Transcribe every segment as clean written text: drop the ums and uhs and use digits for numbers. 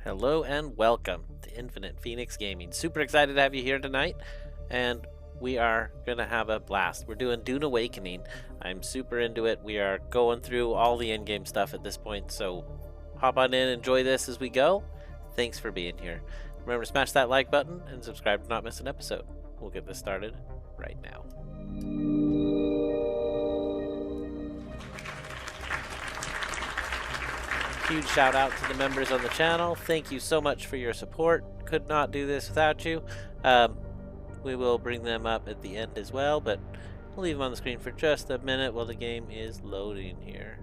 Hello and welcome to Infinite Phoenix Gaming. Super excited to have you here tonight, and we are going to have a blast. We're doing Dune Awakening. I'm super into it. We are going through all the in-game stuff at this point, so hop on in, enjoy this as we go. Thanks for being here. Remember to smash that like button and subscribe to not miss an episode. We'll get this started right now. Huge shout out to the members on the channel. Thank you so much for your support. Could not do this without you. We will bring them up at the end as well, but we'll leave them on the screen for just a minute while the game is loading here.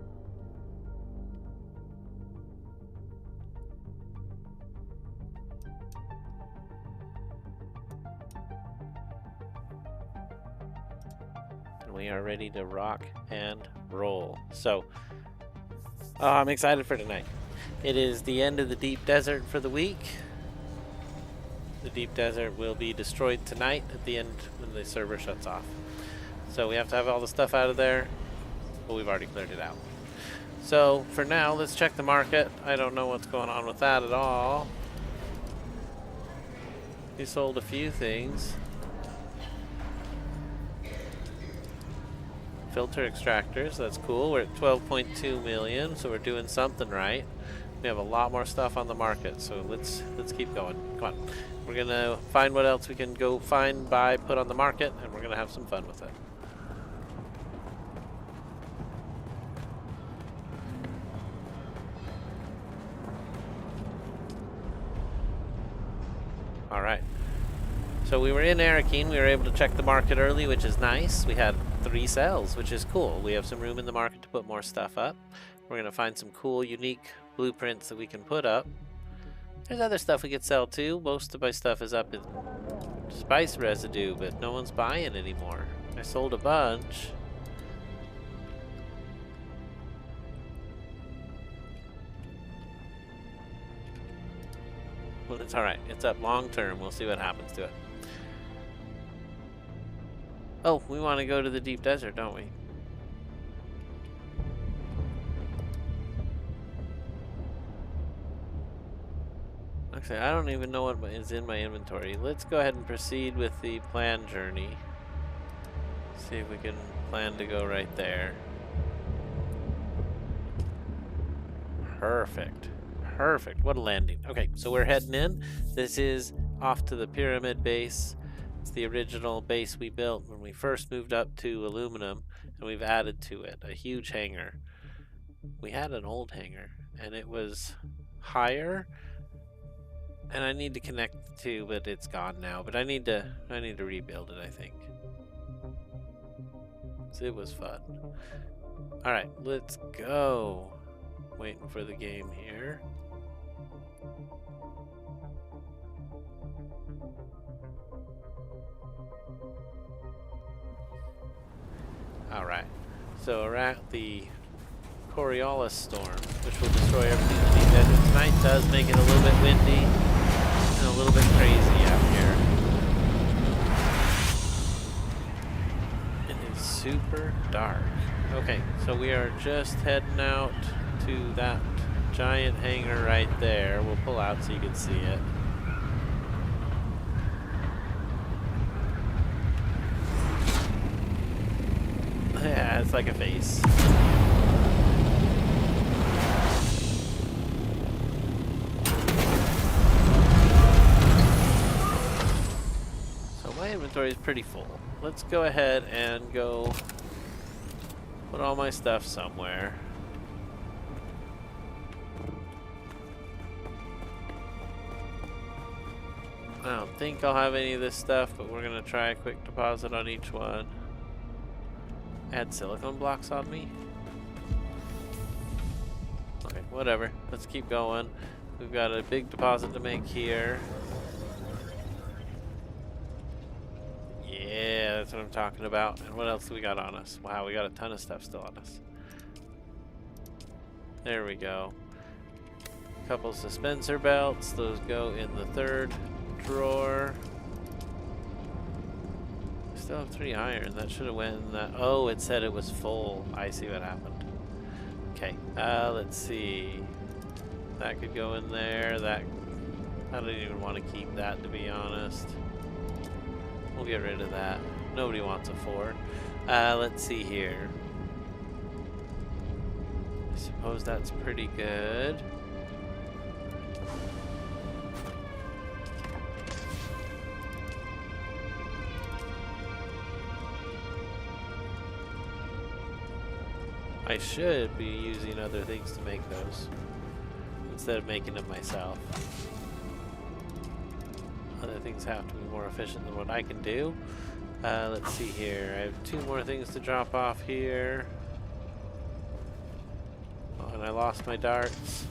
And we are ready to rock and roll. So, I'm excited for tonight. It is the end of the deep desert for the week. The deep desert will be destroyed tonight at the end when the server shuts off. So we have to have all the stuff out of there, but we've already cleared it out. So for now, let's check the market. I don't know what's going on with that at all. We sold a few things. Filter extractors, that's cool. We're at 12.2 million, so we're doing something right. We have a lot more stuff on the market, so let's keep going. Come on. We're gonna find what else we can go find, buy, put on the market, and we're gonna have some fun with it. All right. So we were in Arrakis. We were able to check the market early, which is nice. We had 3 sales, which is cool. We have some room in the market to put more stuff up. We're going to find some cool, unique blueprints that we can put up. There's other stuff we could sell too. Most of my stuff is up in spice residue, but no one's buying anymore. I sold a bunch. Well, it's alright. It's up long term. We'll see what happens to it. Oh, we want to go to the deep desert, don't we? Actually, I don't even know what is in my inventory. Let's go ahead and proceed with the plan journey. See if we can plan to go right there. Perfect. Perfect. What a landing. Okay, so we're heading in. This is off to the pyramid base. It's the original base we built when we first moved up to aluminum, and we've added to it a huge hangar. We had an old hangar, and it was higher, and I need to connect the two, but it's gone now. But I need to rebuild it, I think. So it was fun. All right, let's go. Waiting for the game here. Alright, so we're at the Coriolis storm, which will destroy everything in the deep desert. Tonight does make it a little bit windy and a little bit crazy out here. It is super dark. Okay, so we are just heading out to that giant hangar right there. We'll pull out so you can see it. Yeah, it's like a face. So my inventory is pretty full. Let's go ahead and go put all my stuff somewhere. I don't think I'll have any of this stuff, but we're gonna try a quick deposit on each one. Add silicone blocks on me? Okay, whatever. Let's keep going. We've got a big deposit to make here. Yeah, that's what I'm talking about. And what else do we got on us? Wow, we got a ton of stuff still on us. There we go. A couple suspensor belts. Those go in the 3rd drawer. Still have 3 iron. That should have went in that. Oh, it said it was full. I see what happened. Okay, let's see. That could go in there. That I don't even want to keep that, to be honest. We'll get rid of that. Nobody wants a 4. Let's see here. I suppose that's pretty good. I should be using other things to make those instead of making them myself. Other things have to be more efficient than what I can do. Let's see here. I have 2 more things to drop off here. Oh, and I lost my darts.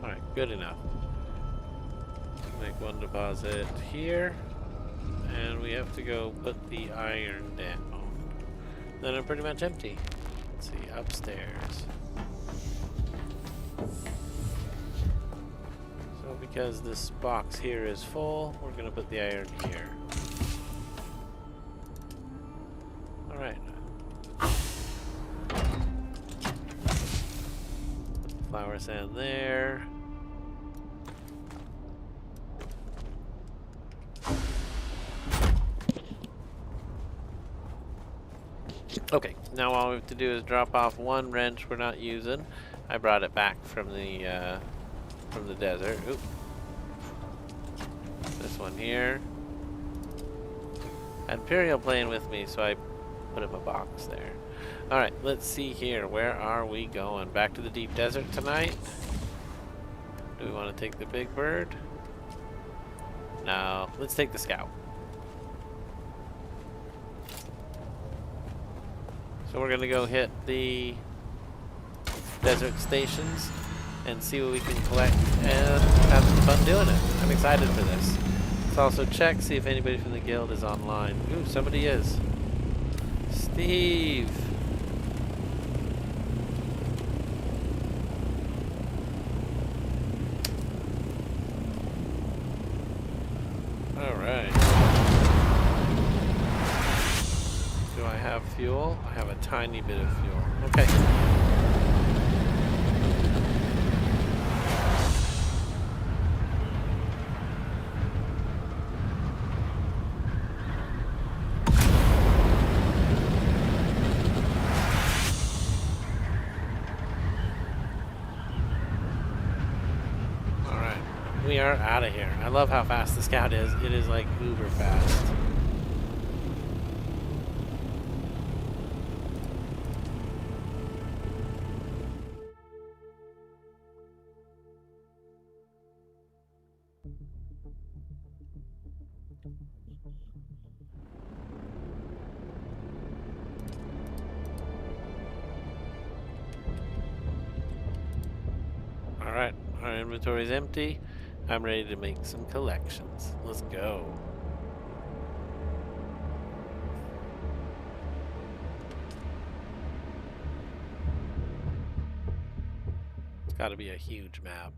Alright, good enough. Make 1 deposit here. And we have to go put the iron down. Then I'm pretty much empty. Let's see, upstairs. So because this box here is full, we're going to put the iron here. Alright. Flour sand there. Okay, now all we have to do is drop off 1 wrench we're not using. I brought it back from the desert. Oop. This one here. I had Imperial playing with me, so I put him a box there. Alright, let's see here. Where are we going? Back to the deep desert tonight? Do we want to take the big bird? No, let's take the scout. So we're gonna go hit the desert stations and see what we can collect and have some fun doing it. I'm excited for this. Let's also check, see if anybody from the guild is online. Ooh, somebody is. Steve! Alright. Do I have fuel? I have a tiny bit of fuel. Okay. Alright. We are out of here. I love how fast the scout is. It is like uber fast. Alright, our inventory is empty. I'm ready to make some collections. Let's go. It's got to be a huge map.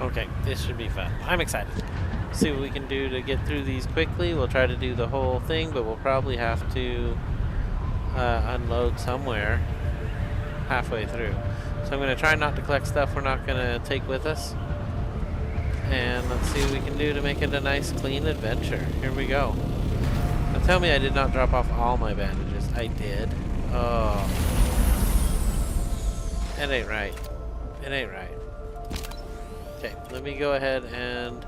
Okay, this should be fun. I'm excited. See what we can do to get through these quickly. We'll try to do the whole thing, but we'll probably have to unload somewhere halfway through. So I'm going to try not to collect stuff we're not going to take with us. And let's see what we can do to make it a nice, clean adventure. Here we go. Now tell me I did not drop off all my bandages. I did. Oh. It ain't right. It ain't right. Okay, let me go ahead and...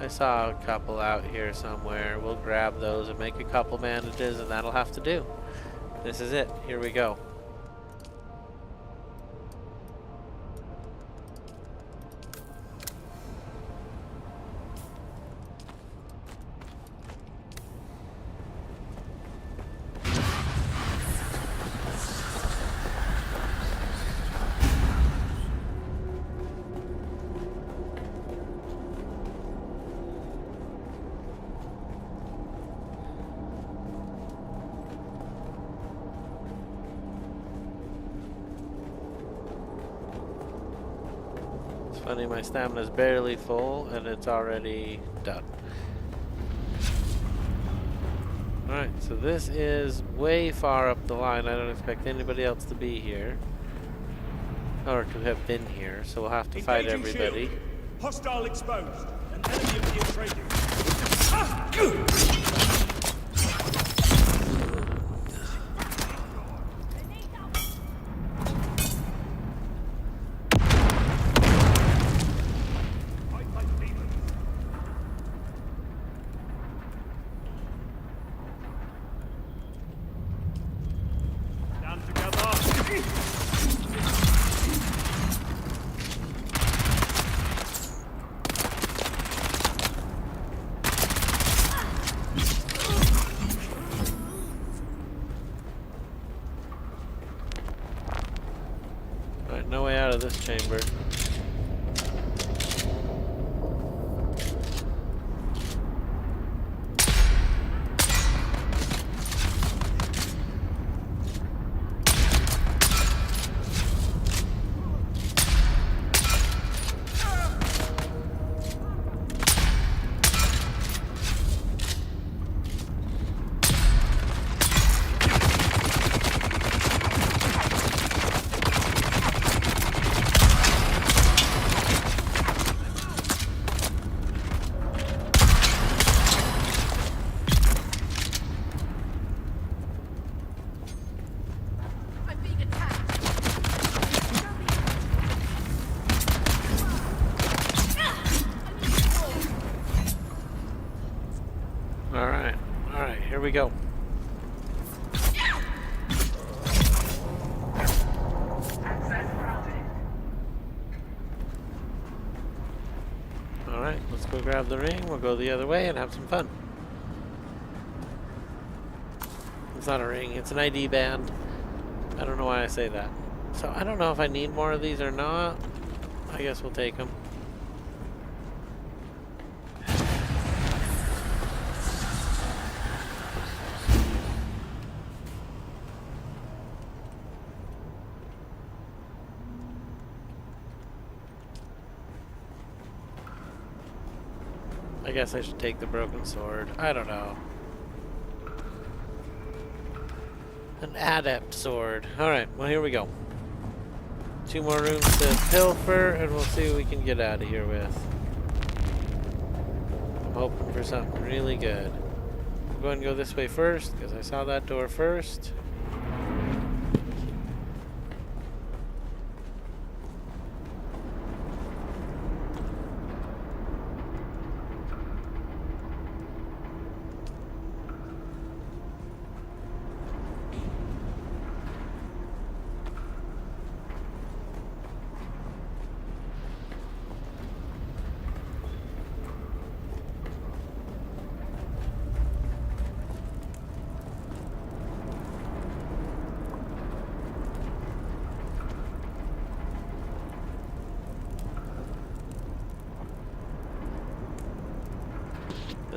I saw a couple out here somewhere. We'll grab those and make a couple bandages, and that'll have to do. This is it. Here we go. Funny, my stamina's barely full and it's already done. Alright, so this is way far up the line. I don't expect anybody else to be here. Or to have been here, so we'll have to fight everybody. Shield. Hostile exposed. An enemy infiltrating. Alright, no way out of this chamber. Alright, here we go. Alright, let's go grab the ring. We'll go the other way and have some fun. It's not a ring, it's an ID band. I don't know why I say that. So I don't know if I need more of these or not. I guess we'll take them. I guess I should take the broken sword. I don't know. An adept sword. Alright, well here we go. 2 more rooms to pilfer, and we'll see what we can get out of here with. I'm hoping for something really good. I'm going to go this way first, because I saw that door first.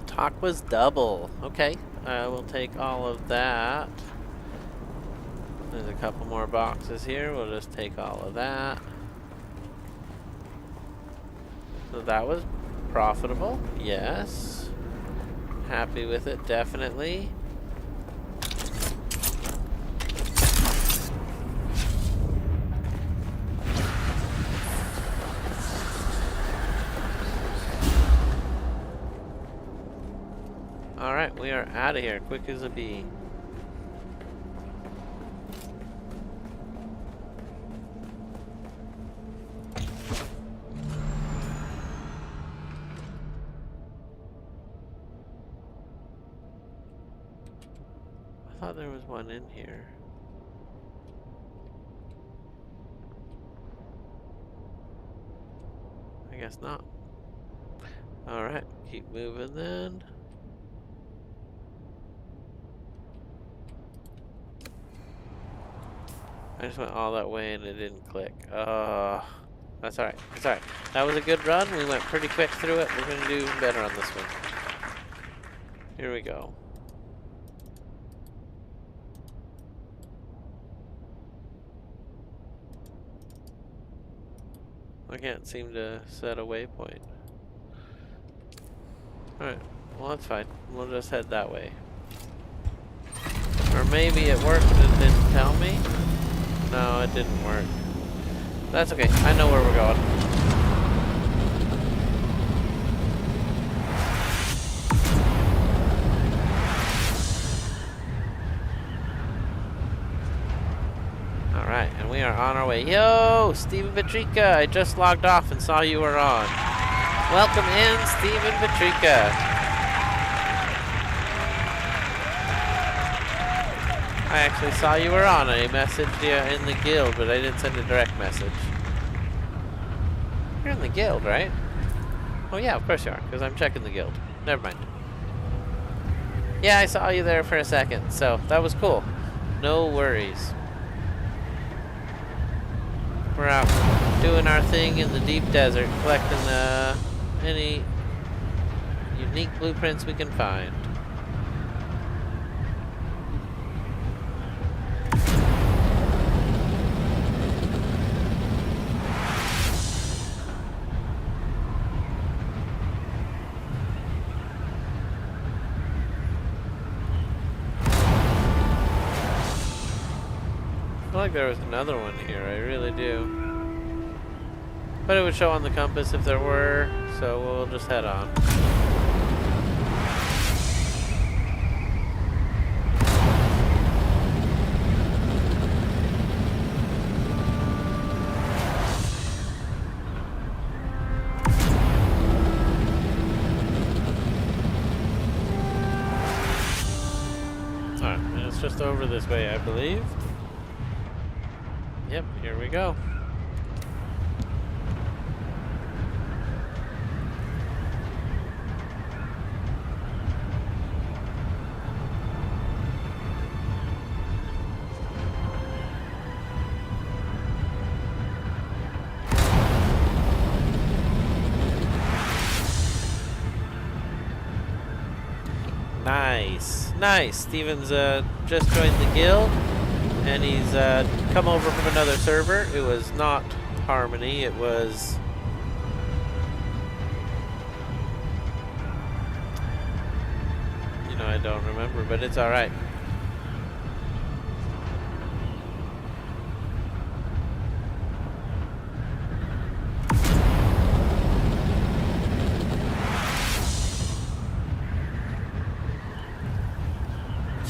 Talk was double. Okay, I will take all of that. There's a couple more boxes here. We'll just take all of that. So that was profitable. Yes. Happy with it, definitely. Alright, we are out of here, quick as a bee. thought there was one in here. I guess not. Alright, keep moving then. I just went all that way and it didn't click. That's alright. That's alright. That was a good run. We went pretty quick through it. We're gonna do better on this one. Here we go. I can't seem to set a waypoint. Alright, well that's fine. We'll just head that way. Or maybe it worked and it didn't tell me? No, it didn't work. That's okay, I know where we're going. Alright, and we are on our way. Yo, Stephen Patrika, I just logged off and saw you were on. Welcome in, Stephen Patrika. I actually saw you were on. I messaged you in the guild, but I didn't send a direct message. You're in the guild, right? Oh yeah, of course you are, because I'm checking the guild. Never mind. Yeah, I saw you there for a second, so that was cool. No worries. We're out doing our thing in the deep desert, collecting any unique blueprints we can find. I feel like there was another one here, I really do. But it would show on the compass if there were, so we'll just head on. Alright, and it's just over this way, I believe. Yep, here we go. Nice, nice. Steven's just joined the guild, and he's come over from another server. It was not Harmony, it was... You know, I don't remember, but it's alright.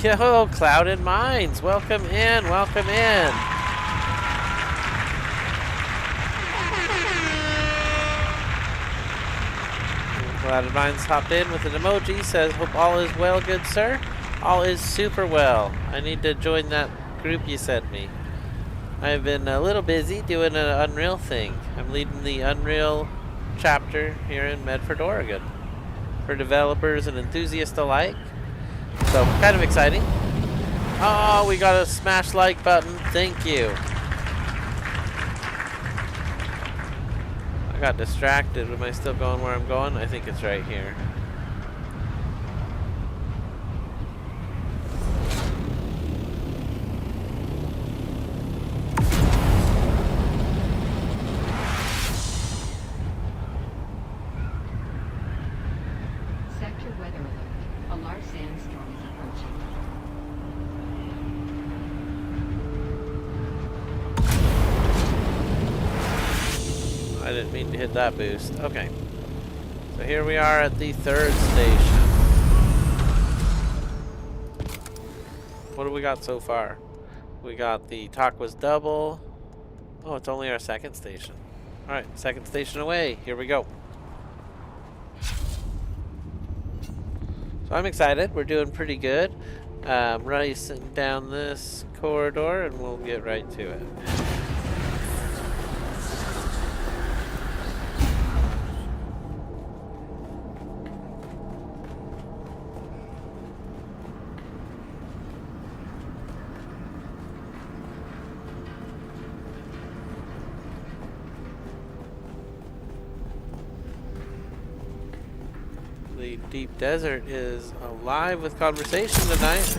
Yo, Clouded Minds, welcome in, welcome in. Clouded Minds hopped in with an emoji, says, hope all is well, good sir. All is super well. I need to join that group you sent me. I've been a little busy doing an Unreal thing. I'm leading the Unreal chapter here in Medford, Oregon, for developers and enthusiasts alike. So, kind of exciting. Oh, we got a smash like button. Thank you. I got distracted. Am I still going where I'm going? I think it's right here. Sector weather alert. A large sandstorm is approaching. I didn't mean to hit that boost. Okay. So here we are at the third station. What do we got so far? We got the talk was double. Oh, it's only our second station. Alright, second station away. Here we go. So I'm excited. We're doing pretty good. Racing down this corridor and we'll get right to it. The deep desert is alive with conversation tonight.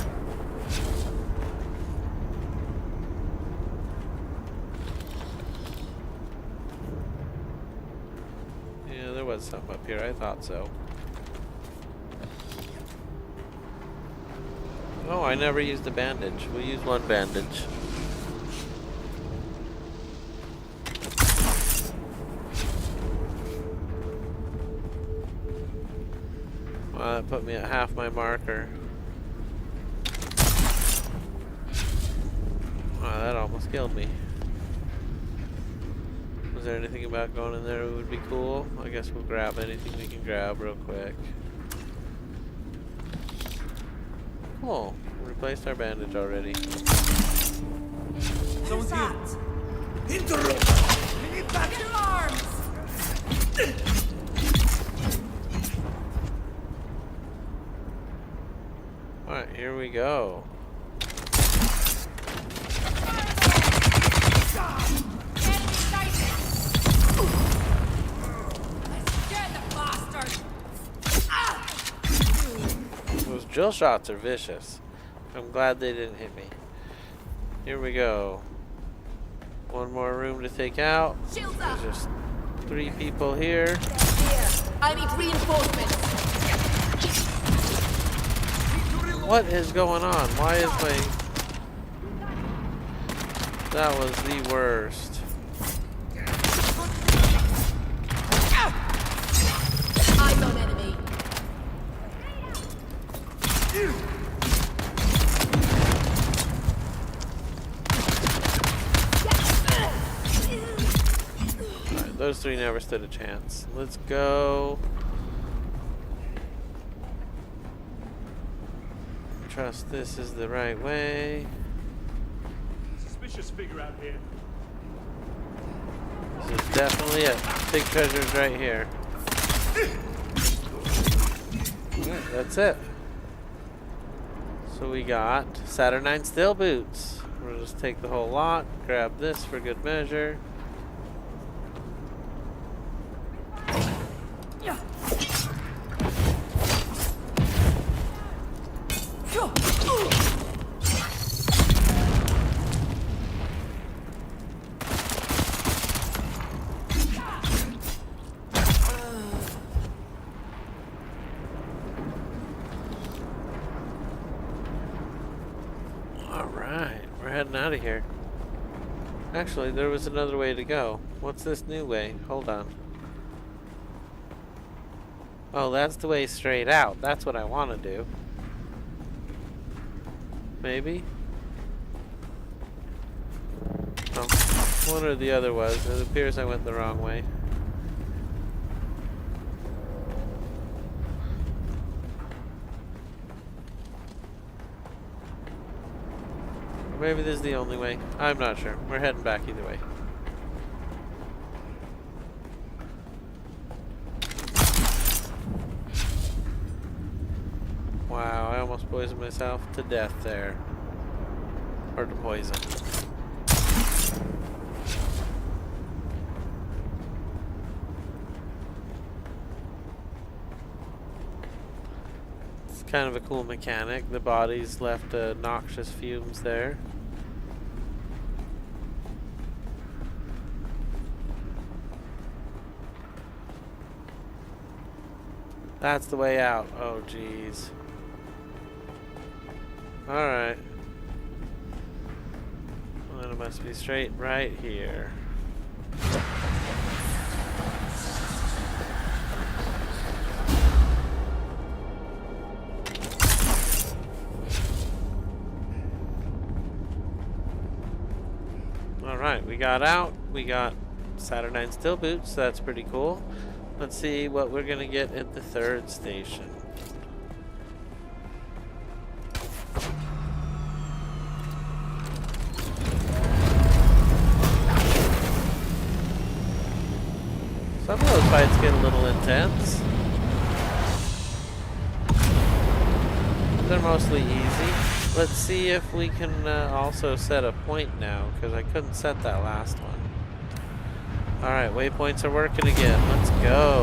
Yeah, there was something up here. I thought so. Oh, I never used a bandage. We'll use one bandage. Wow, that put me at half my marker. Wow, that almost killed me. Was there anything about going in there that would be cool? I guess we'll grab anything we can grab real quick. Cool. Replaced our bandage already. Someone's here. Interrupt! We need back your arms! Alright, here we go. Enemy sighted! I scared the bastard! Those drill shots are vicious. I'm glad they didn't hit me. Here we go. One more room to take out. Shields up! There's just 3 people here. Here, I need reinforcements. What is going on? Why is my... That was the worst. Eyes on enemy. Alright, those 3 never stood a chance. Let's go. Trust this is the right way. Suspicious figure out here. This is definitely it. Big treasure's right here. Alright, that's it. So we got Saturnine steel boots. We'll just take the whole lot, grab this for good measure. Heading out of here. Actually, there was another way to go. What's this new way? Hold on. Oh, that's the way straight out. That's what I want to do. Maybe? Oh, one or the other was. It appears I went the wrong way. Or maybe this is the only way. I'm not sure. We're heading back either way. Wow, I almost poisoned myself to death there. Or to poison. Kind of a cool mechanic. The bodies left noxious fumes there. That's the way out. Oh geez. Alright. Well, then it must be straight right here. Alright, we got out. We got Saturnine steel boots, so that's pretty cool. Let's see what we're gonna get at the 3rd station. those fights get a little intense. They're mostly easy. Let's see if we can also set a point now, because I couldn't set that last one. Alright, waypoints are working again. Let's go.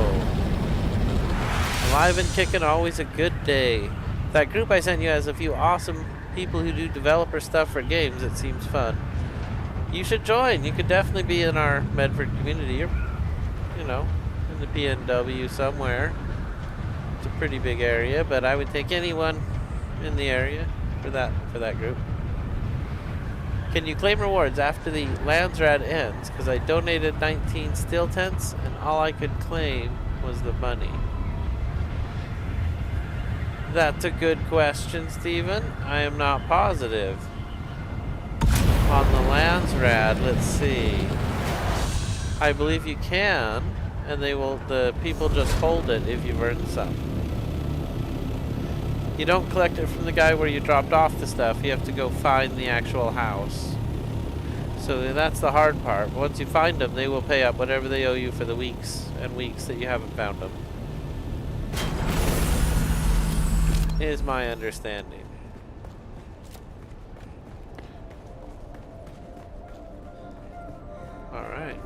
Alive and kicking, always a good day. That group I sent you has a few awesome people who do developer stuff for games. It seems fun. You should join. You could definitely be in our Medford community. You're, you know, in the PNW somewhere. It's a pretty big area, but I would take anyone in the area for that group. Can you claim rewards after the Landsrad ends? Because I donated 19 steel tents and all I could claim was the money. That's a good question, Steven. I am not positive. On the Landsrad, let's see. I believe you can, and the people just hold it if you've earned some. You don't collect it from the guy where you dropped off the stuff. You have to go find the actual house. So that's the hard part. Once you find them, they will pay up whatever they owe you for the weeks and weeks that you haven't found them. Is my understanding. All right.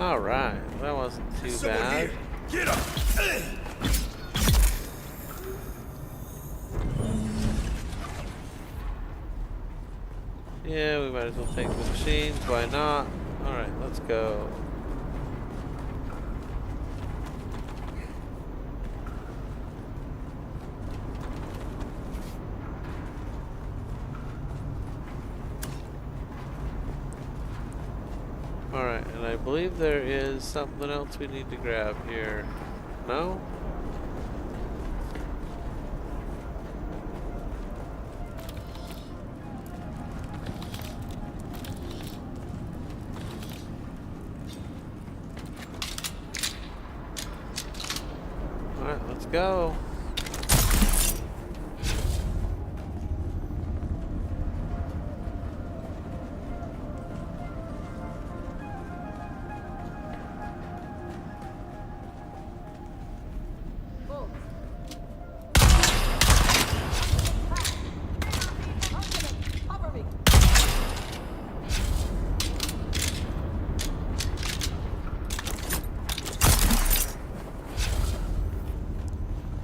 Alright, that wasn't too bad. Get up! Yeah, we might as well take the machines, why not? Alright, let's go. Alright, and I believe there is something else we need to grab here. No? Alright, let's go.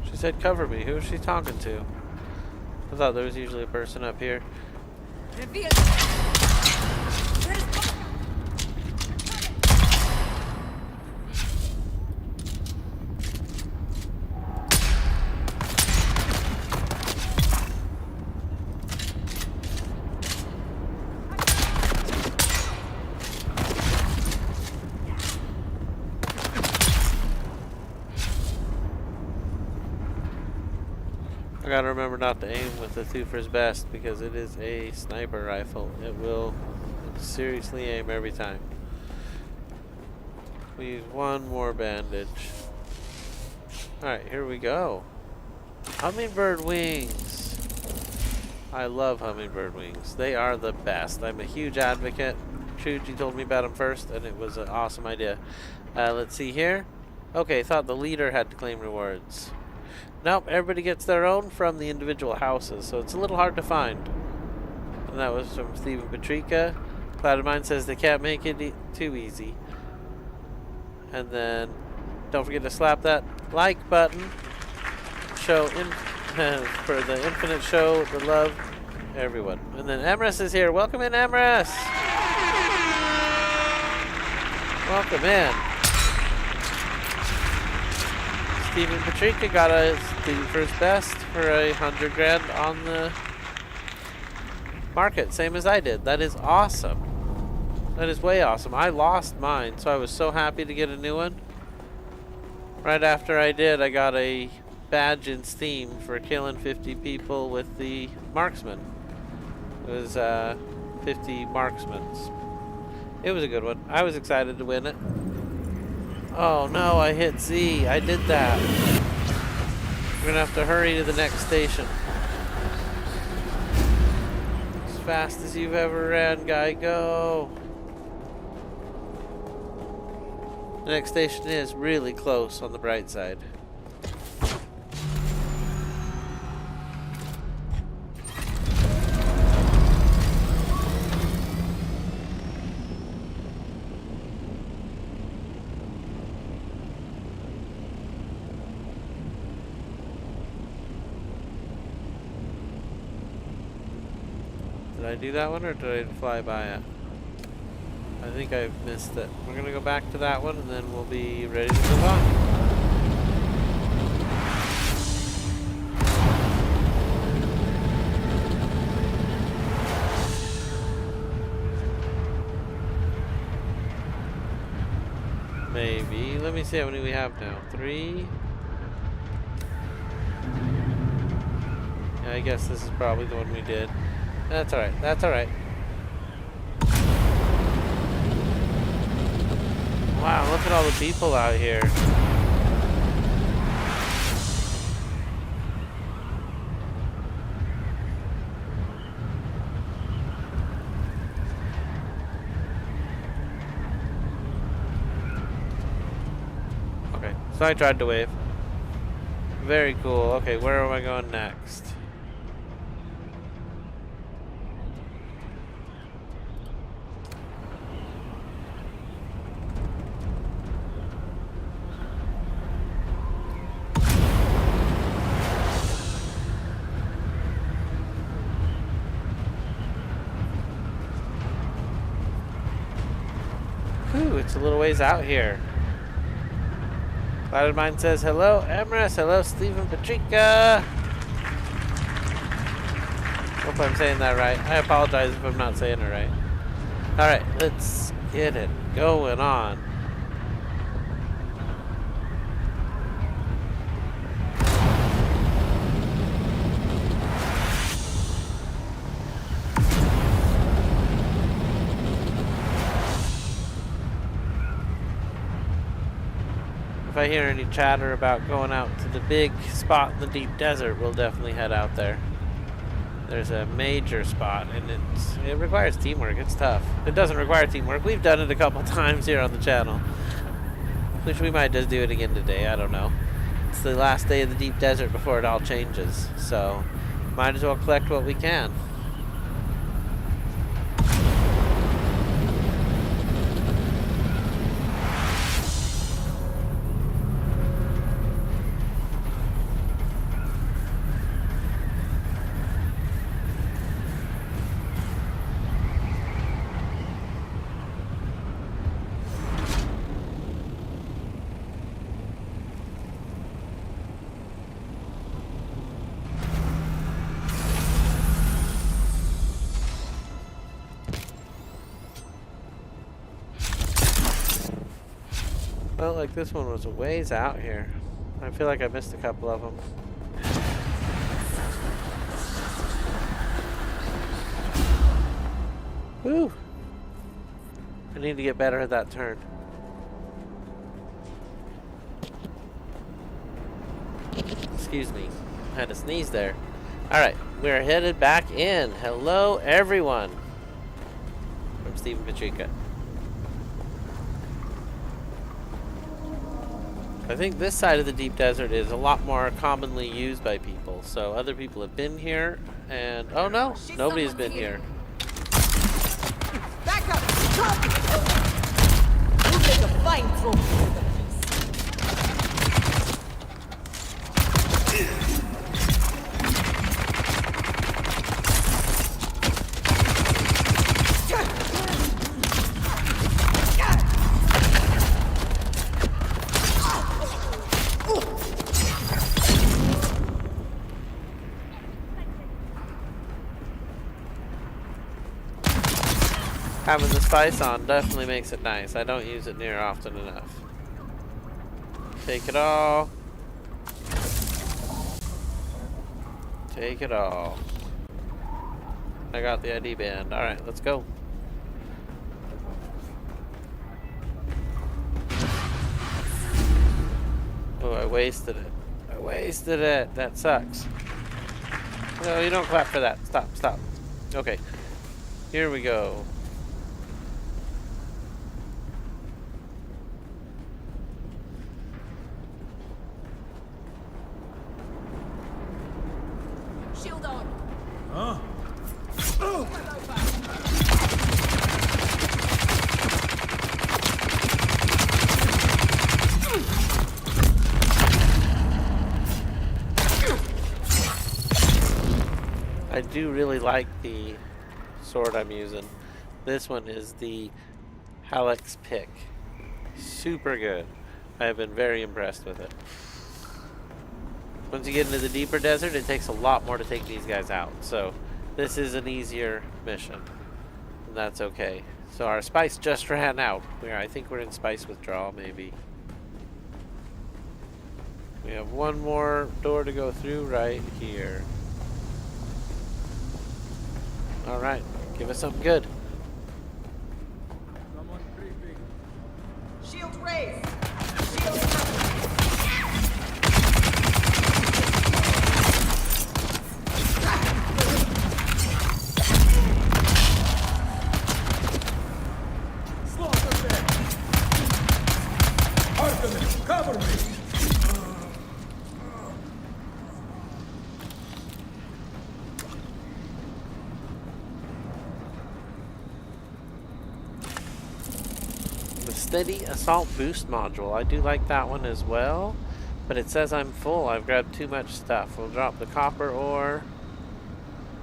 She said cover me. Who is she talking to? I thought there was usually a person up here. I gotta remember not to aim with the Thufir's Best because it is a sniper rifle. It will seriously aim every time. We use one more bandage. Alright, here we go. Hummingbird wings. I love hummingbird wings. They are the best. I'm a huge advocate. Chuji told me about them first and it was an awesome idea. Let's see here. Okay, thought the leader had to claim rewards. Nope, everybody gets their own from the individual houses, so it's a little hard to find. And that was from Stephen Patrika. Cloud of Mine says they can't make it too easy. And then, don't forget to slap that like button. Show for the infinite show the love, everyone. And then Emrys is here. Welcome in, Emrys! Welcome in. Stephen Patrica got the first best for 100 grand on the market, same as I did. That is awesome. That is way awesome. I lost mine, so I was so happy to get a new one. Right after I did, I got a badge in Steam for killing 50 people with the marksman. It was 50 marksmans. It was a good one. I was excited to win it. Oh no, I hit Z. I did that. We're gonna have to hurry to the next station. As fast as you've ever ran, guy, go. The next station is really close on the bright side. Did I do that one or did I fly by it? I think I've missed it. We're gonna go back to that one and then we'll be ready to move on. Maybe. Let me see how many we have now. 3. Yeah, I guess this is probably the one we did. That's alright. That's alright. Wow, look at all the people out here. Okay, so I tried to wave. Very cool. Okay, where am I going next? Whew, it's a little ways out here. Clouded Mind says, hello, Emrys. Hello, Stephen Patrica. Hope I'm saying that right. I apologize if I'm not saying it right. Alright, let's get it going on. If I hear any chatter about going out to the big spot in the deep desert, we'll definitely head out there. There's a major spot, and it requires teamwork. It's tough. It doesn't require teamwork. We've done it a couple times here on the channel, which we might just do it again today. I don't know. It's the last day of the deep desert before it all changes, so might as well collect what we can. Felt like this one was a ways out here. I feel like I missed a couple of them. Woo! I need to get better at that turn. Excuse me. I had to sneeze there. Alright, we're headed back in. Hello, everyone. From Stephen Patrica. I think this side of the deep desert is a lot more commonly used by people. So other people have been here, and oh no, nobody's been here. Back up! Stop! We'll take a fine trophy for the Having the spice on definitely makes it nice. I don't use it near often enough. Take it all. Take it all. I got the ID band. Alright, let's go. Oh, I wasted it. I wasted it. That sucks. No, you don't clap for that. Stop, stop. Okay. Here we go. Shield on. Huh? I do really like the sword I'm using. This one is the Halleck's pick. Super good. I have been very impressed with it. Once you get into the deeper desert, it takes a lot more to take these guys out. So this is an easier mission. And that's okay. So our spice just ran out. I think we're in spice withdrawal, maybe. We have one more door to go through right here. Alright, give us something good. Someone creeping. Shield raised. Shield Slaughter them! Artemis, cover me! Steady assault boost module. I do like that one as well, but it says I'm full. I've grabbed too much stuff. We'll drop the copper ore.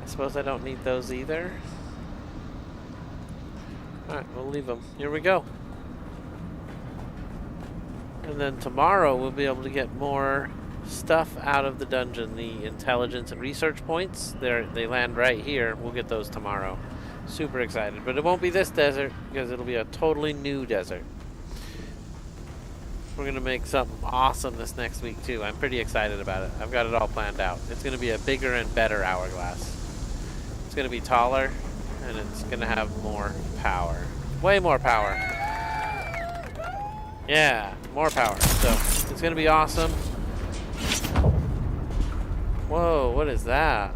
I suppose I don't need those either. Alright, we'll leave them. Here we go. And then tomorrow we'll be able to get more stuff out of the dungeon. The intelligence and research points, they land right here. We'll get those tomorrow. Super excited, but it won't be this desert because it'll be a totally new desert. We're gonna make something awesome this next week too. I'm pretty excited about it. I've got it all planned out. It's gonna be a bigger and better hourglass. It's gonna be taller and it's gonna have more power. Way more power. Yeah, more power. So it's gonna be awesome. Whoa, what is that?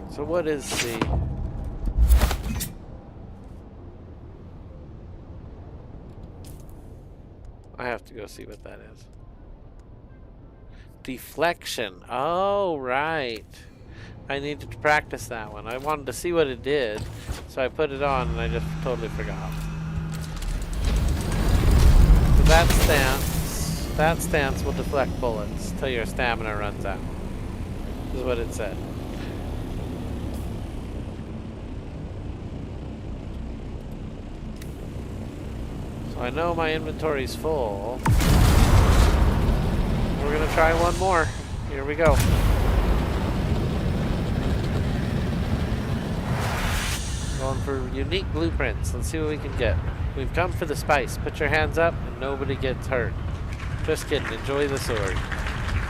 So what is the... I have to go see what that is. Deflection. Oh, right. I needed to practice that one. I wanted to see what it did, so I put it on and I just totally forgot. So that stance will deflect bullets till your stamina runs out. This is what it said. So I know my inventory's full. We're gonna try one more. Here we go. Going for unique blueprints. Let's see what we can get. We've come for the spice. Put your hands up and nobody gets hurt. Just kidding. Enjoy the sword.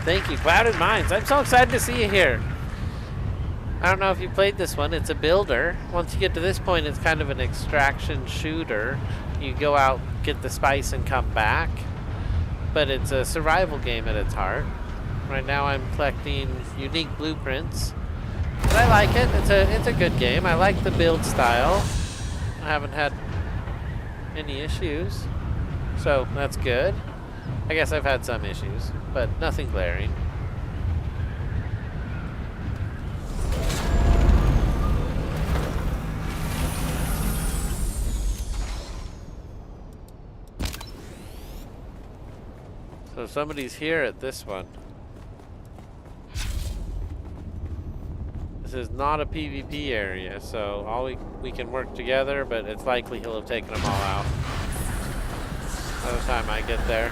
Thank you, Clouded Minds. I'm so excited to see you here. I don't know if you played this one. It's a builder. Once you get to this point, it's kind of an extraction shooter. You go out, get the spice, and come back. But it's a survival game at its heart. Right now I'm collecting unique blueprints. But I like it. It's a good game. I like the build style. I haven't had any issues. So that's good. I guess I've had some issues, but nothing glaring. So somebody's here at this one. This is not a PvP area, so we can work together, but it's likely he'll have taken them all out. by the time I get there.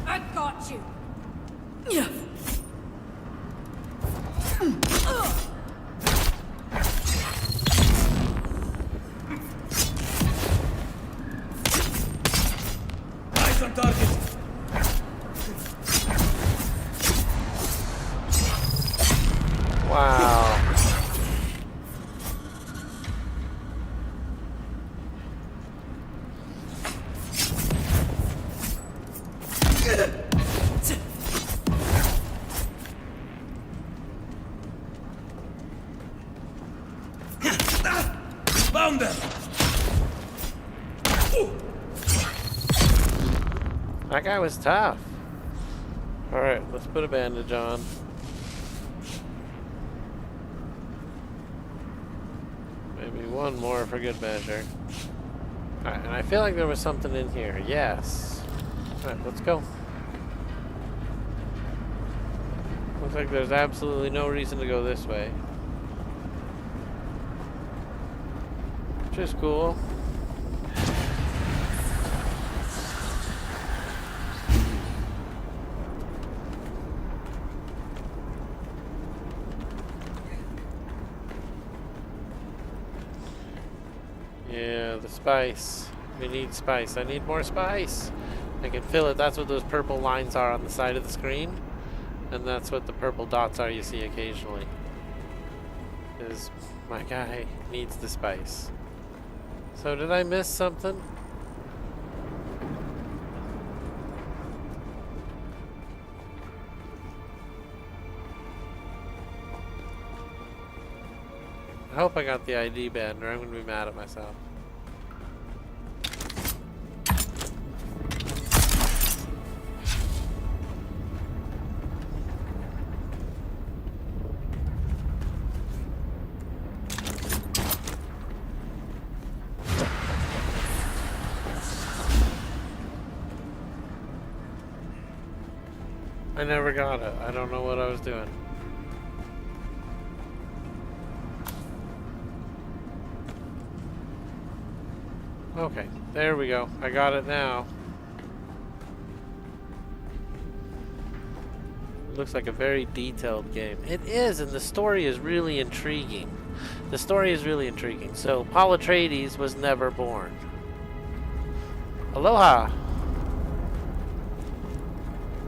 I got you. Eyes on target. Wow. Found them. That guy was tough. Alright, let's put a bandage on. Maybe one more for good measure. Alright, and I feel like there was something in here. Yes. Alright, let's go. Looks like there's absolutely no reason to go this way. Which is cool. Yeah, the spice. We need spice. I need more spice. I can feel it. That's what those purple lines are on the side of the screen. And that's what the purple dots are you see occasionally. Because my guy needs the spice. So did I miss something? I hope I got the ID band or I'm going to be mad at myself. I never got it. I don't know what I was doing. Okay, there we go. I got it now. It looks like a very detailed game. It is, and the story is really intriguing. The story is really intriguing. So, Paul Atreides was never born. Aloha!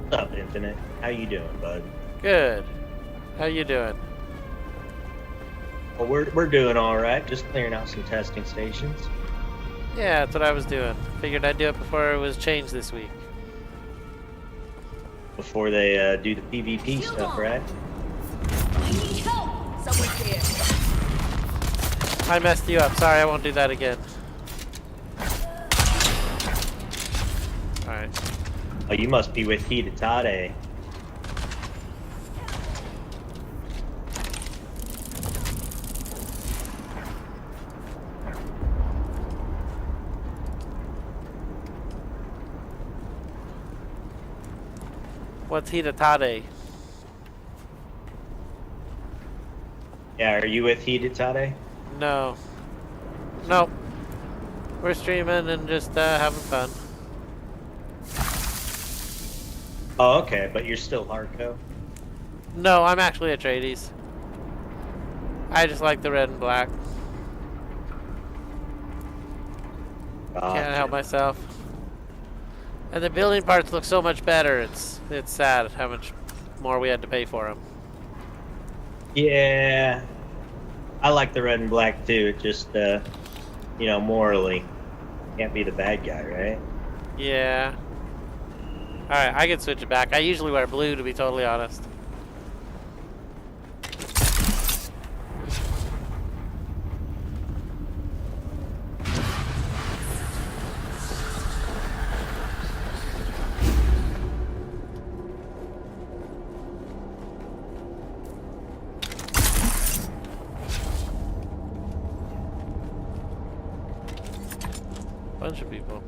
What's up, Infinite? How you doing, bud? Good. How you doing? Well, we're doing all right. Just clearing out some testing stations. Yeah, that's what I was doing. Figured I'd do it before it was changed this week. Before they do the PvP Shield stuff, on. right? I need help. Someone's here. I messed you up. Sorry, I won't do that again. Alright. Oh, you must be with Hidatade. What's Hidatade? Yeah, are you with Hidatade? No. Nope. We're streaming and just having fun. Oh, okay, but you're still hardcore. No, I'm actually Atreides. I just like the red and black. Can't help myself. And the building parts look so much better. It's sad how much more we had to pay for them. Yeah, I like the red and black too. It just, morally, can't be the bad guy, right? Yeah. Alright, I can switch it back. I usually wear blue, to be totally honest. Bunch of people.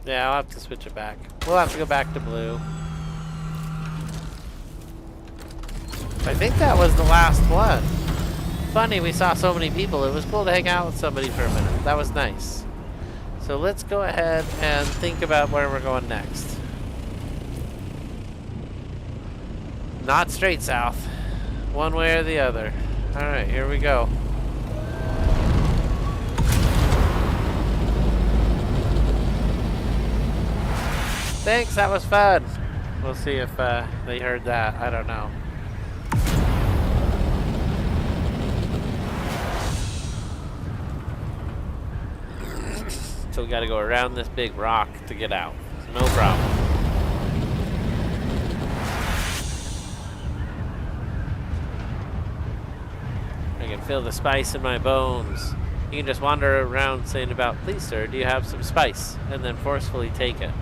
Yeah, I'll have to switch it back. We'll have to go back to blue. I think that was the last one. Funny, we saw so many people. It was cool to hang out with somebody for a minute. That was nice. So let's go ahead and think about where we're going next. Not straight south. One way or the other. Alright, here we go. Thanks, that was fun. We'll see if they heard that. I don't know. So we gotta go around this big rock to get out. No problem. I can feel the spice in my bones. You can just wander around saying about, please sir, do you have some spice? And then forcefully take it.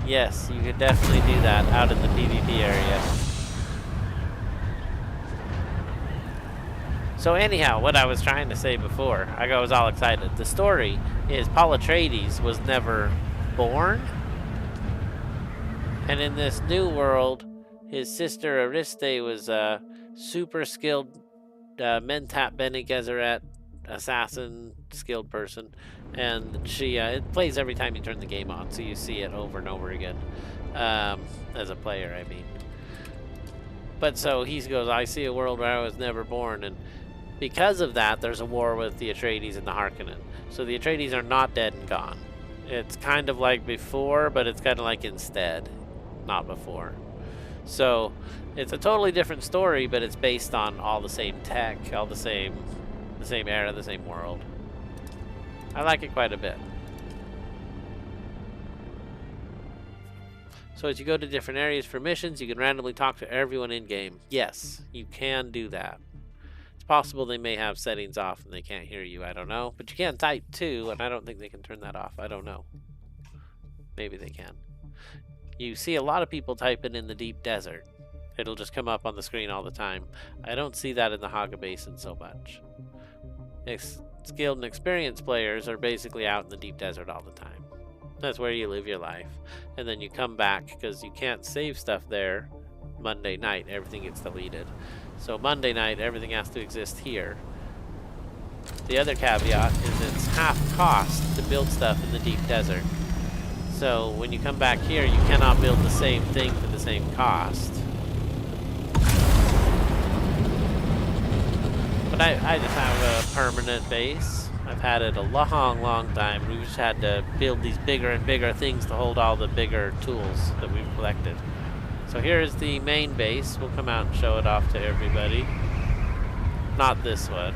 Yes, you could definitely do that out in the PvP area. So anyhow, what I was trying to say before, I was all excited. The story is Paul Atreides was never born. And in this new world, his sister Ariste was a super skilled Mentat Bene Gesserit assassin, skilled person. And she, it plays every time you turn the game on, so you see it over and over again. As a player, I mean. But so he goes, I see a world where I was never born, and because of that, there's a war with the Atreides and the Harkonnen. So the Atreides are not dead and gone. It's kind of like before, but it's kind of like instead, not before. So it's a totally different story, but it's based on all the same tech, all the same era, the same world. I like it quite a bit. So as you go to different areas for missions, you can randomly talk to everyone in game. Yes, you can do that. It's possible they may have settings off and they can't hear you. I don't know. But you can type too, and I don't think they can turn that off. I don't know. Maybe they can. You see a lot of people typing in the deep desert. It'll just come up on the screen all the time. I don't see that in the Haga Basin so much. Skilled and experienced players are basically out in the deep desert all the time. That's where you live your life. And then you come back because you can't save stuff there. Monday night, everything gets deleted. So Monday night, everything has to exist here. The other caveat is it's half cost to build stuff in the deep desert. So when you come back here, you cannot build the same thing for the same cost. But I just have a permanent base. I've had it a long, long time. We've just had to build these bigger and bigger things to hold all the bigger tools that we've collected. So here is the main base. We'll come out and show it off to everybody. Not this one.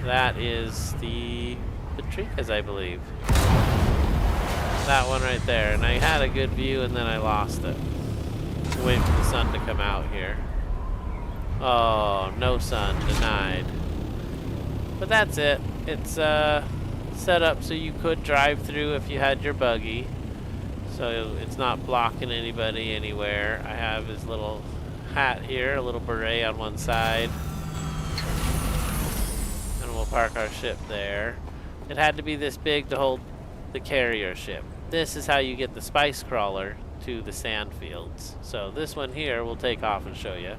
That is the Patrikas, I believe. That one right there. And I had a good view and then I lost it. Wait for the sun to come out here. Oh, no sun, denied. But that's it. It's set up so you could drive through if you had your buggy. So it's not blocking anybody anywhere. I have his little hat here, a little beret on one side. And we'll park our ship there. It had to be this big to hold the carrier ship. This is how you get the spice crawler to the sand fields. So this one here we'll take off and show you.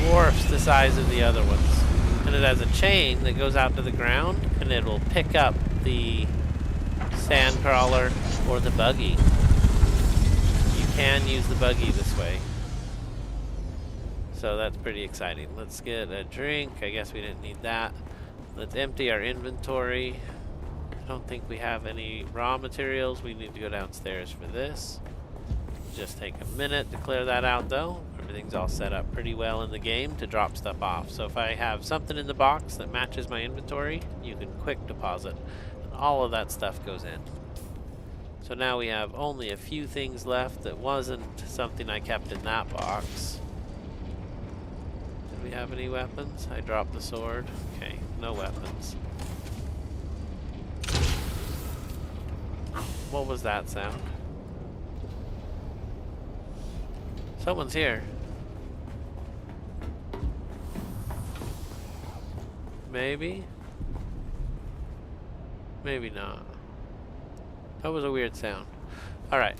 Dwarfs the size of the other ones. And it has a chain that goes out to the ground and it will pick up the sand crawler or the buggy. You can use the buggy this way. So that's pretty exciting. Let's get a drink. I guess we didn't need that. Let's empty our inventory. I don't think we have any raw materials. We need to go downstairs for this. Just take a minute to clear that out though. Everything's all set up pretty well in the game to drop stuff off. So if I have something in the box that matches my inventory, you can quick deposit. And all of that stuff goes in. So now we have only a few things left that wasn't something I kept in that box. Did we have any weapons? I dropped the sword. Okay, no weapons. What was that sound? Someone's here. Maybe? Maybe not. That was a weird sound. Alright.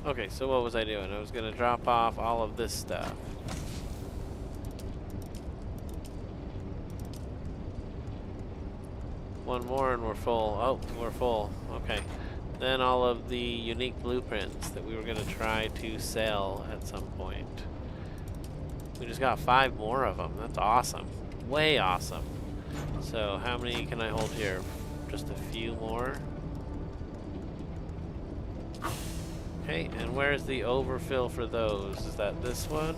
Okay, so what was I doing? I was going to drop off all of this stuff. One more and we're full. Oh, we're full. Okay. Then all of the unique blueprints that we were going to try to sell at some point. We just got 5 more of them. That's awesome. Way awesome. So how many can I hold here? Just a few more. Okay, and where's the overfill for those? Is that this one?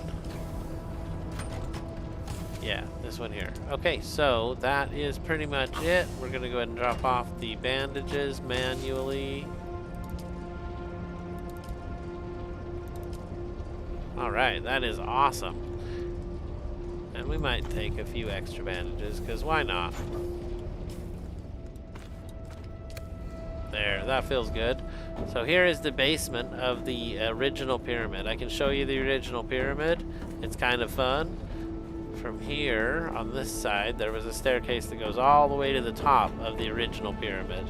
Yeah, this one here. Okay, so that is pretty much it. We're gonna go ahead and drop off the bandages manually. Alright, that is awesome. And we might take a few extra bandages, because why not? There, that feels good. So here is the basement of the original pyramid. I can show you the original pyramid. It's kind of fun. From here, on this side, there was a staircase that goes all the way to the top of the original pyramid.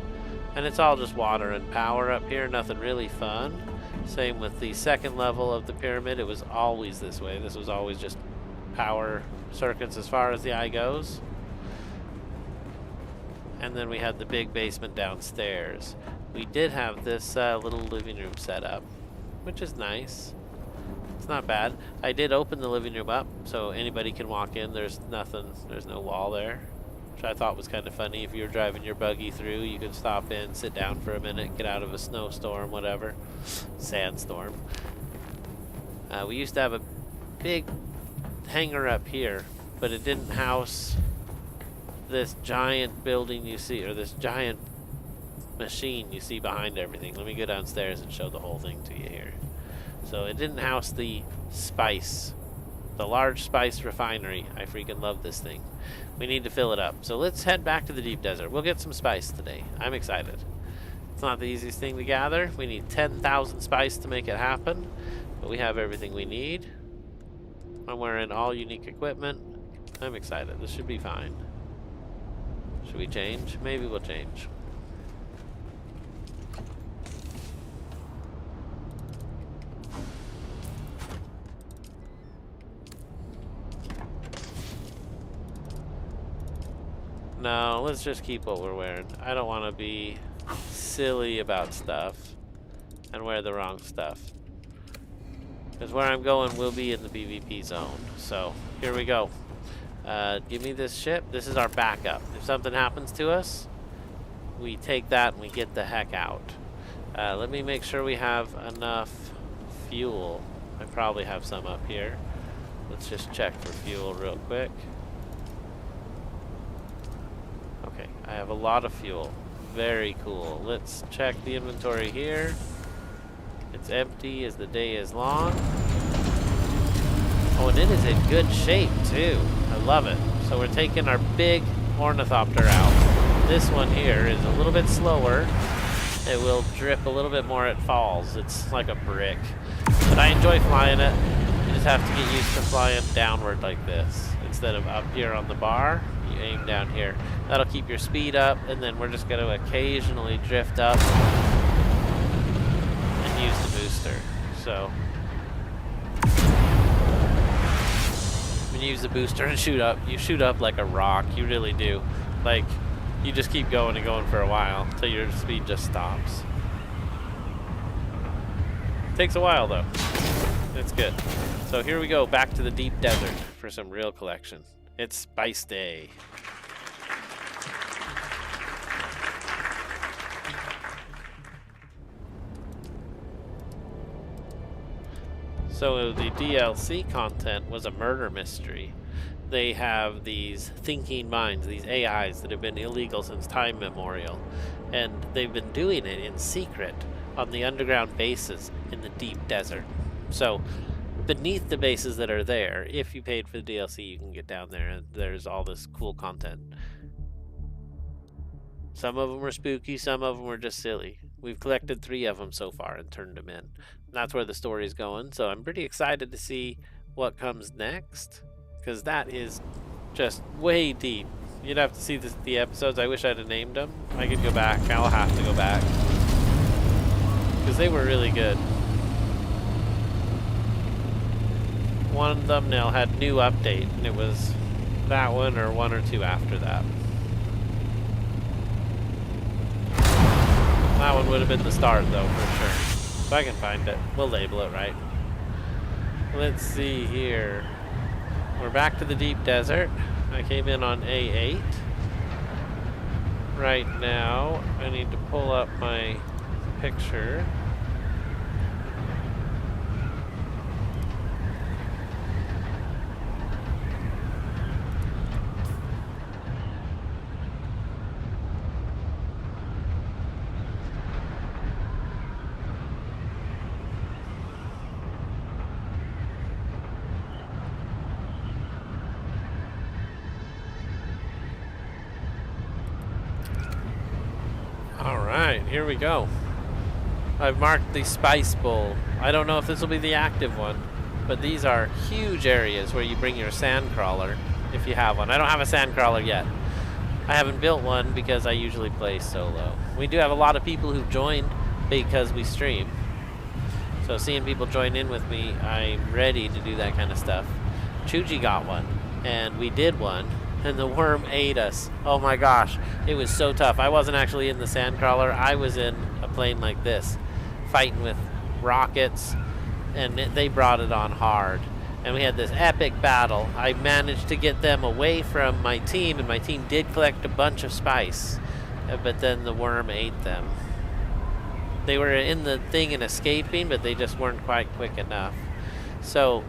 And it's all just water and power up here, nothing really fun. Same with the second level of the pyramid. It was always this way. This was always just power circuits as far as the eye goes. And then we had the big basement downstairs. We did have this little living room set up, which is nice. It's not bad. I did open the living room up so anybody can walk in. There's nothing, there's no wall there, which I thought was kind of funny. If you were driving your buggy through, you could stop in, sit down for a minute, get out of a snowstorm, whatever. Sandstorm. We used to have a big hangar up here, but it didn't house this giant building you see, or this giant machine you see behind everything. Let me go downstairs and show the whole thing to you here. So it didn't house the spice, the large spice refinery. I freaking love this thing. We need to fill it up. So let's head back to the deep desert. We'll get some spice today. I'm excited. It's not the easiest thing to gather. We need 10,000 spice to make it happen, but we have everything we need. I'm wearing all unique equipment. I'm excited. This should be fine. Should we change? Maybe we'll change. No, let's just keep what we're wearing. I don't want to be silly about stuff and wear the wrong stuff. Because where I'm going will be in the PvP zone. So, here we go. Give me this ship. This is our backup. If something happens to us, we take that and we get the heck out. Let me make sure we have enough fuel. I probably have some up here. Let's just check for fuel real quick. Okay, I have a lot of fuel. Very cool. Let's check the inventory here. It's empty as the day is long. Oh, and it is in good shape too. I love it. So we're taking our big ornithopter out. This one here is a little bit slower. It will drip a little bit more at falls. It's like a brick. But I enjoy flying it. You just have to get used to flying downward like this. Instead of up here on the bar, you aim down here. That'll keep your speed up, and then we're just going to occasionally drift up and use the booster. So when you use the booster and shoot up, you shoot up like a rock. You really do. Like, you just keep going and going for a while until your speed just stops. Takes a while though. It's good. So here we go, back to the deep desert for some real collection. It's Spice Day. So the DLC content was a murder mystery. They have these thinking minds, these AIs that have been illegal since time immemorial. And they've been doing it in secret on the underground bases in the deep desert. So beneath the bases that are there, if you paid for the DLC, you can get down there and there's all this cool content. Some of them were spooky, some of them were just silly. We've collected 3 of them so far and turned them in. And that's where the story's going, so I'm pretty excited to see what comes next, because that is just way deep. You'd have to see the episodes. I wish I'd have named them. I could go back. I'll have to go back because they were really good. One thumbnail had new update, and it was that one or one or two after that. That one would have been the start, though, for sure. If I can find it, we'll label it right. Let's see here. We're back to the deep desert. I came in on A8. Right now, I need to pull up my picture. Alright, here we go. I've marked the Spice Bowl. I don't know if this will be the active one, but these are huge areas where you bring your sand crawler, if you have one. I don't have a sand crawler yet. I haven't built one because I usually play solo. We do have a lot of people who've joined because we stream. So seeing people join in with me, I'm ready to do that kind of stuff. Chuji got one, and we did one. And the worm ate us. Oh my gosh, it was so tough. I wasn't actually in the sandcrawler. I was in a plane like this, fighting with rockets, and they brought it on hard. And we had this epic battle. I managed to get them away from my team, and my team did collect a bunch of spice, but then the worm ate them. They were in the thing and escaping, but they just weren't quite quick enough. So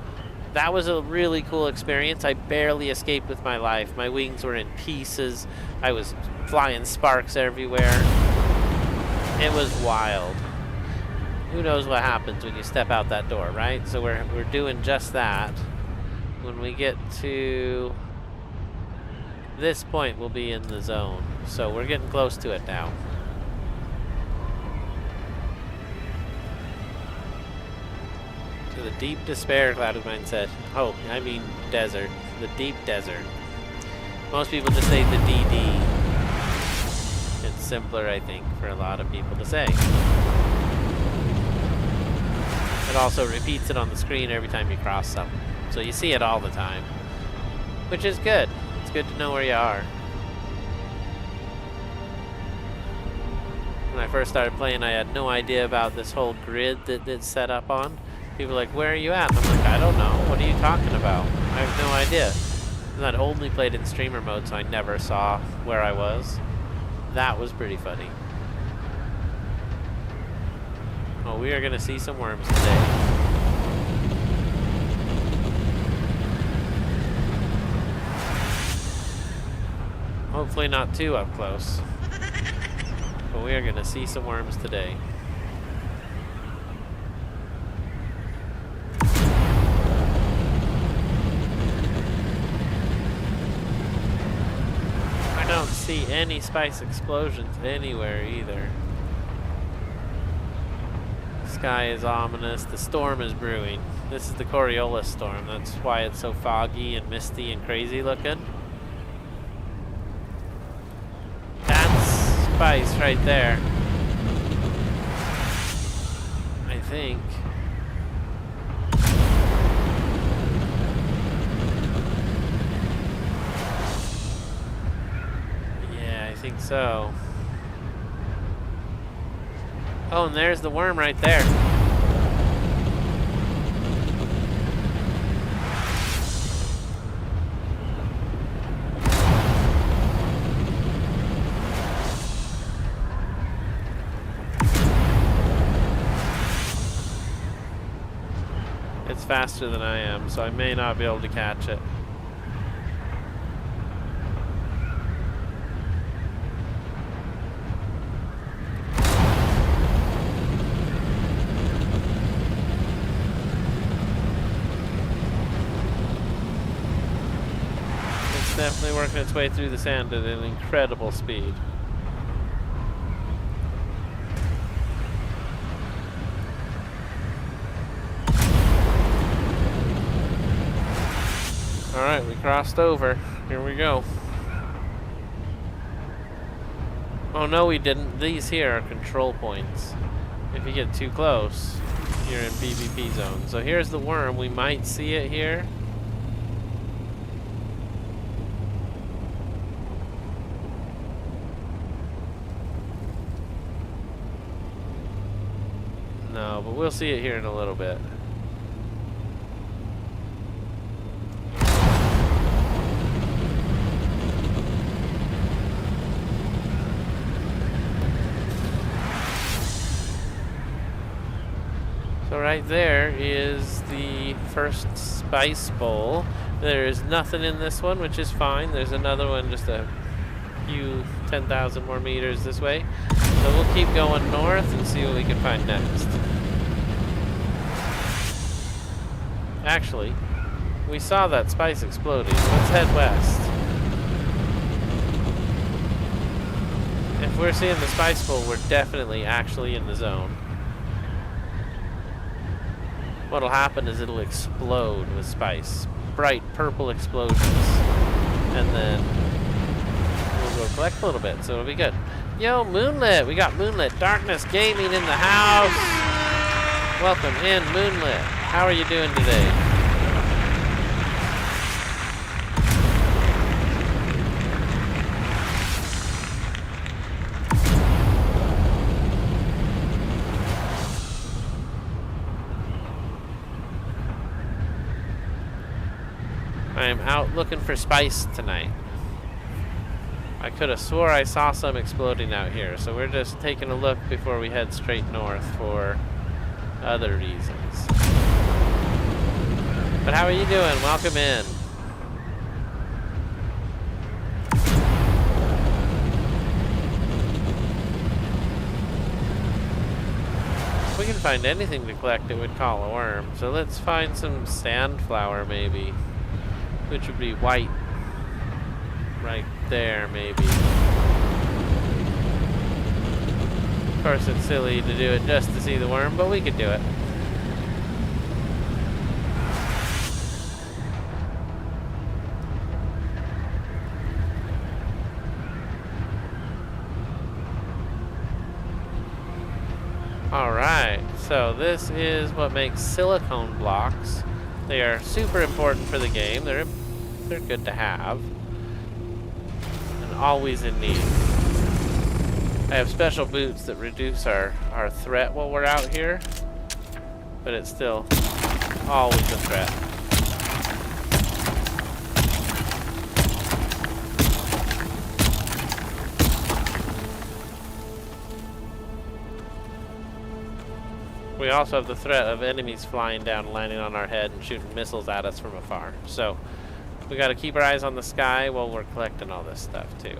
that was a really cool experience. I barely escaped with my life. My wings were in pieces. I was flying sparks everywhere. It was wild. Who knows what happens when you step out that door, right? So we're doing just that. When we get to this point, we'll be in the zone. So we're getting close to it now. To the deep despair, Cloud9 said. Oh, I mean desert. The deep desert. Most people just say the DD. It's simpler, I think, for a lot of people to say. It also repeats it on the screen every time you cross something. So you see it all the time. Which is good. It's good to know where you are. When I first started playing, I had no idea about this whole grid that it's set up on. People are like, where are you at? And I'm like, I don't know. What are you talking about? I have no idea. And I'd only played in streamer mode, so I never saw where I was. That was pretty funny. Oh, we are going to see some worms today. Hopefully not too up close. But we are going to see some worms today. I don't see any spice explosions anywhere either. The sky is ominous. The storm is brewing. This is the Coriolis storm. That's why it's so foggy and misty and crazy looking. That's spice right there. I think. Yeah, I think so. Oh, and there's the worm right there. It's faster than I am, so I may not be able to catch it. Definitely working its way through the sand at an incredible speed. Alright, we crossed over. Here we go. Oh no, we didn't. These here are control points. If you get too close, you're in PvP zone. So here's the worm. We might see it here. No, but we'll see it here in a little bit. So right there is the first spice bowl. There is nothing in this one, which is fine. There's another one just a few 10,000 more meters this way. So we'll keep going north and see what we can find next. Actually, we saw that spice exploding. Let's head west. If we're seeing the spice bowl, we're definitely actually in the zone. What'll happen is it'll explode with spice. Bright purple explosions. And then we'll go collect a little bit, so it'll be good. Yo, Moonlit! We got Moonlit Darkness Gaming in the house! Welcome in, Moonlit. How are you doing today? I am out looking for spice tonight. I could have swore I saw some exploding out here, so we're just taking a look before we head straight north for other reasons. But how are you doing? Welcome in. If we can find anything to collect, it would call a worm. So let's find some sandflower maybe, which would be white. Right there, maybe. Of course, it's silly to do it just to see the worm, but we could do it. Alright, so this is what makes silicone blocks. They are super important for the game. They're good to have. And always in need. I have special boots that reduce our threat while we're out here. But it's still always a threat. We also have the threat of enemies flying down, landing on our head, and shooting missiles at us from afar. So we got to keep our eyes on the sky while we're collecting all this stuff too.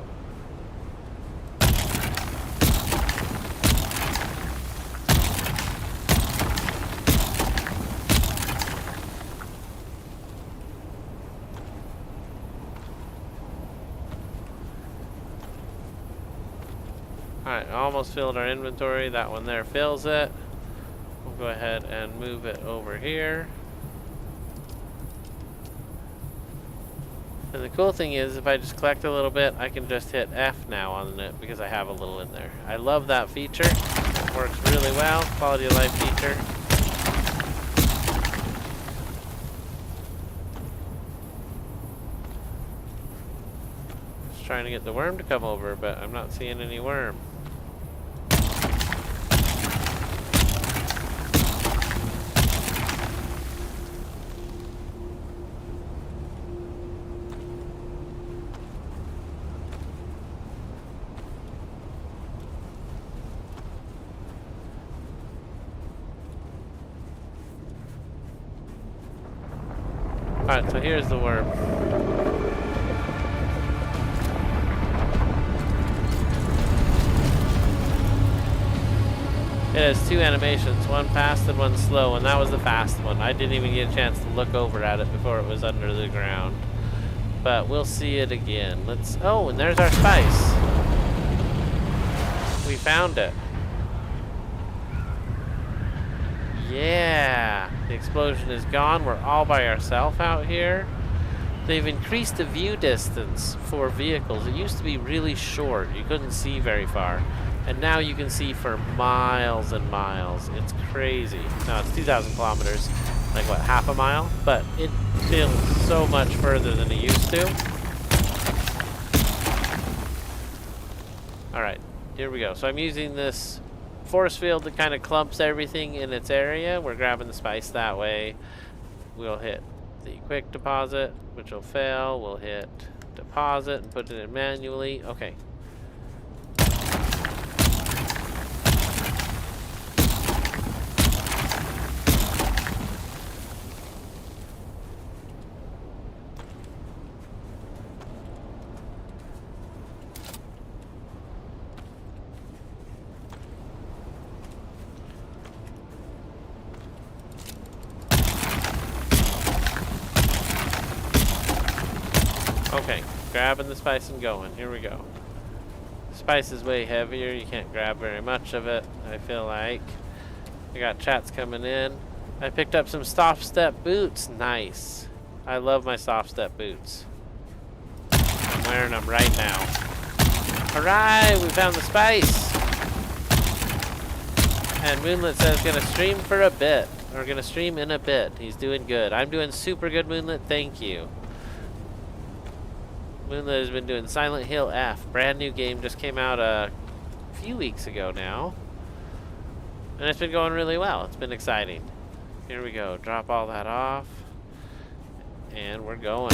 Alright, almost filled our inventory. That one there fills it. We'll go ahead and move it over here. And the cool thing is, if I just collect a little bit, I can just hit F now on it because I have a little in there. I love that feature. It works really well. Quality of life feature. Just trying to get the worm to come over, but I'm not seeing any worm. Alright, so here's the worm. It has two animations, one fast and one slow, and that was the fast one. I didn't even get a chance to look over at it before it was under the ground. But we'll see it again. Oh, and there's our spice. We found it. Yeah, the explosion is gone. We're all by ourselves out here. They've increased the view distance for vehicles. It used to be really short. You couldn't see very far. And now you can see for miles and miles. It's crazy. Now it's 2,000 kilometers, like what, half a mile? But it feels so much further than it used to. Alright, here we go. So I'm using this force field that kind of clumps everything in its area. We're grabbing the spice that way. We'll hit the quick deposit, which will fail. We'll hit deposit and put it in manually. Okay. Okay, grabbing the spice and going. Here we go. Spice is way heavier. You can't grab very much of it, I feel like. I got chats coming in. I picked up some soft step boots. Nice. I love my soft step boots. I'm wearing them right now. Alright, we found the spice. And Moonlit says gonna stream for a bit. Or gonna stream in a bit. He's doing good. I'm doing super good, Moonlit. Thank you. Moonlit has been doing Silent Hill F. Brand new game, just came out a few weeks ago now. And it's been going really well. It's been exciting. Here we go. Drop all that off. And we're going.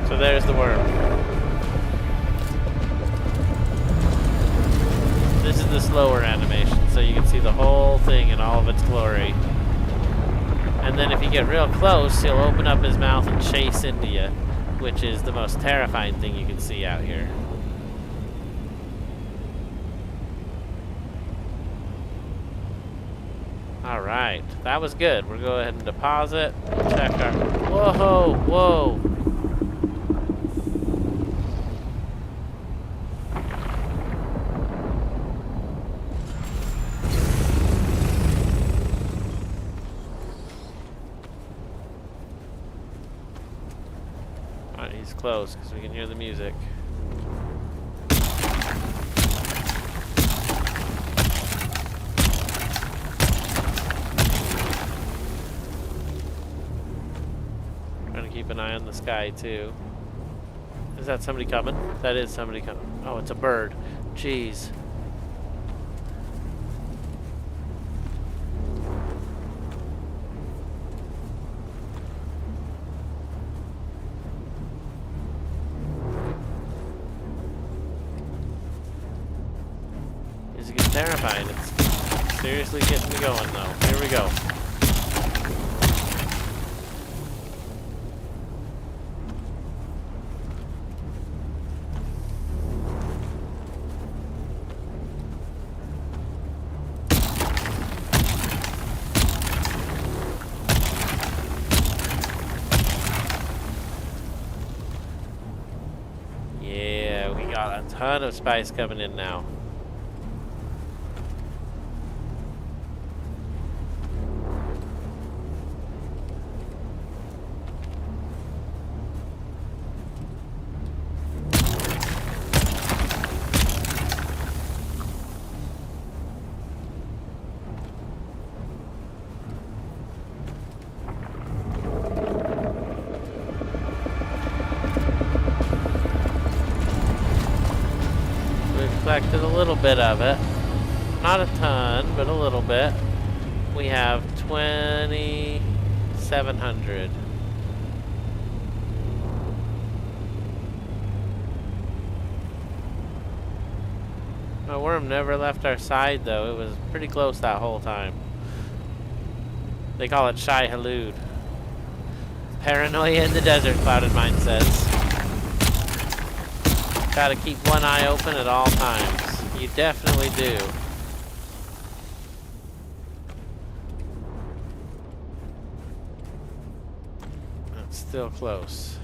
So there's the worm. This is the slower animation, so you can see the whole thing in all of its glory. And then if you get real close, he'll open up his mouth and chase into you, which is the most terrifying thing you can see out here. Alright, that was good. We'll go ahead and deposit. Check our... Whoa, whoa! He's close because we can hear the music. Trying to keep an eye on the sky too. Is that somebody coming? That is somebody coming. Oh, it's a bird. Jeez. Terrifying. It's seriously getting me going though. Here we go. Yeah, we got a ton of spice coming in now. Collected a little bit of it. Not a ton, but a little bit. We have 2,700. My worm never left our side though. It was pretty close that whole time. They call it Shy Halud. Paranoia in the desert, Clouded Mind says. Gotta keep one eye open at all times. You definitely do. That's still close.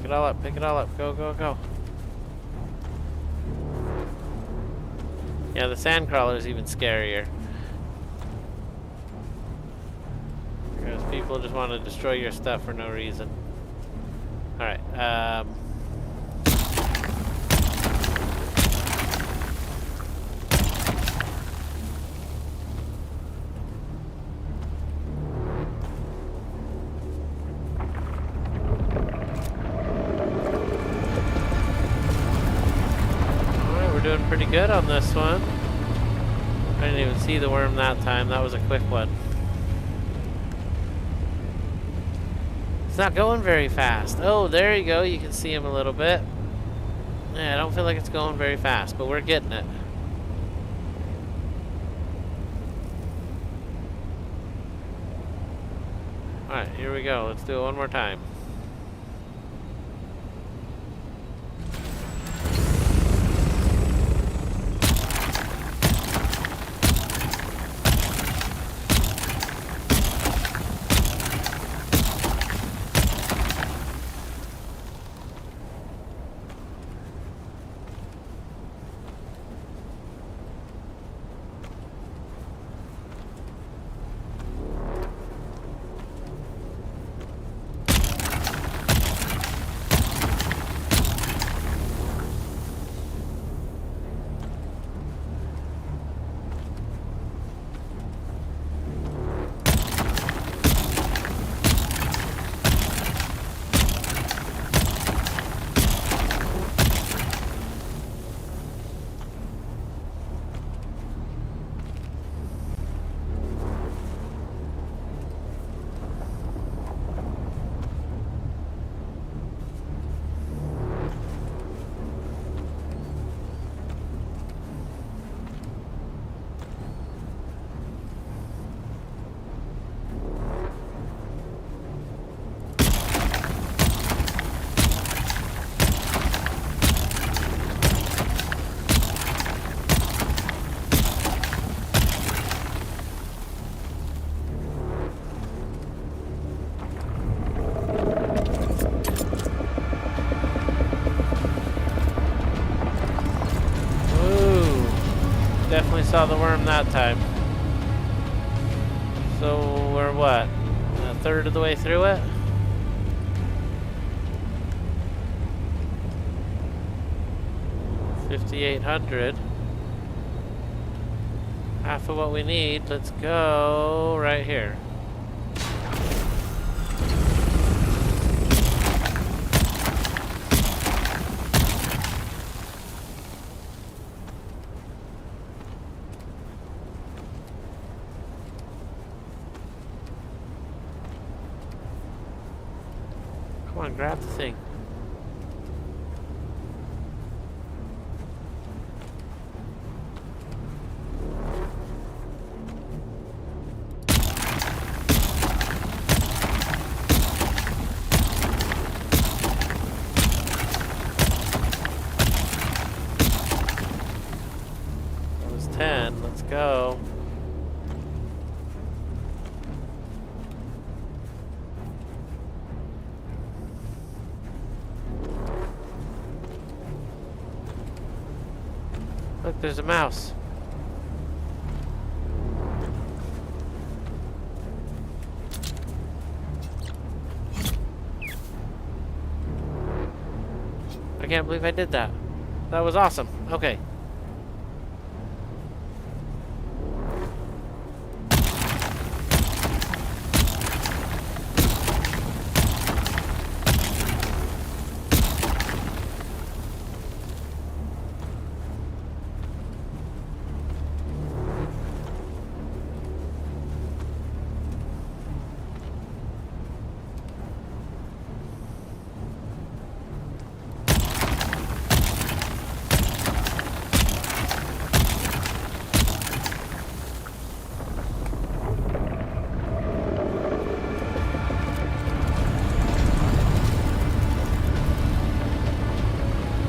Pick it all up, pick it all up. Go, go, go. Yeah, the sand crawler is even scarier. Because people just want to destroy your stuff for no reason. Alright, alright, we're doing pretty good on this one. I didn't even see the worm that time. That was a quick one. It's not going very fast. Oh, there you go. You can see him a little bit. Yeah, I don't feel like it's going very fast, but we're getting it. Alright, here we go. Let's do it one more time. Definitely saw the worm that time. So we're what? A third of the way through it? $5,800. Half of what we need. Let's go right here. Come on, grab the thing. That was 10. Let's go. Look, there's a mouse. I can't believe I did that. That was awesome. Okay.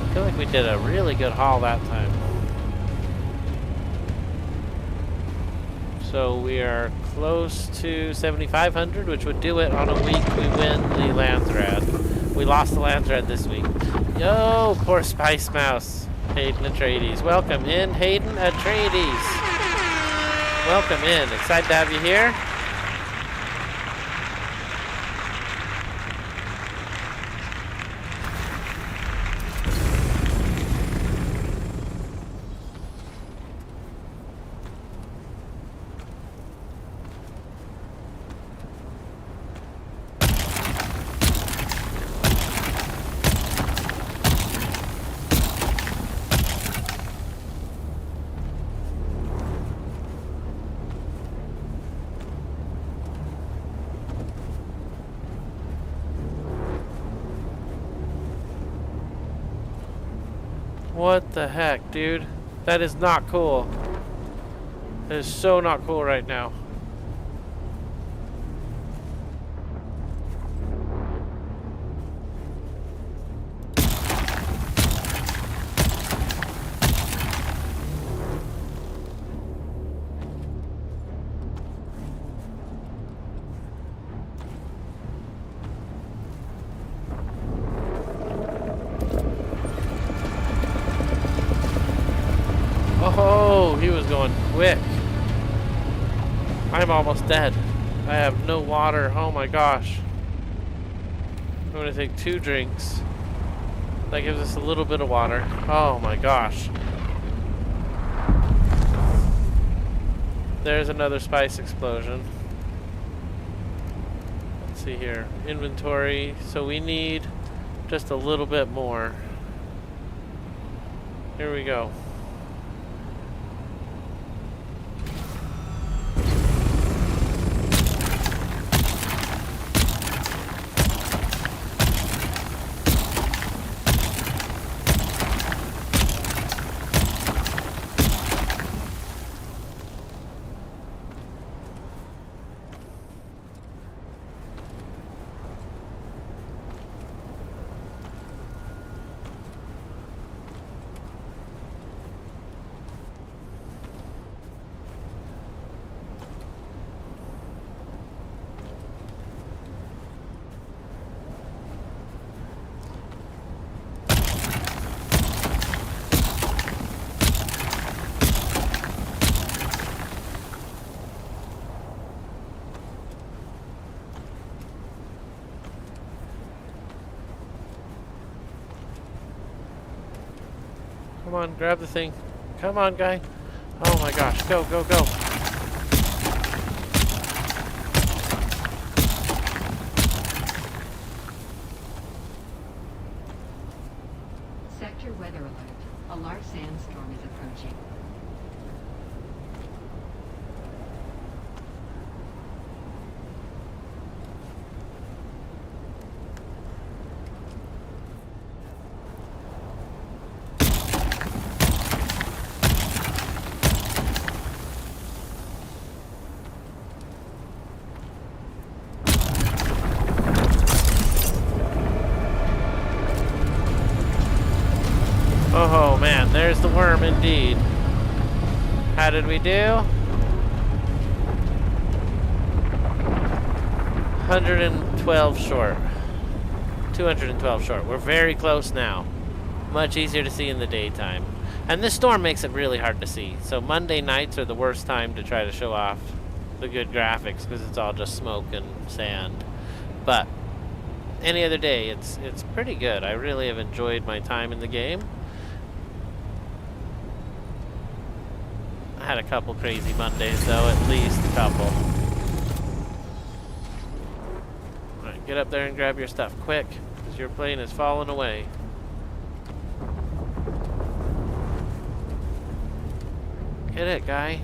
I feel like we did a really good haul that time. So we are close to 7,500, which would do it on a week we win the Landthrad. We lost the land thread this week. Yo, poor Spice Mouse. Hayden Atreides. Welcome in, Hayden Atreides. Welcome in. Excited to have you here. What the heck, dude? That is not cool. That is so not cool right now. Oh, he was going quick. I'm almost dead. I have no water. Oh my gosh. I'm going to take 2 drinks. That gives us a little bit of water. Oh my gosh. There's another spice explosion. Let's see here. Inventory. So we need just a little bit more. Here we go. Come on, grab the thing. Come on, guy. Oh my gosh, go, go, go. Sector weather alert. A large sandstorm is approaching. Oh man, there's the worm indeed. How did we do? 112 short. 212 short. We're very close now. Much easier to see in the daytime. And this storm makes it really hard to see. So Monday nights are the worst time to try to show off the good graphics because it's all just smoke and sand. But any other day, it's pretty good. I really have enjoyed my time in the game. I had a couple crazy Mondays though, at least a couple. Alright, get up there and grab your stuff quick, because your plane is falling away. Get it, guy.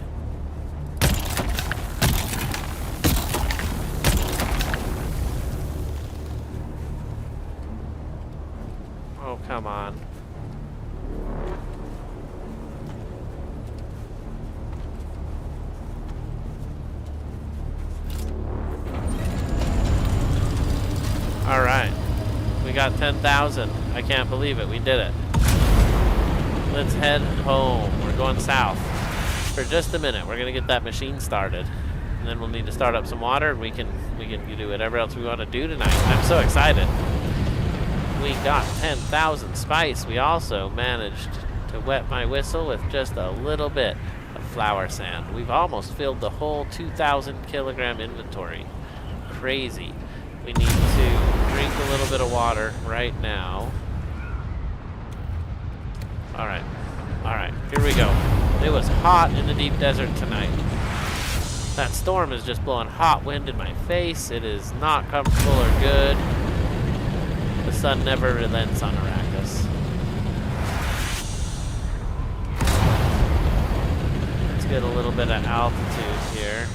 Oh, come on. Alright. We got 10,000. I can't believe it. We did it. Let's head home. We're going south. For just a minute. We're going to get that machine started. And then we'll need to start up some water and we can do whatever else we want to do tonight. I'm so excited. we got 10,000 spice, we also managed to wet my whistle with just a little bit of flour sand. We've almost filled the whole 2,000 kilogram inventory. Crazy. We need to drink a little bit of water right now. Alright, here we go. It was hot in the deep desert tonight. That storm is just blowing hot wind in my face. It is not comfortable or good. The sun never relents on Arrakis. Let's get a little bit of altitude here.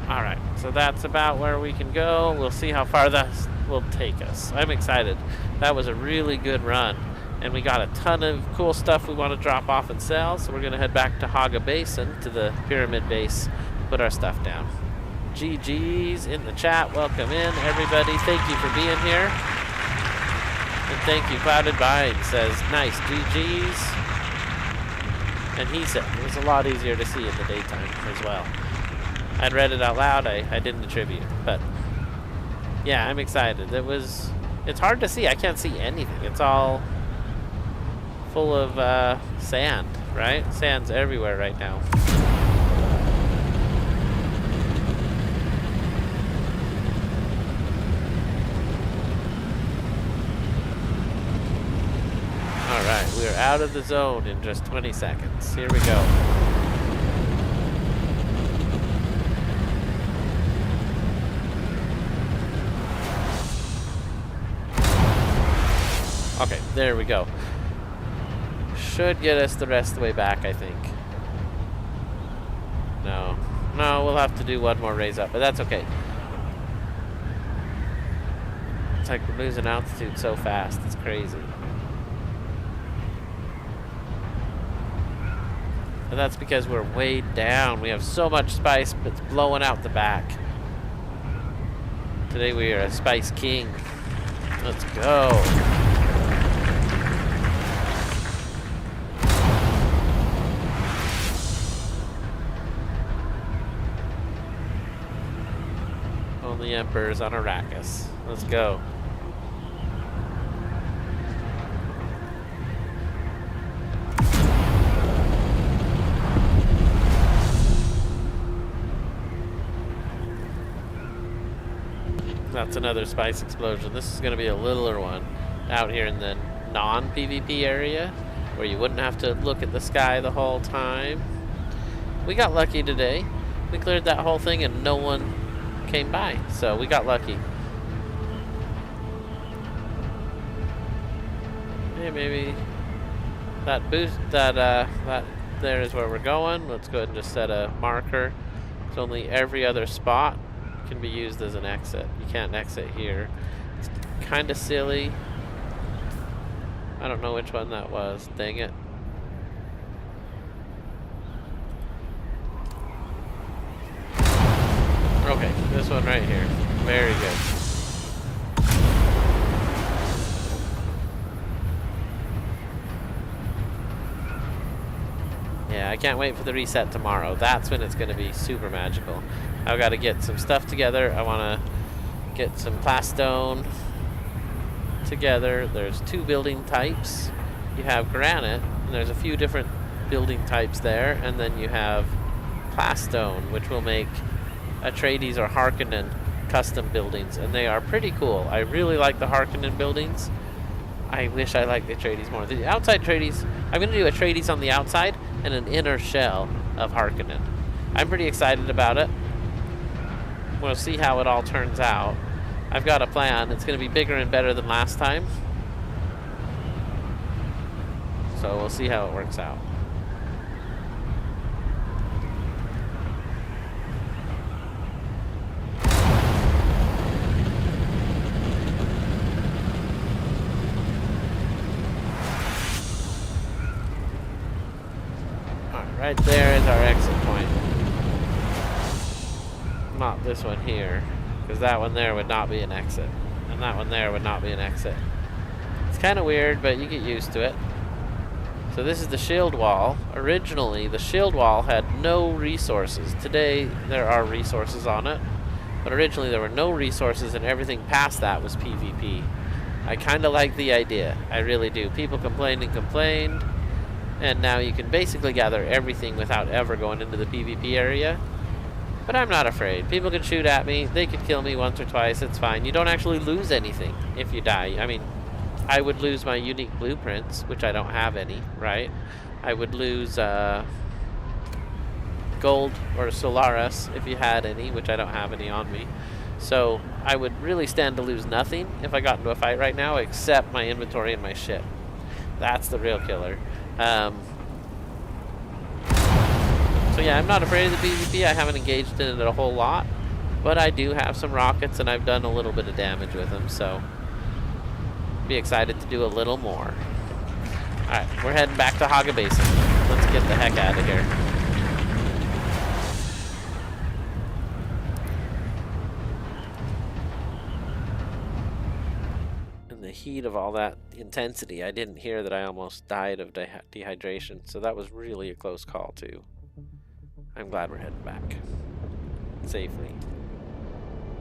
Alright, so that's about where we can go. We'll see how far that will take us. I'm excited. That was a really good run. And we got a ton of cool stuff we want to drop off and sell. So we're going to head back to Haga Basin, to the pyramid base, put our stuff down. GG's in the chat. Welcome in, everybody. Thank you for being here. And thank you, Clouded Vine says, nice, GG's. And he said it was a lot easier to see in the daytime as well. I'd read it out loud. I didn't attribute. But yeah, I'm excited. It's hard to see. I can't see anything. It's all full of sand, right? Sand's everywhere right now. Alright, we're out of the zone in just 20 seconds. Here we go. Okay, there we go. Should get us the rest of the way back, I think. No, we'll have to do one more raise up, but that's okay. It's like we're losing altitude so fast, it's crazy. And that's because we're way down. We have so much spice, but it's blowing out the back. Today we are a spice king. Let's go. Only Emperors on Arrakis. Let's go. That's another spice explosion. This is going to be a littler one out here in the non-PvP area where you wouldn't have to look at the sky the whole time. We got lucky today. We cleared that whole thing and no one came by, so we got lucky. Hey, maybe that boost, that there is where we're going. Let's go ahead and just set a marker. It's only every other spot can be used as an exit. You can't exit here. It's kind of silly. I don't know which one that was. Dang it. Okay, this one right here. Very good. Yeah, I can't wait for the reset tomorrow. That's when it's going to be super magical. I've got to get some stuff together. I want to get some plastone together. There's 2 building types. You have granite, and there's a few different building types there, and then you have plastone, which will make Atreides or Harkonnen custom buildings, and they are pretty cool. I really like the Harkonnen buildings. I wish I liked the Atreides more. The outside Atreides, I'm going to do Atreides on the outside and an inner shell of Harkonnen. I'm pretty excited about it. We'll see how it all turns out. I've got a plan. It's going to be bigger and better than last time. So we'll see how it works out. Right there is our exit point. Not this one here, because that one there would not be an exit. And that one there would not be an exit. It's kind of weird, but you get used to it. So this is the shield wall. Originally, the shield wall had no resources. Today, there are resources on it. But originally, there were no resources, and everything past that was PvP. I kind of like the idea. I really do. People complained and complained. And now you can basically gather everything without ever going into the PvP area. But I'm not afraid. People can shoot at me. They could kill me once or twice. It's fine. You don't actually lose anything if you die. I mean, I would lose my unique blueprints, which I don't have any, right? I would lose gold or Solaris if you had any, which I don't have any on me. So I would really stand to lose nothing if I got into a fight right now, except my inventory and my ship. That's the real killer. So yeah, I'm not afraid of the PvP. I haven't engaged in it a whole lot, but I do have some rockets and I've done a little bit of damage with them, so be excited to do a little more. Alright, we're heading back to Haga Basin. Let's get the heck out of here. In the heat of all that intensity, I didn't hear that I almost died of dehydration, so that was really a close call too. I'm glad we're heading back safely.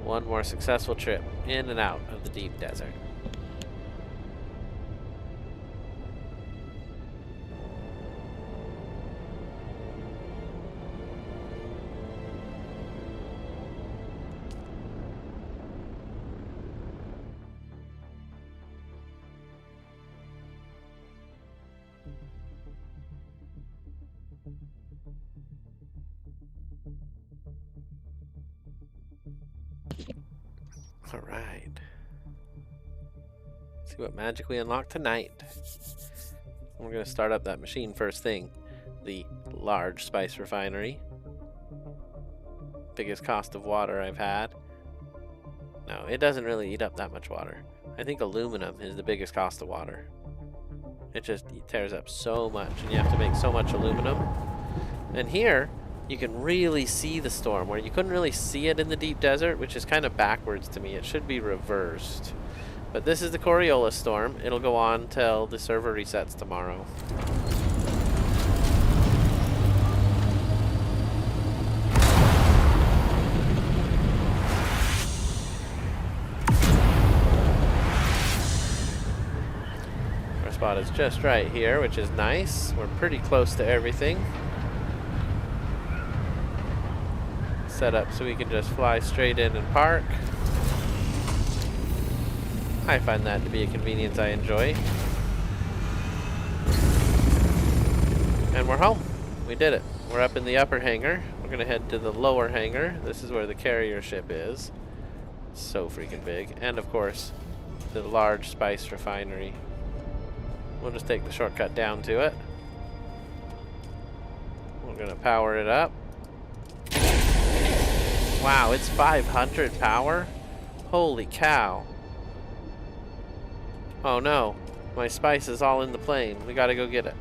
One more successful trip in and out of the deep desert. Alright. See what magic we unlock tonight. We're going to start up that machine first thing. The large spice refinery. Biggest cost of water I've had. No, it doesn't really eat up that much water. I think aluminum is the biggest cost of water. It just tears up so much, and you have to make so much aluminum. And here, you can really see the storm, where you couldn't really see it in the deep desert, which is kind of backwards to me. It should be reversed. But this is the Coriolis storm. It'll go on till the server resets tomorrow. Our spot is just right here, which is nice. We're pretty close to everything. Set up so we can just fly straight in and park. I find that to be a convenience I enjoy. And we're home. We did it. We're up in the upper hangar. We're gonna head to the lower hangar. This is where the carrier ship is. So freaking big. And of course, the large spice refinery. We'll just take the shortcut down to it. We're gonna power it up. Wow, it's 500 power? Holy cow. Oh no, my spice is all in the plane. We gotta go get it.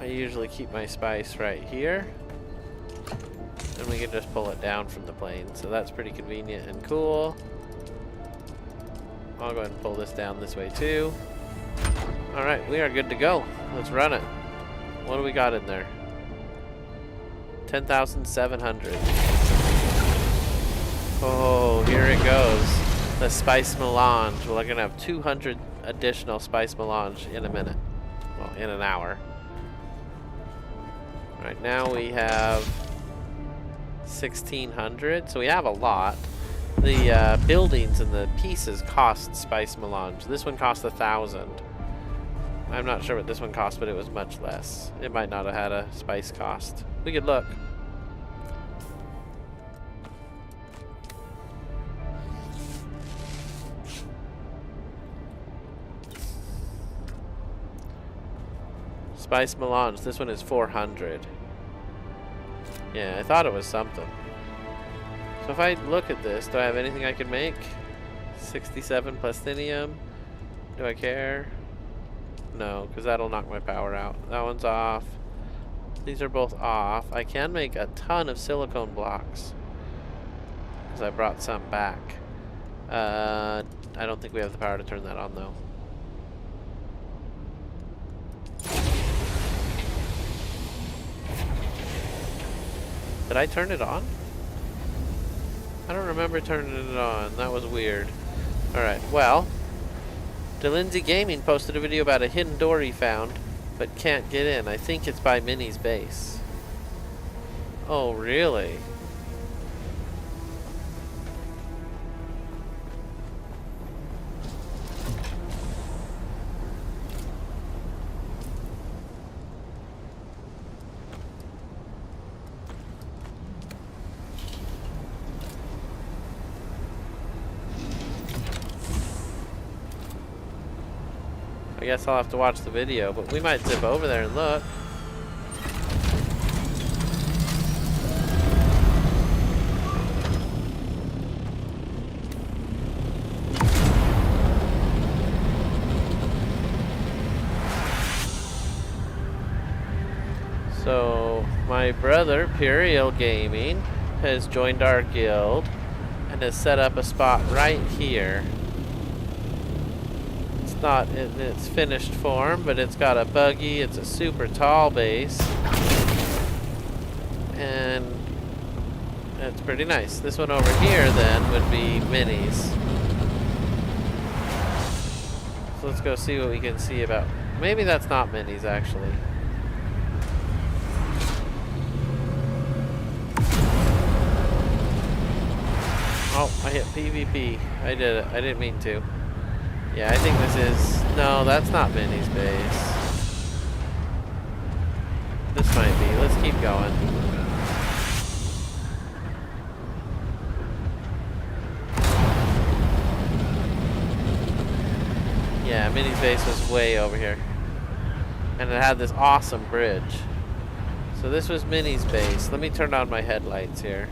I usually keep my spice right here. And we can just pull it down from the plane. So that's pretty convenient and cool. I'll go ahead and pull this down this way too. Alright, we are good to go. Let's run it. What do we got in there? 10,700. Oh, here it goes. The spice melange. Well, we're gonna have 200 additional spice melange in a minute. Well, in an hour. Right now we have 1,600, so we have a lot. The buildings and the pieces cost spice melange. This one cost 1,000. I'm not sure what this one cost, but it was much less. It might not have had a spice cost. We could look. Spice melange. This one is 400. Yeah, I thought it was something. So if I look at this, do I have anything I can make? 67 plastinium. Do I care? No, because that'll knock my power out. That one's off. These are both off. I can make a ton of silicone blocks, because I brought some back. I don't think we have the power to turn that on though. Did I turn it on? I don't remember turning it on. That was weird. Alright, well, DeLindsay Gaming posted a video about a hidden door he found, but can't get in. I think it's by Minnie's base. Oh, really? I guess I'll have to watch the video, but we might zip over there and look. So, my brother, Imperial Gaming, has joined our guild and has set up a spot right here. It's not in its finished form, but it's got a buggy, it's a super tall base, and it's pretty nice. This one over here then would be Minnie's. So let's go see what we can see about. Maybe that's not Minnie's actually. Oh, I hit PvP. I did it. I didn't mean to. Yeah, I think this is... No, that's not Minnie's base. This might be. Let's keep going. Yeah, Minnie's base was way over here. And it had this awesome bridge. So this was Minnie's base. Let me turn on my headlights here.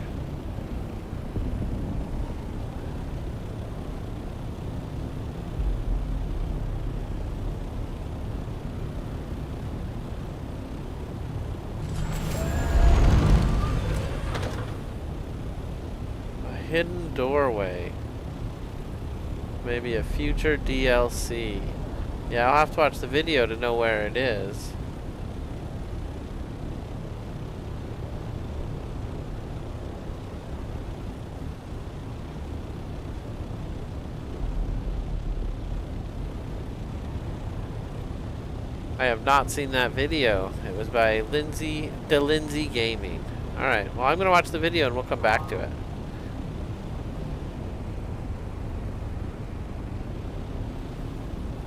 Hidden doorway. Maybe a future DLC. Yeah, I'll have to watch the video to know where it is. I have not seen that video. It was by DeLindsay Gaming. Alright, well I'm gonna watch the video and we'll come back to it.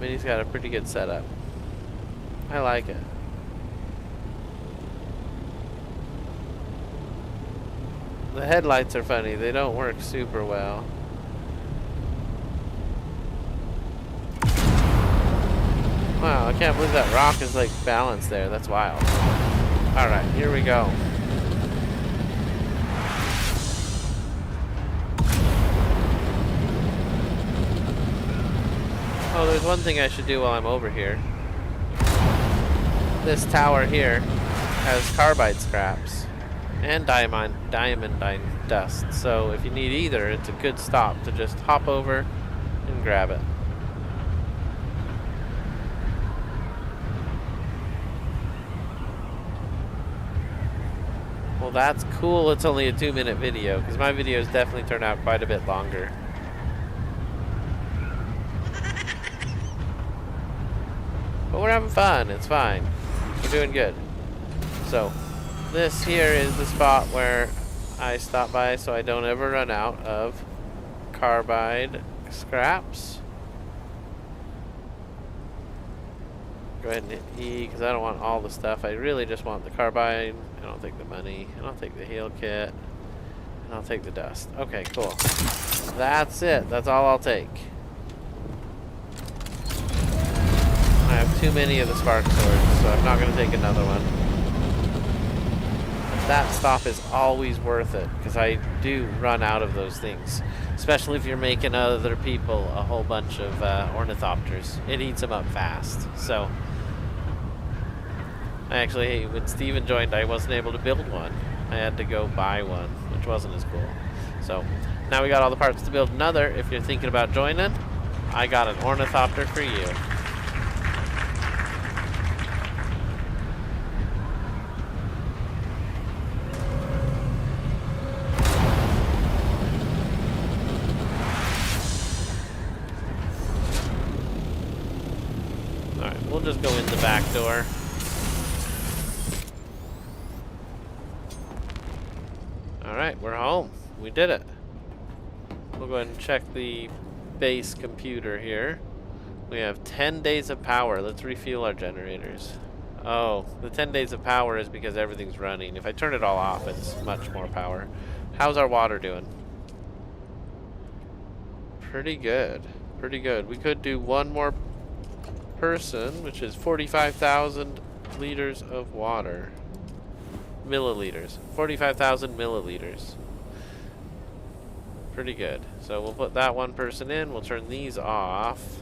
Minnie's got a pretty good setup. I like it. The headlights are funny. They don't work super well. Wow, I can't believe that rock is like balanced there. That's wild. Alright, here we go. Oh, there's one thing I should do while I'm over here. This tower here has carbide scraps and diamondine dust. So if you need either, it's a good stop to just hop over and grab it. Well, that's cool. It's only a 2-minute video because my videos definitely turn out quite a bit longer. But we're having fun. It's fine. We're doing good. So, this here is the spot where I stop by so I don't ever run out of carbide scraps. Go ahead and hit E because I don't want all the stuff. I really just want the carbide. I don't take the money. I don't take the heal kit. And I'll take the dust. Okay, cool. That's it. That's all I'll take. I have too many of the spark swords, so I'm not going to take another one. But that stop is always worth it, because I do run out of those things. Especially if you're making other people a whole bunch of ornithopters. It eats them up fast. So, actually, when Steven joined, I wasn't able to build one. I had to go buy one, which wasn't as cool. So, now we got all the parts to build another. If you're thinking about joining, I got an ornithopter for you. we'll just go in the back door. Alright, we're home. We did it. We'll go ahead and check the base computer here. We have 10 days of power. Let's refuel our generators. Oh, the 10 days of power is because everything's running. If I turn it all off, it's much more power. How's our water doing? Pretty good. Pretty good. We could do one more person, which is 45,000 liters of water. Milliliters. 45,000 milliliters. Pretty good. So we'll put that one person in. We'll turn these off.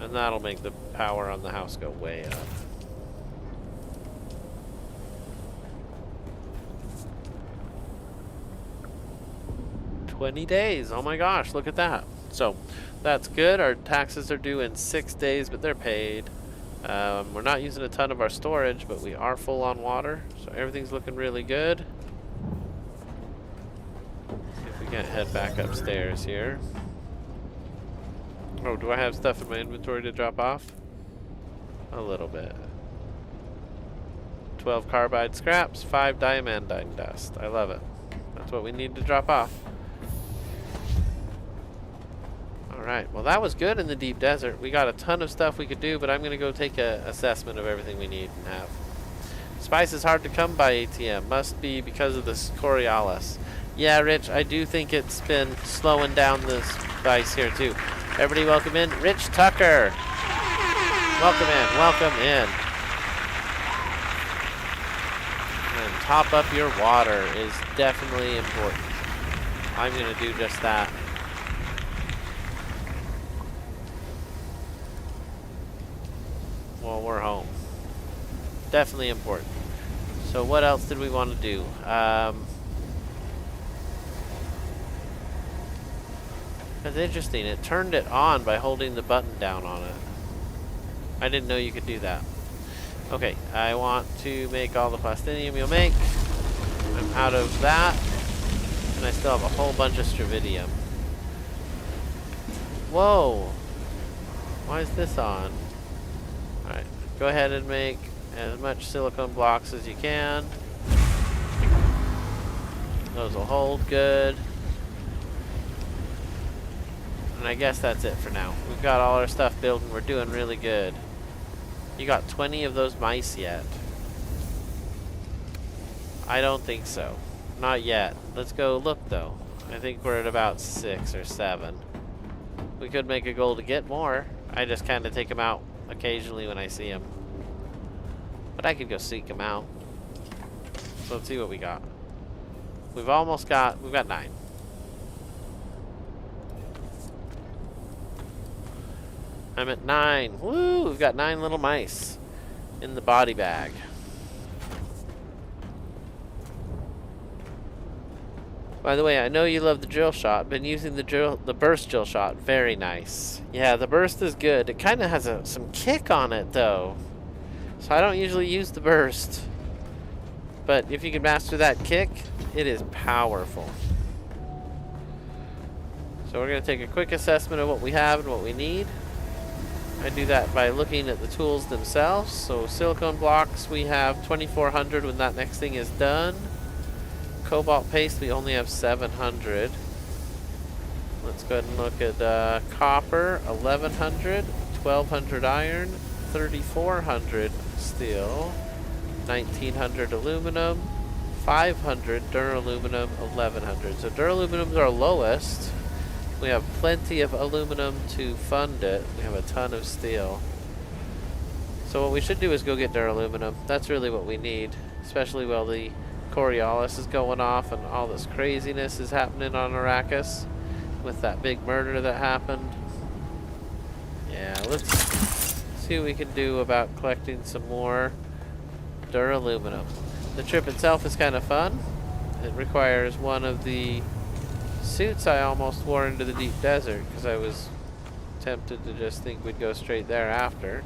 And that'll make the power on the house go way up. $20 days. Oh my gosh, look at that. So that's good. Our taxes are due in 6 days, but they're paid. We're not using a ton of our storage, but we are full on water. So everything's looking really good. See if we can't head back upstairs here. Oh, do I have stuff in my inventory to drop off? A little bit. 12 carbide scraps, 5 diamandine dust. I love it. That's what we need to drop off. Alright, well that was good in the deep desert. We got a ton of stuff we could do, but I'm going to go take an assessment of everything we need and have. Spice is hard to come by ATM. Must be because of the Coriolis. Yeah, Rich, I do think it's been slowing down the spice here too. Everybody welcome in. Rich Tucker. Welcome in. Welcome in. And top up your water is definitely important. I'm going to do just that. Well, we're home. Definitely important. So what else did we want to do? That's interesting. It turned it on by holding the button down on it. I didn't know you could do that. Okay, I want to make all the plastinium you'll make. I'm out of that. And I still have a whole bunch of stravidium. Whoa! Why is this on? Alright, go ahead and make as much silicone blocks as you can. Those will hold good. And I guess that's it for now. We've got all our stuff built and we're doing really good. You got 20 of those mice yet? I don't think so. Not yet. Let's go look though. I think we're at about 6 or 7. We could make a goal to get more. I just kind of take them out occasionally when I see them. But I could go seek them out. So let's see what we got. We've got 9. I'm at 9. Woo! We've got 9 little mice in the body bag. By the way, I know you love the drill shot. Been using the burst drill shot. Very nice. Yeah, the burst is good. It kind of has some kick on it though. So I don't usually use the burst. But if you can master that kick, it is powerful. So we're going to take a quick assessment of what we have and what we need. I do that by looking at the tools themselves. So silicone blocks, we have 2,400 when that next thing is done. Cobalt paste, we only have 700. Let's go ahead and look at copper, 1,100, 1,200 iron, 3,400 steel, 1,900 aluminum, 500 duraluminum, 1,100. So duraluminum is our lowest. We have plenty of aluminum to fund it. We have a ton of steel. So what we should do is go get duraluminum. That's really what we need, especially while the Coriolis is going off and all this craziness is happening on Arrakis with that big murder that happened. Yeah, let's see what we can do about collecting some more duraluminum. The trip itself is kind of fun. It requires one of the suits I almost wore into the deep desert because I was tempted to just think we'd go straight there after.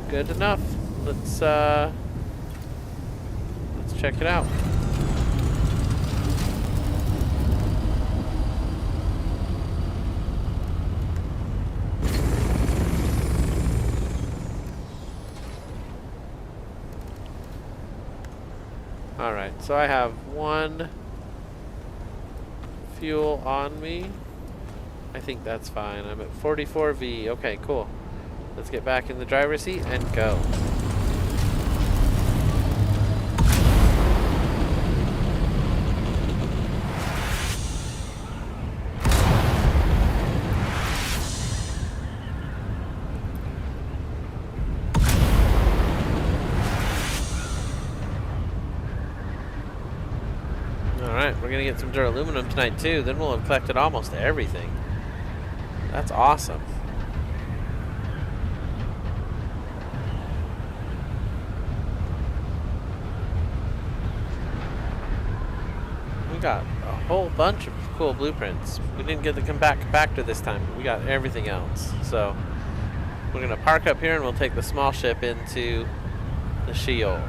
Good enough. Let's check it out. Alright, so I have 1 fuel on me. I think that's fine. I'm at 44 V. Okay, cool. Let's get back in the driver's seat and go. Alright, we're gonna get some duraluminum tonight too. Then we'll have collected almost everything. That's awesome. We got a whole bunch of cool blueprints. We didn't get the compactor this time, but we got everything else. So we're gonna park up here and we'll take the small ship into the Sheol.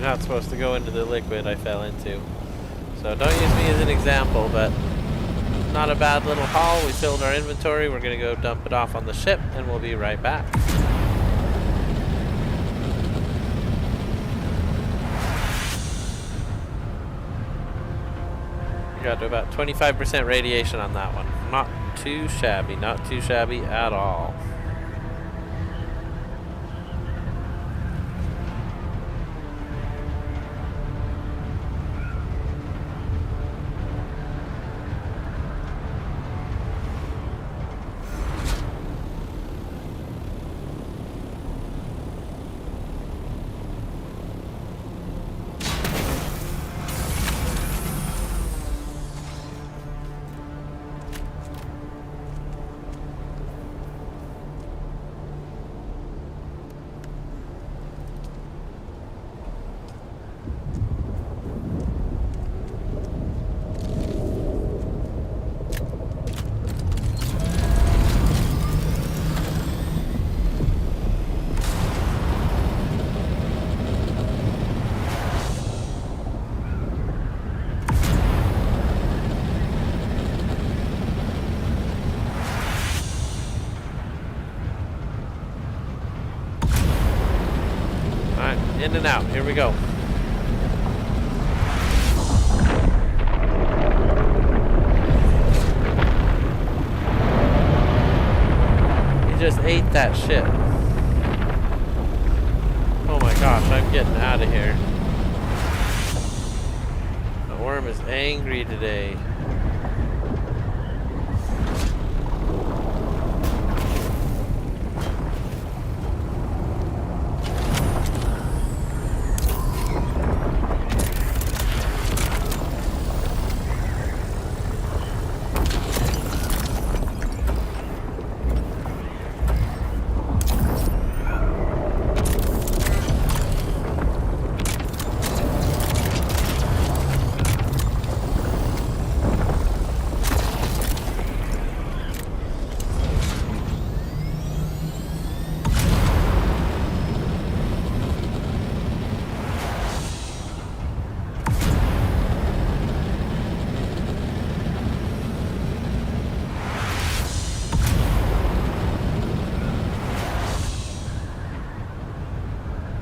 Not supposed to go into the liquid I fell into. So don't use me as an example, but not a bad little haul. We filled our inventory. We're going to go dump it off on the ship, and we'll be right back. We got about 25% radiation on that one. Not too shabby, not too shabby at all. In and out. Here we go. just ate that ship. Oh my gosh, I'm getting out of here. The worm is angry today.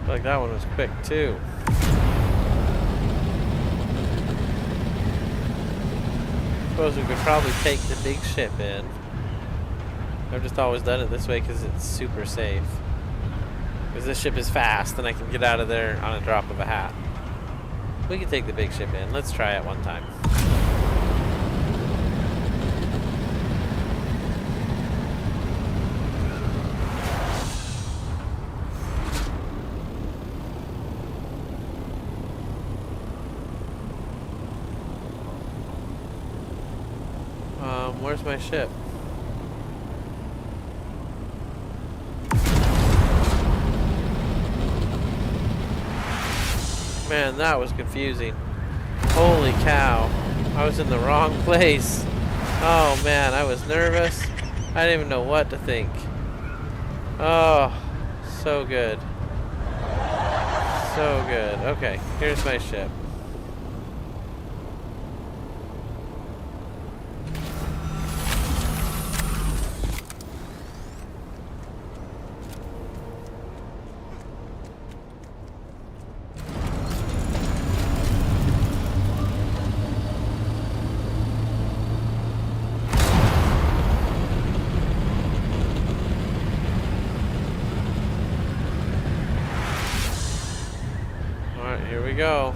Like that one was quick too. Suppose we could probably take the big ship in. I've just always done it this way because it's super safe. Because this ship is fast and I can get out of there on a drop of a hat. We can take the big ship in. Let's try it one time. Where's my ship? Man, that was confusing. Holy cow. I was in the wrong place. Oh man, I was nervous. I didn't even know what to think. Oh, so good. So good. Okay, here's my ship. Here we go.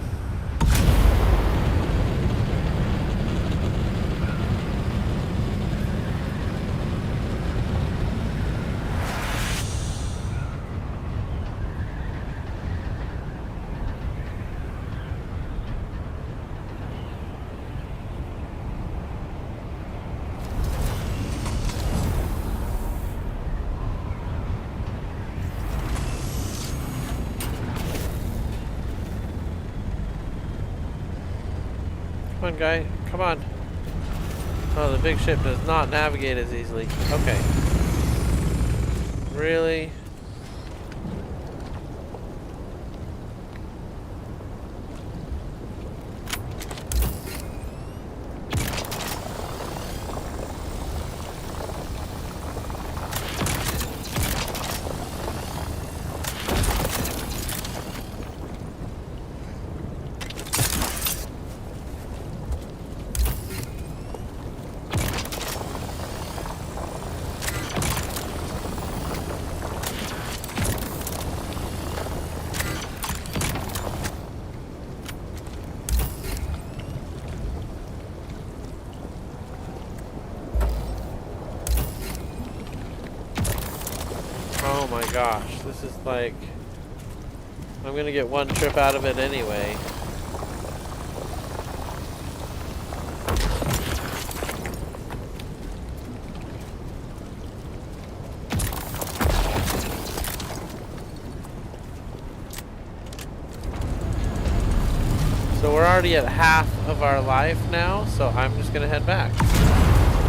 Come on, guy. Come on. Oh, the big ship does not navigate as easily. Okay. Really? Oh my gosh, this is like... I'm gonna get one trip out of it anyway. So we're already at half of our life now, so I'm just gonna head back.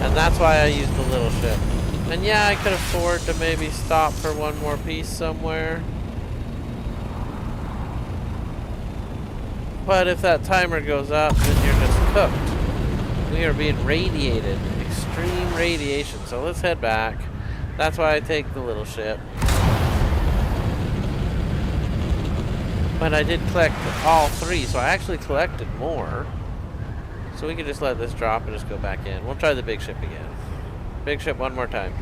And that's why I used the little ship. And yeah, I could afford to maybe stop for one more piece somewhere. But if that timer goes up, then you're just cooked. We are being radiated. Extreme radiation. So let's head back. That's why I take the little ship. But I did collect all three, so I actually collected more. So we can just let this drop and just go back in. We'll try the big ship again. Big ship one more time.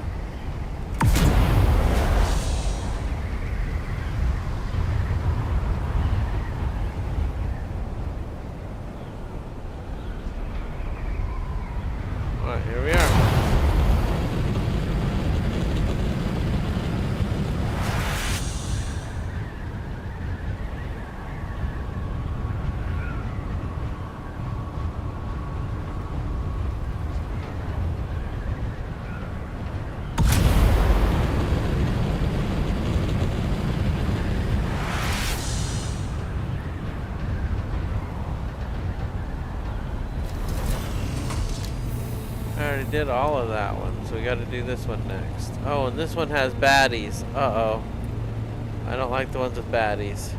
Alright, here we are. I already did all of that one, so we got to do this one next. Oh, and this one has baddies. Uh-oh. I don't like the ones with baddies.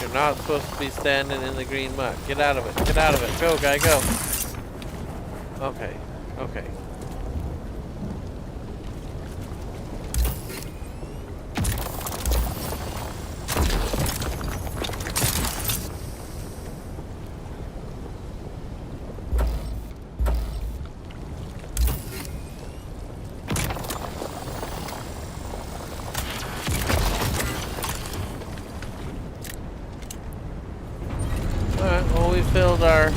You're not supposed to be standing in the green muck. Get out of it. Get out of it. Go, guy, go. Okay. Okay. Filled our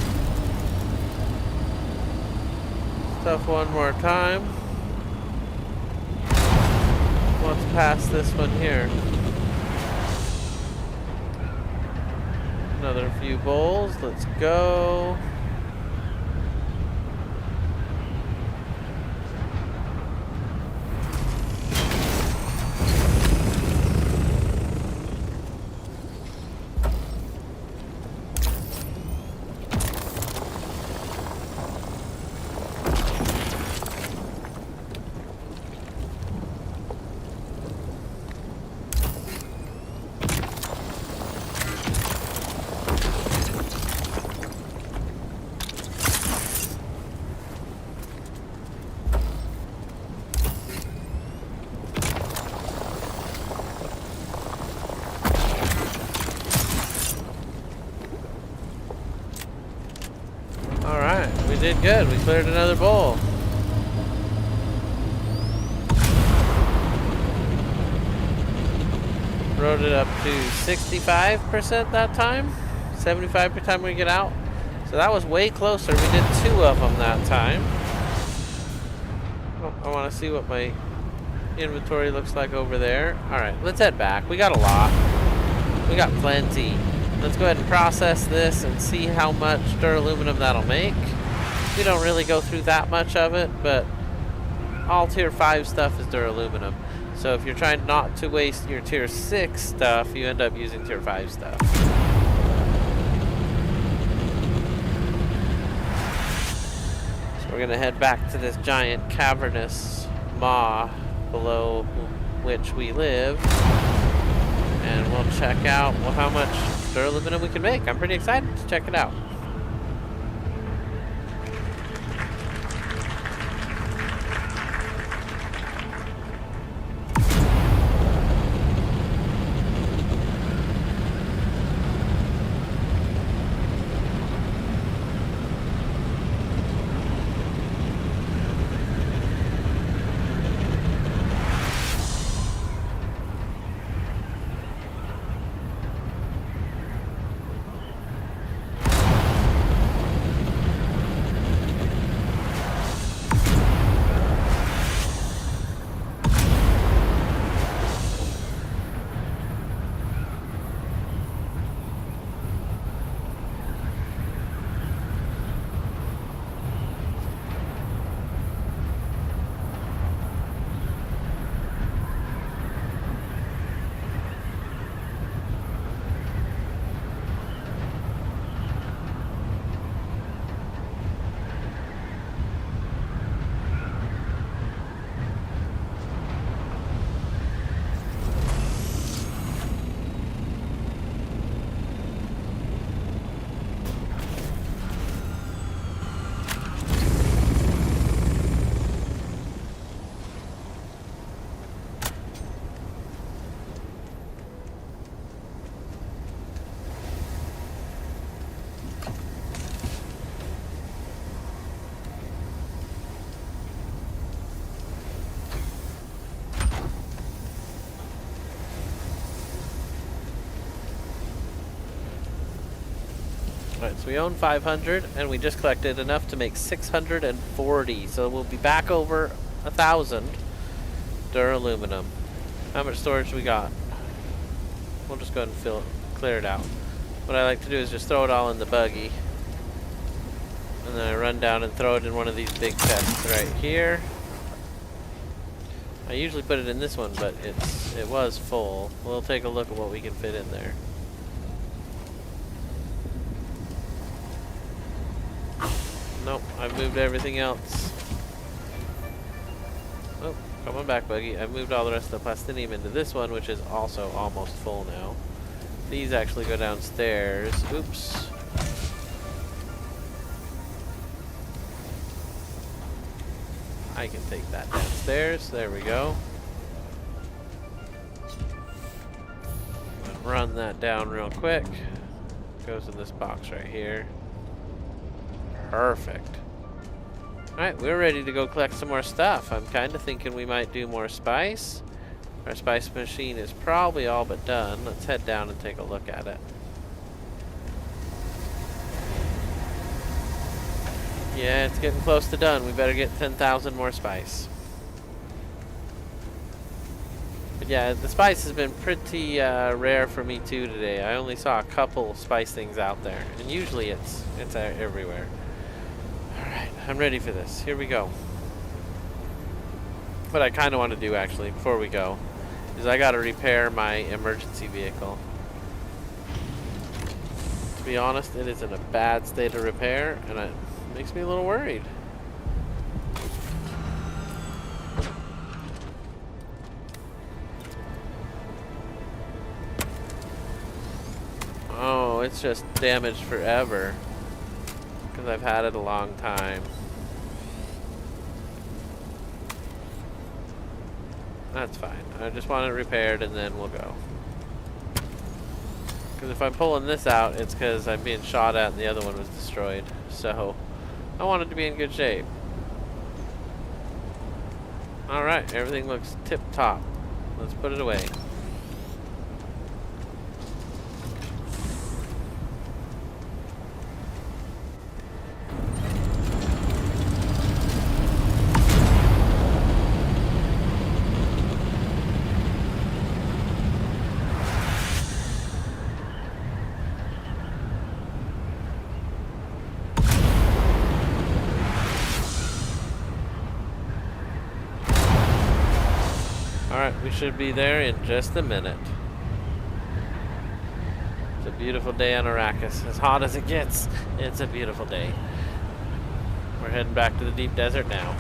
stuff one more time. Let's pass this one here. Another few bowls. Let's go. We did good. We cleared another bowl. Wrote it up to 65% that time. 75% per time we get out. So that was way closer. We did 2 of them that time. Oh, I want to see what my inventory looks like over there. Alright, let's head back. We got a lot. We got plenty. Let's go ahead and process this and see how much duraluminum that'll make. We don't really go through that much of it, but all tier 5 stuff is duraluminum. So if you're trying not to waste your tier 6 stuff, you end up using tier 5 stuff. So we're gonna head back to this giant cavernous maw below which we live, and we'll check out how much duraluminum we can make. I'm pretty excited to check it out. Alright, so we own 500, and we just collected enough to make 640. So we'll be back over 1,000 duraluminum. How much storage we got? We'll just go ahead and clear it out. What I like to do is just throw it all in the buggy. And then I run down and throw it in one of these big chests right here. I usually put it in this one, but it was full. We'll take a look at what we can fit in there. Nope, I've moved everything else. Oh, come on back, buggy. I've moved all the rest of the plastinium into this one, which is also almost full now. These actually go downstairs. Oops. I can take that downstairs. There we go. Run that down real quick. Goes in this box right here. Perfect. Alright, we're ready to go collect some more stuff. I'm kind of thinking we might do more spice. Our spice machine is probably all but done. Let's head down and take a look at it. Yeah, it's getting close to done. We better get 10,000 more spice. But yeah, the spice has been pretty rare for me too today. I only saw a couple spice things out there, and usually it's everywhere. Alright, I'm ready for this. Here we go. What I kind of want to do actually, before we go, is I gotta repair my emergency vehicle. To be honest, it is in a bad state of repair, and it makes me a little worried. Oh, it's just damaged forever. Because I've had it a long time. That's fine. I just want it repaired and then we'll go. Because if I'm pulling this out, it's because I'm being shot at and the other one was destroyed. So, I want it to be in good shape. Alright, everything looks tip-top. Let's put it away. Alright, we should be there in just a minute. It's a beautiful day on Arrakis. As hot as it gets, it's a beautiful day. We're heading back to the deep desert now.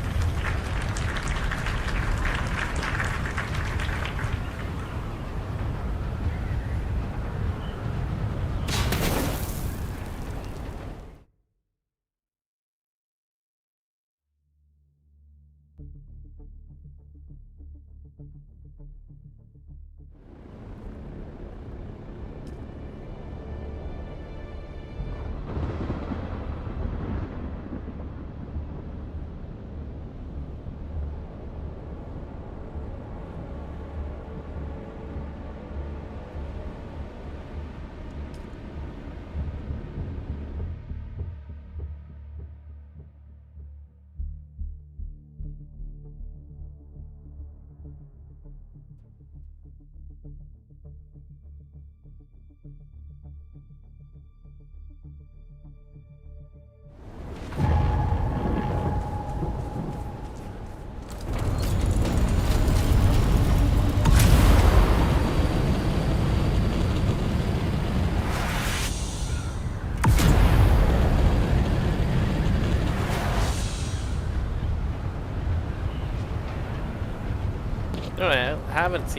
No, I haven't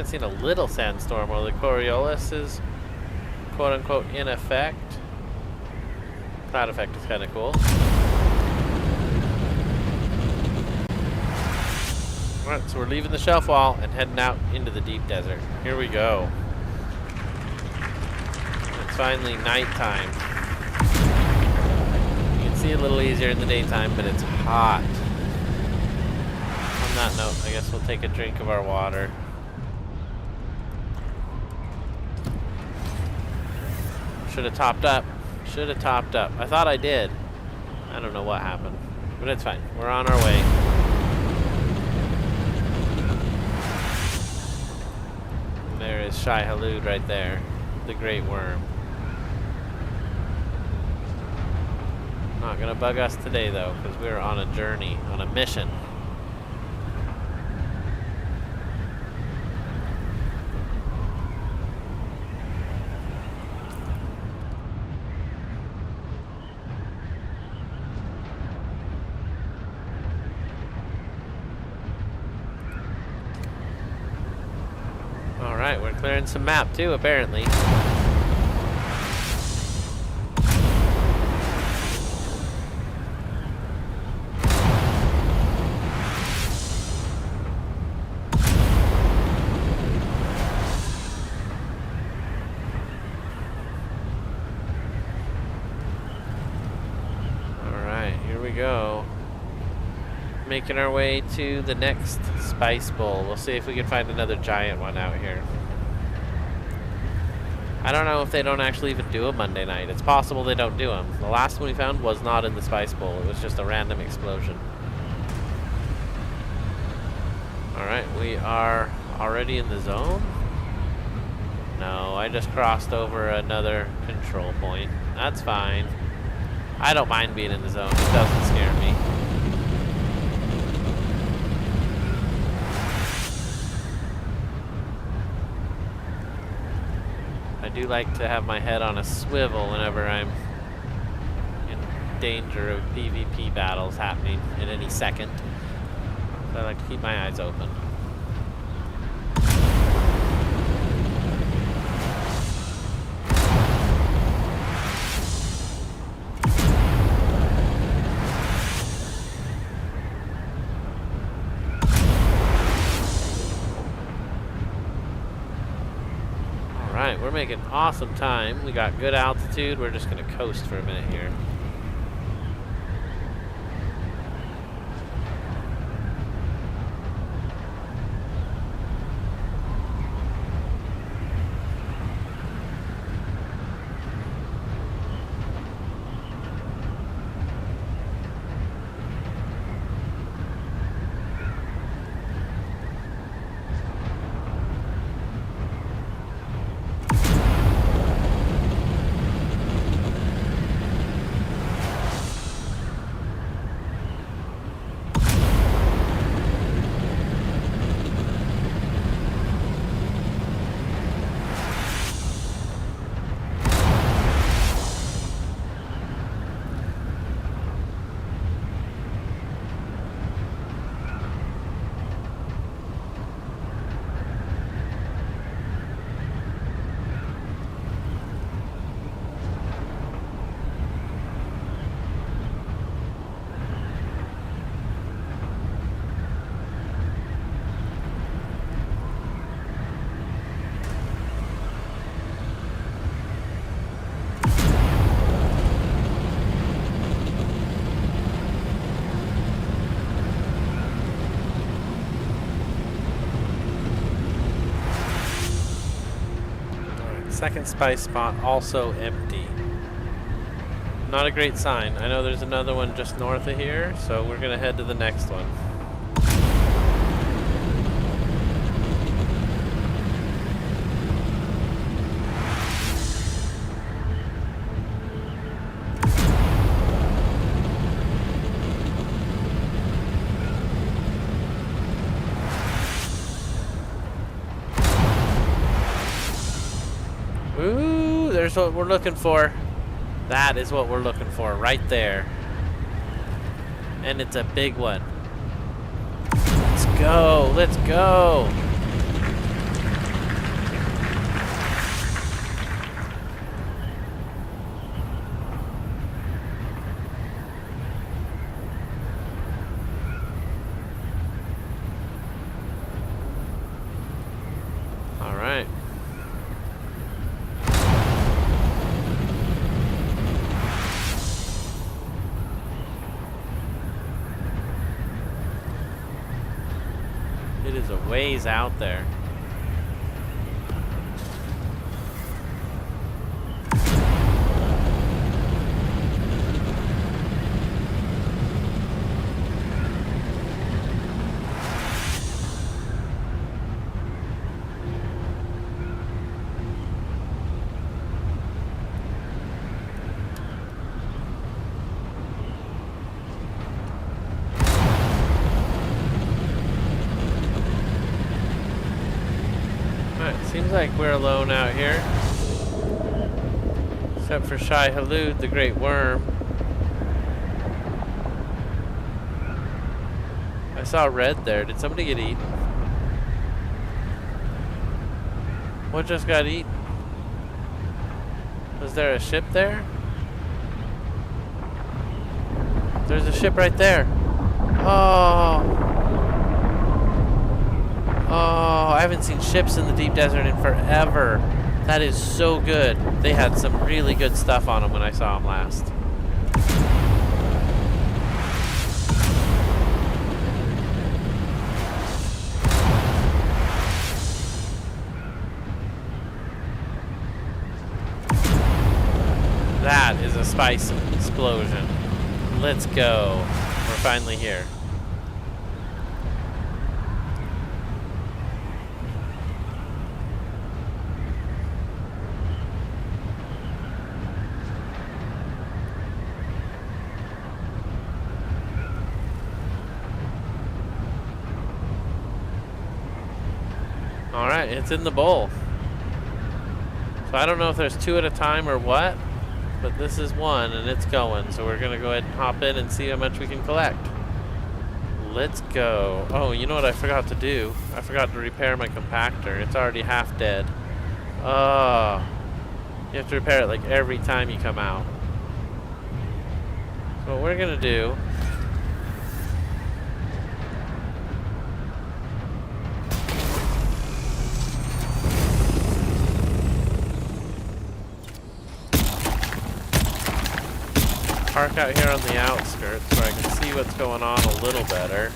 seen a little sandstorm where the Coriolis is quote unquote in effect. Cloud effect is kinda cool. Alright, so we're leaving the shelf wall and heading out into the deep desert. Here we go. It's finally nighttime. You can see it a little easier in the daytime, but it's hot. On that note, I guess we'll take a drink of our water. Should have topped up. Should have topped up. I thought I did. I don't know what happened. But it's fine. We're on our way. And there is Shai Halud right there. The great worm. Not gonna bug us today though, because we're on a journey, on a mission. Alright, we're clearing some map too, apparently. Alright, here we go. Making our way to the next spice bowl. We'll see if we can find another giant one out here. I don't know if they don't actually even do a Monday night. It's possible they don't do them. The last one we found was not in the spice bowl. It was just a random explosion. Alright, we are already in the zone? No, I just crossed over another control point. That's fine. I don't mind being in the zone. It doesn't scare me. I do like to have my head on a swivel whenever I'm in danger of PvP battles happening at any second. So I like to keep my eyes open. Alright, we're making awesome time. We got good altitude. We're just going to coast for a minute here. Second spice spot also empty. Not a great sign. I know there's another one just north of here, so we're gonna head to the next one. Ooh, there's what we're looking for. That is what we're looking for right there. And it's a big one. Let's go. Let's go. All right. It is a ways out there. like we're alone out here. Except for Shai Halud, the great worm. I saw red there. Did somebody get eaten? What just got eaten? Was there a ship there? There's a ship right there. Oh. Oh, I haven't seen ships in the deep desert in forever. That is so good. They had some really good stuff on them when I saw them last. That is a spice explosion. Let's go. We're finally here. Alright, it's in the bowl. So I don't know if there's two at a time or what, but this is one and it's going. So we're gonna go ahead and hop in and see how much we can collect. Let's go. Oh, you know what I forgot to do? I forgot to repair my compactor. It's already half dead. Oh, you have to repair it like every time you come out. So what we're gonna do, park out here on the outskirts so I can see what's going on a little better.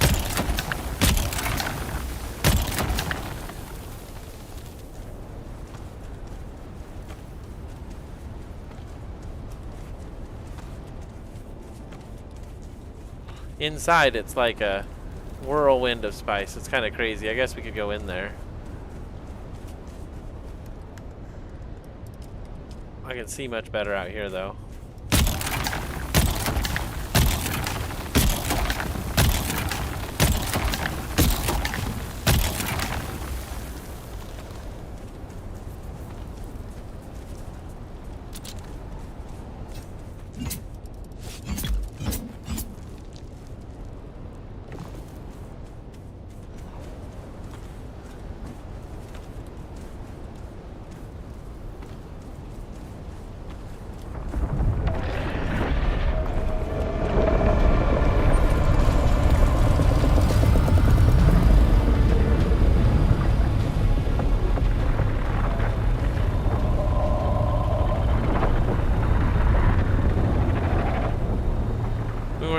Inside it's like a whirlwind of spice. It's kind of crazy. I guess we could go in there. I can see much better out here though.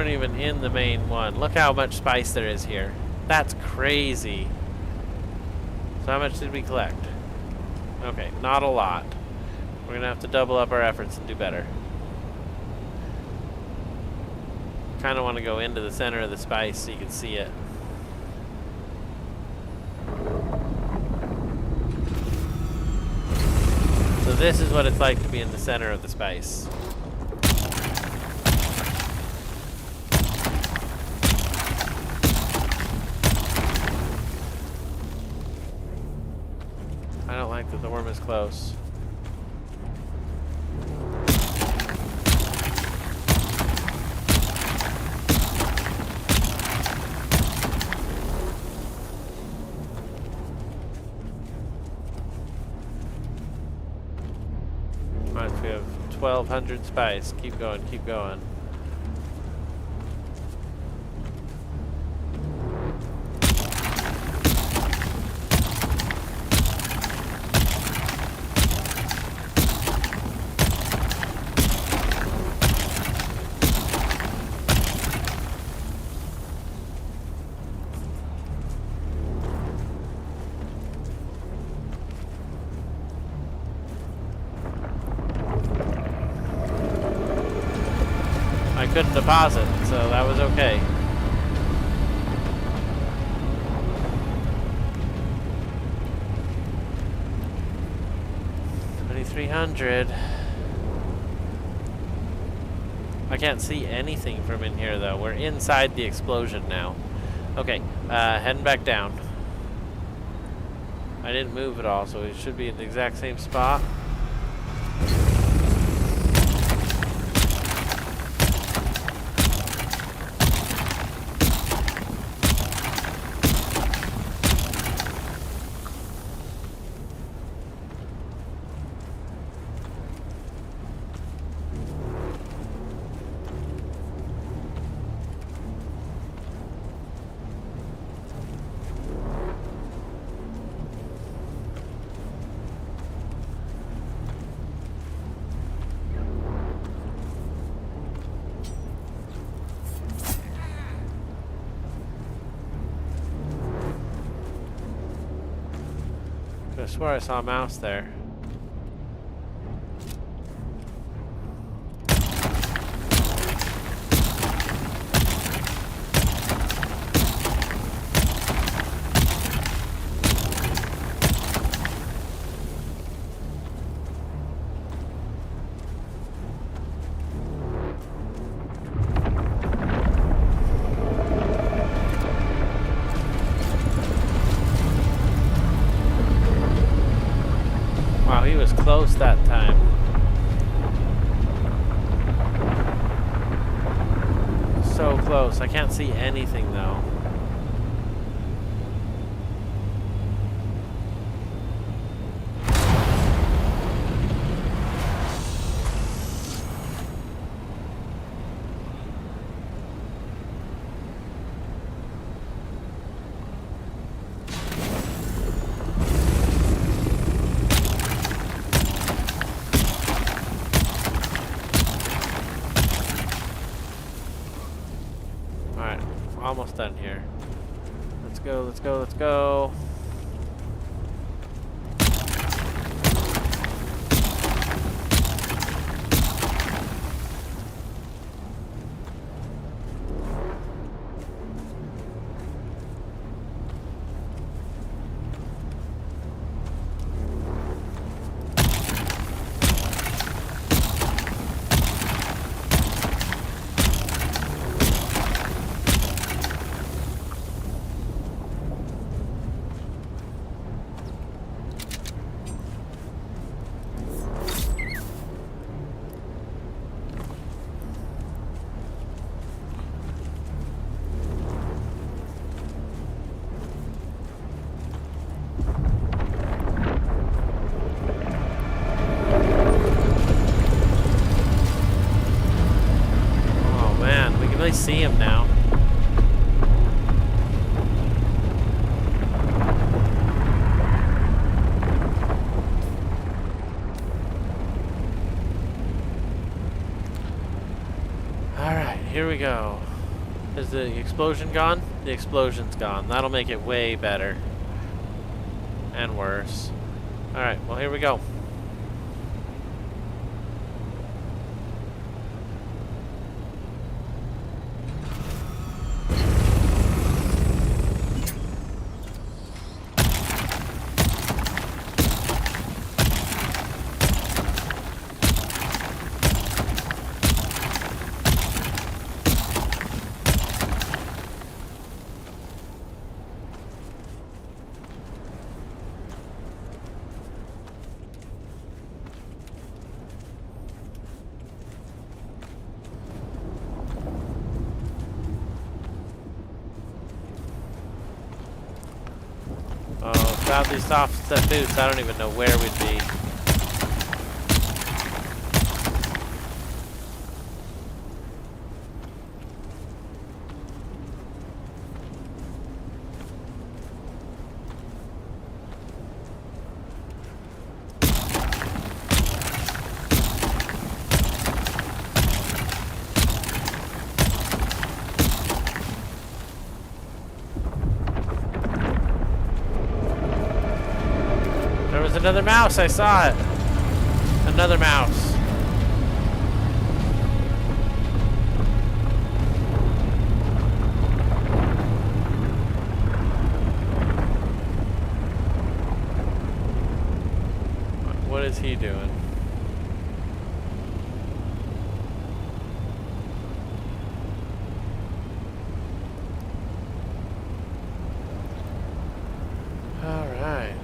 Even in the main one. Look how much spice there is here. That's crazy. So how much did we collect? Okay, not a lot. We're gonna have to double up our efforts and do better. Kind of want to go into the center of the spice so you can see it. So this is what it's like to be in the center of the spice. I don't like that the worm is close. Alright, so we have 1,200 spice. Keep going, keep going. I couldn't deposit, so that was okay. $2,300. I can't see anything from in here though. We're inside the explosion now. Okay, heading back down. I didn't move at all, so it should be in the exact same spot. I swear I saw a mouse there. Wow, he was close that time. So close. I can't see anything though. Alright, almost done here. Let's go, let's go, let's go. Really see him now. All right, here we go. Is the explosion gone? The explosion's gone. That'll make it way better. And worse. All right, well, here we go. Oh, without these soft-set boots, I don't even know where we'd be. Another mouse, I saw it. Another mouse. What is he doing? All right.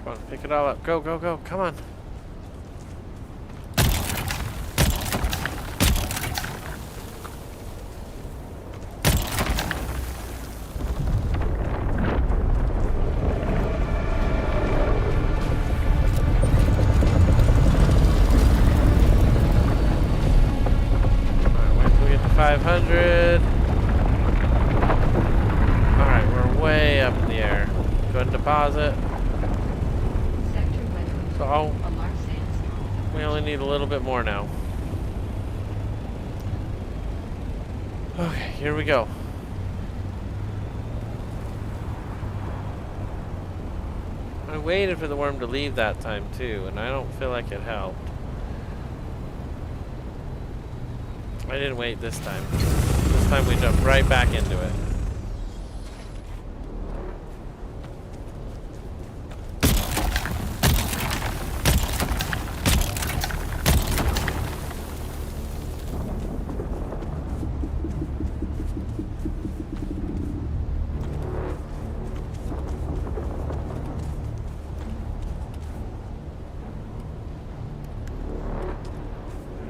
Come on, pick it all up. Go, go, go. Come on. Alright, wait till we get to 500. Alright, we're way up in the air. Go ahead and deposit. Sector weather. So, A large sandstorm. we only need a little bit more now. Okay, here we go. I waited for the worm to leave that time too, and I don't feel like it helped. I didn't wait this time. This time we jumped right back into it.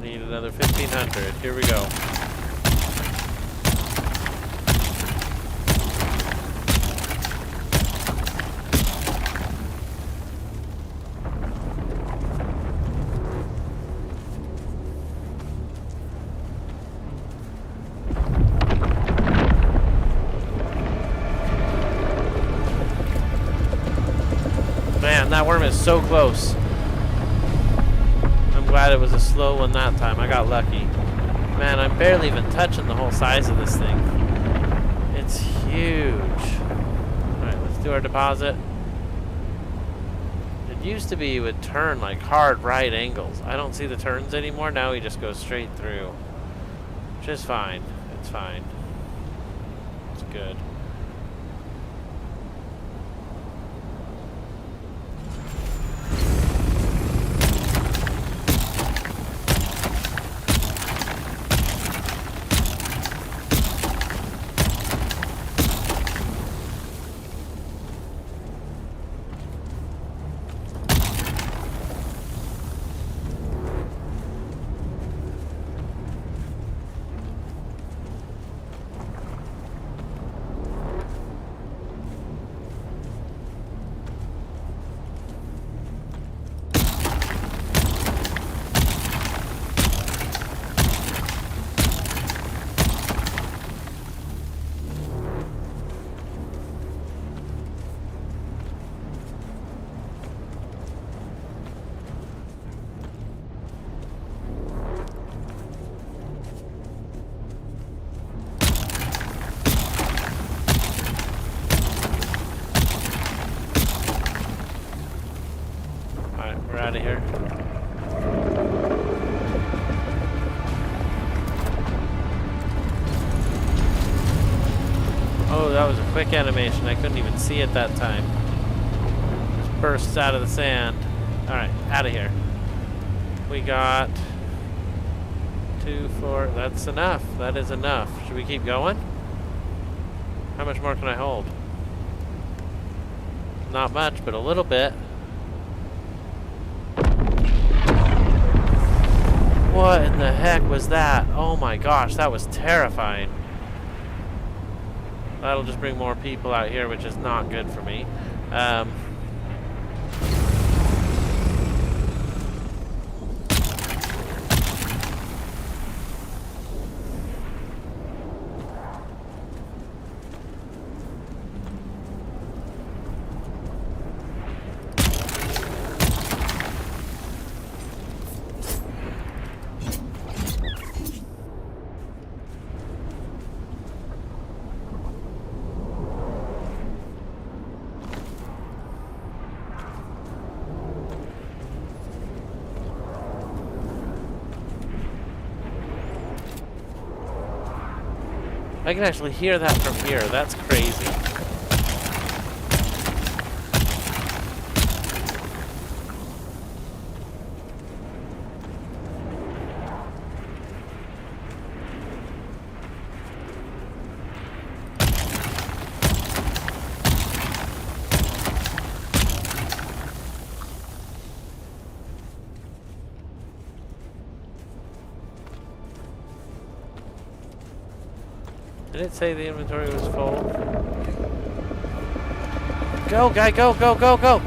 Need another 1,500. Here we go. Man, that worm is so close. I'm glad it was a slow one that time. I got lucky. Man, I'm barely even touching the whole size of this thing. It's huge. Alright, let's do our deposit. It used to be you would turn like hard right angles. I don't see the turns anymore. Now he just goes straight through. Which is fine. It's fine. It's good. Alright, we're out of here. Oh, that was a quick animation. I couldn't even see it that time. Just bursts out of the sand. Alright, out of here. We got 2, 4. That's enough. That is enough. Should we keep going? How much more can I hold? Not much, but a little bit. What in the heck was that? Oh my gosh, that was terrifying. That'll just bring more people out here, which is not good for me. I can actually hear that from here. That's crazy. Did it say the inventory was full? Go, guy, go, go, go, go!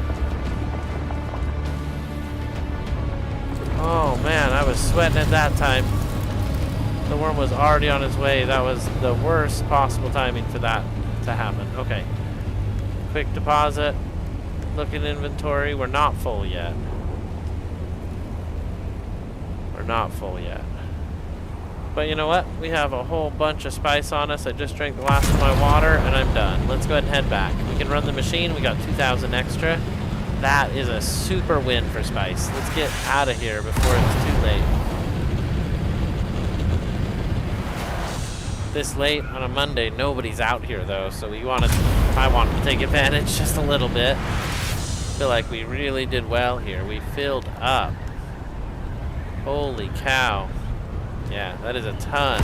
Oh man, I was sweating at that time. The worm was already on his way. That was the worst possible timing for that to happen. Okay. Quick deposit. Look in inventory. We're not full yet. We're not full yet. But you know what? We have a whole bunch of spice on us. I just drank the last of my water and I'm done. Let's go ahead and head back. We can run the machine. We got 2,000 extra. That is a super win for spice. Let's get out of here before it's too late. This late on a Monday, nobody's out here though, so I want to take advantage just a little bit. Feel like we really did well here. We filled up. Holy cow. Yeah, that is a ton.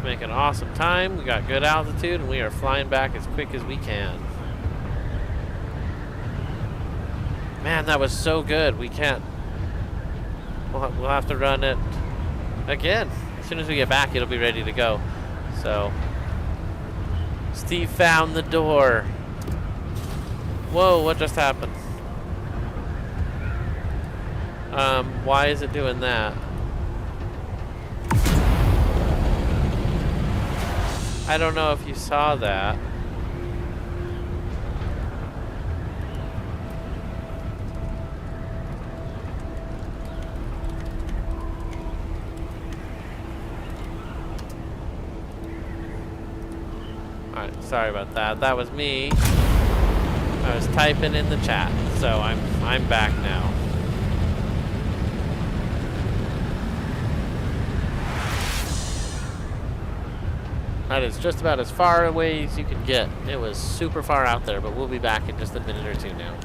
Making awesome time. We got good altitude and we are flying back as quick as we can. Man, that was so good. We can't. We'll have to run it again. As soon as we get back, it'll be ready to go. So, Steve found the door. Whoa, what just happened? Why is it doing that? I don't know if you saw that. Alright, sorry about that. That was me. I was typing in the chat, so I'm back now. That is just about as far away as you can get. It was super far out there, but we'll be back in just a minute or two now.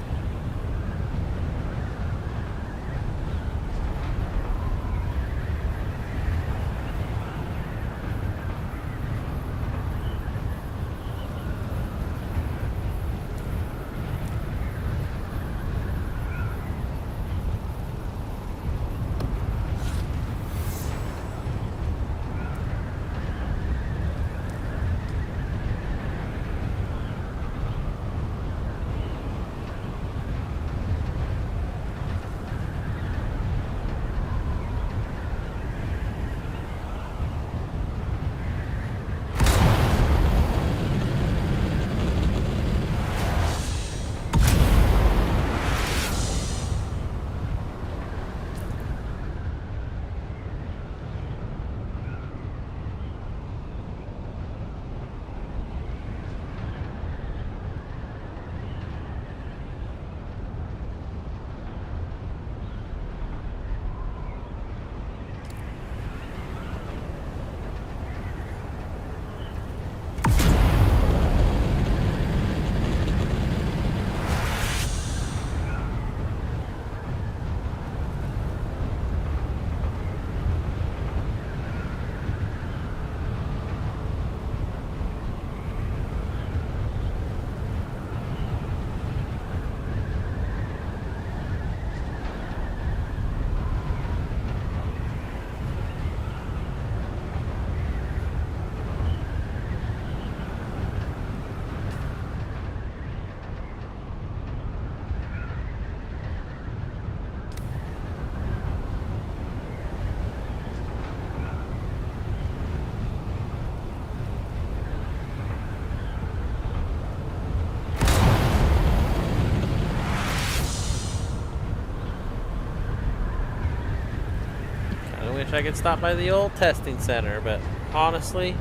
Wish I could stop by the old testing center, but honestly,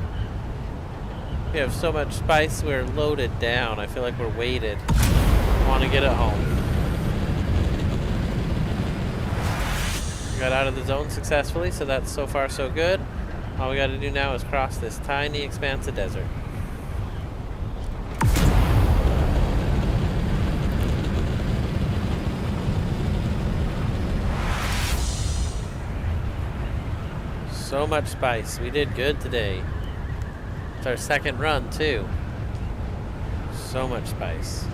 we have so much spice, we're loaded down. I feel like we're weighted. I want to get it home. We got out of the zone successfully, so that's so far so good. All we got to do now is cross this tiny expanse of desert. So much spice. We did good today. It's our second run too. So much spice.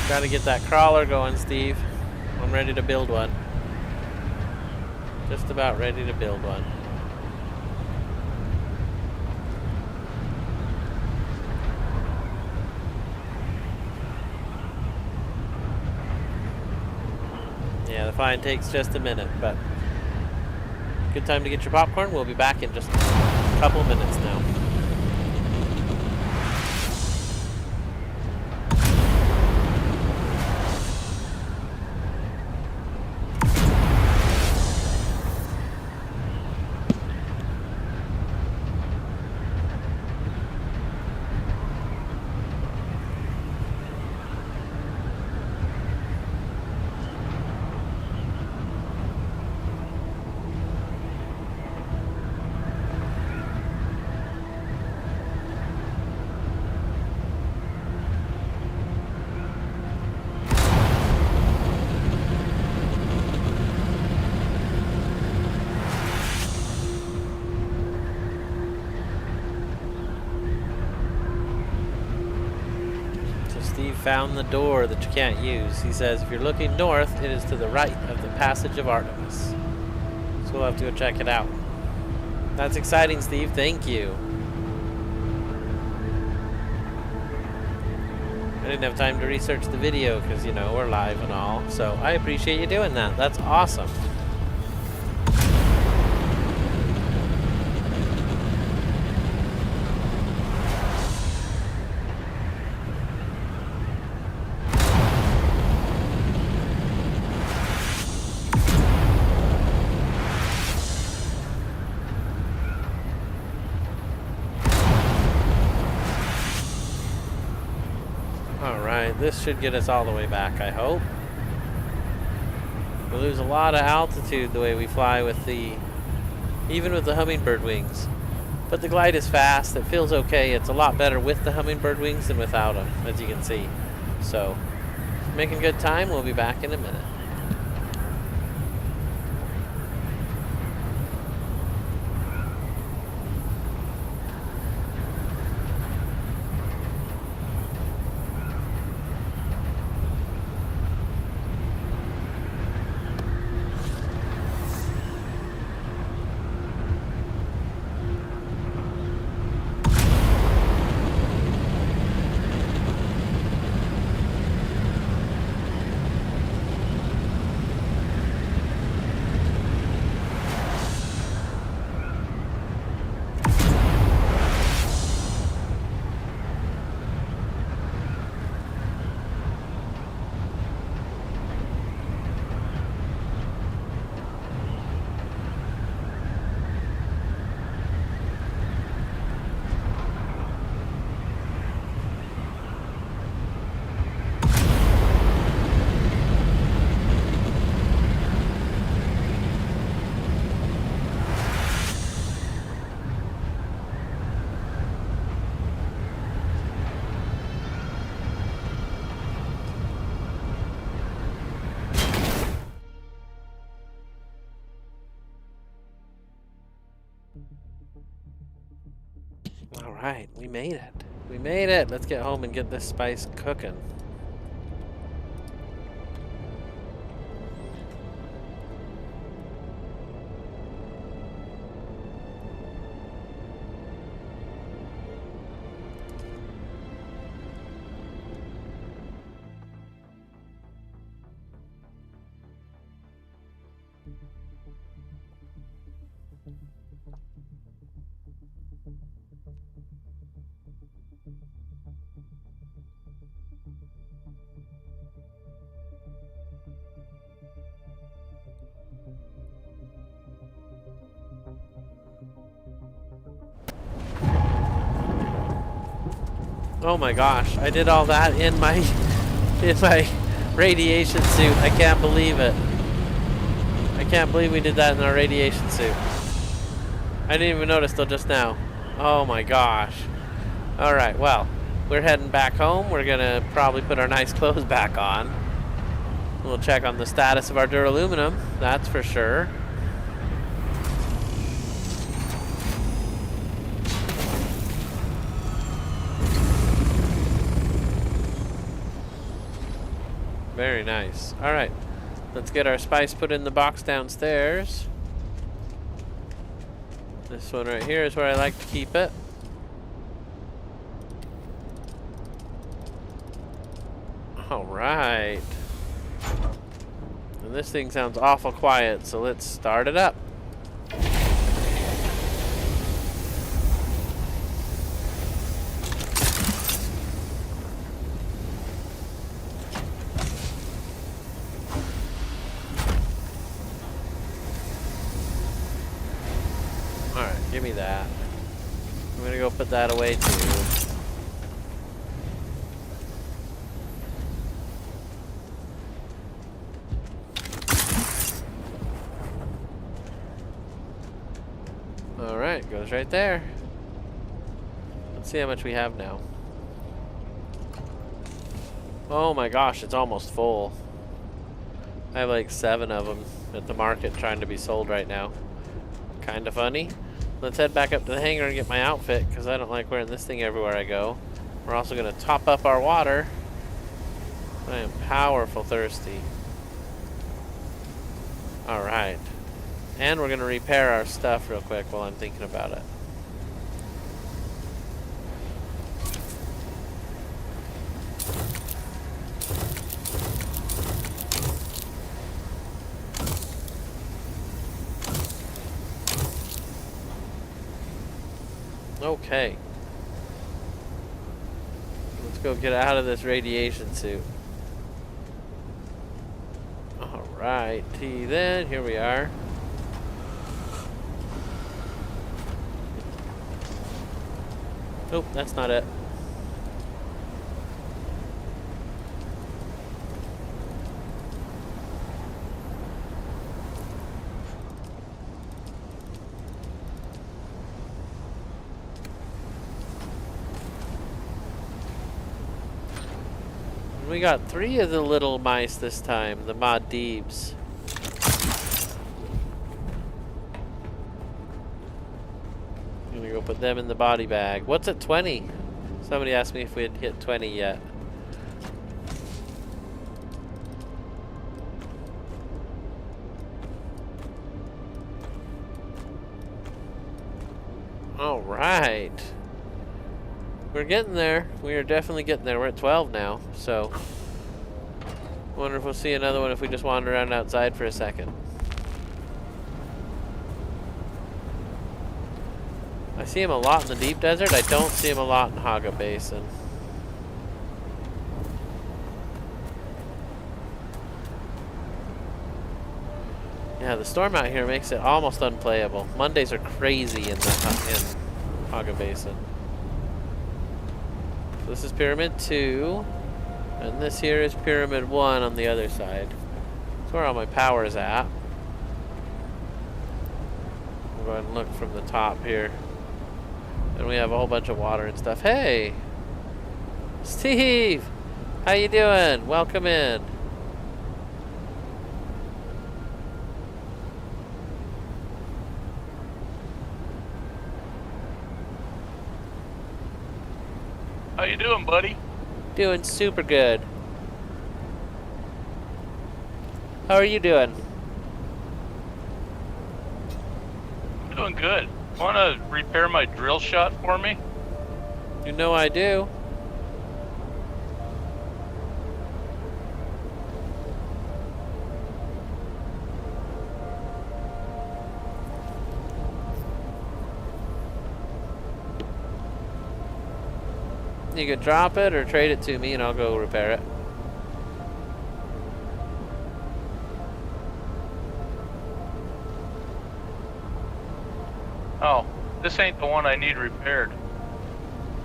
Gotta get that crawler going, Steve. I'm ready to build one. Just about ready to build one. Yeah, the fine takes just a minute, but good time to get your popcorn. We'll be back in just a couple minutes now. Steve found the door that you can't use. He says if you're looking north, it is to the right of the passage of Artemis. So we'll have to go check it out. That's exciting, Steve. Thank you. I didn't have time to research the video because, you know, we're live and all. So I appreciate you doing that. That's awesome. This should get us all the way back, I hope. We lose a lot of altitude the way we fly with even with the hummingbird wings. But the glide is fast, it feels okay. It's a lot better with the hummingbird wings than without them, as you can see. So, making good time. We'll be back in a minute. Alright, we made it. We made it! Let's get home and get this spice cooking. Oh my gosh, I did all that in my radiation suit. I can't believe it. I can't believe we did that in our radiation suit. I didn't even notice till just now. Oh my gosh. Alright, well, we're heading back home. We're gonna probably put our nice clothes back on. We'll check on the status of our duraluminum, that's for sure. Very nice. Alright, let's get our spice put in the box downstairs. This one right here is where I like to keep it. Alright. And this thing sounds awful quiet, so let's start it up. Alright, give me that. I'm gonna go put that away too. Alright, goes right there. Let's see how much we have now. Oh my gosh, it's almost full. I have like 7 of them at the market trying to be sold right now. Kinda funny. Let's head back up to the hangar and get my outfit, because I don't like wearing this thing everywhere I go. We're also going to top up our water. I am powerful thirsty. Alright. And we're going to repair our stuff real quick while I'm thinking about it. Okay. Let's go get out of this radiation suit. Alrighty then, here we are. Nope, that's not it. We got 3 of the little mice this time, the Madeebs. I'm gonna go put them in the body bag. What's at 20? Somebody asked me if we had hit 20 yet. Alright. We're getting there. We are definitely getting there. We're at 12 now, so wonder if we'll see another one if we just wander around outside for a second. I see him a lot in the deep desert. I don't see him a lot in Haga Basin. Yeah, the storm out here makes it almost unplayable. Mondays are crazy in Haga Basin. This is Pyramid 2, and this here is Pyramid 1 on the other side. That's where all my power is at. We'll go ahead and look from the top here. And we have a whole bunch of water and stuff. Hey! Steve! How you doing? Welcome in. How you doing, buddy? Doing super good. How are you doing? Doing good. Want to repair my drill shot for me? You know I do. You can drop it or trade it to me and I'll go repair it. Oh, this ain't the one I need repaired.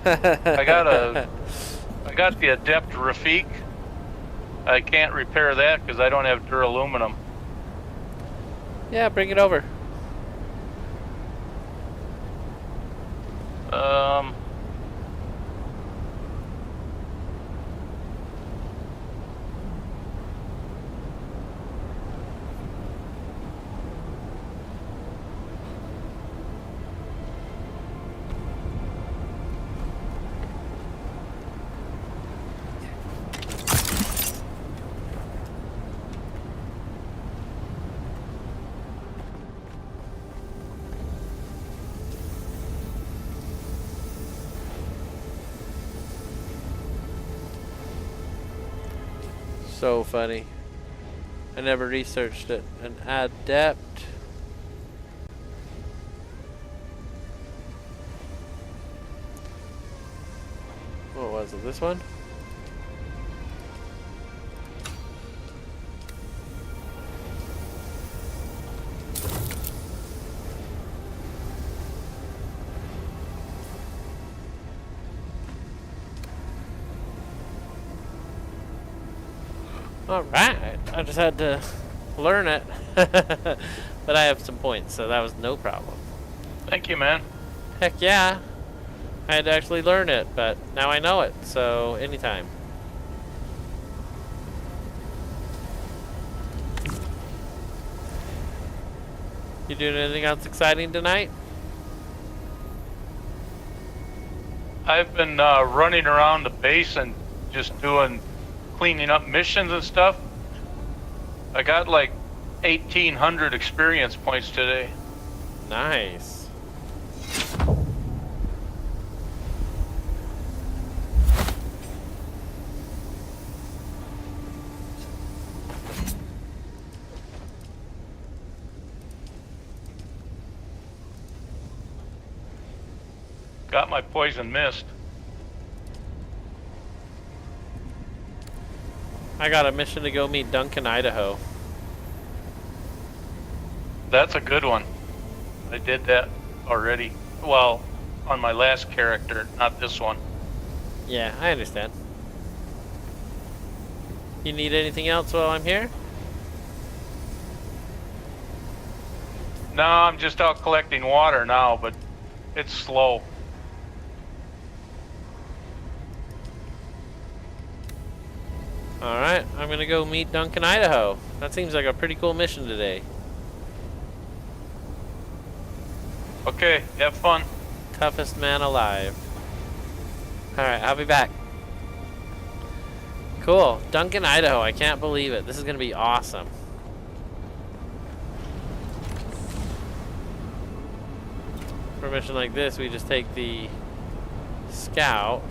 I got the Adept Rafik. I can't repair that because I don't have duraluminum. Yeah, bring it over. So funny. I never researched it. An adept. What was it? This one? Alright, I just had to learn it. But I have some points, so that was no problem. Thank you, man. Heck yeah. I had to actually learn it, but now I know it, so anytime. You doing anything else exciting tonight? I've been running around the base and just cleaning up missions and stuff. I got like 1,800 experience points today. Nice. Got my poison mist. I got a mission to go meet Duncan, Idaho. That's a good one. I did that already. Well, on my last character, not this one. Yeah, I understand. You need anything else while I'm here? No, I'm just out collecting water now, but it's slow. Alright, I'm gonna go meet Duncan, Idaho. That seems like a pretty cool mission today. Okay, have fun. Toughest man alive. Alright, I'll be back. Cool. Duncan, Idaho. I can't believe it. This is gonna be awesome. For a mission like this, we just take the scout.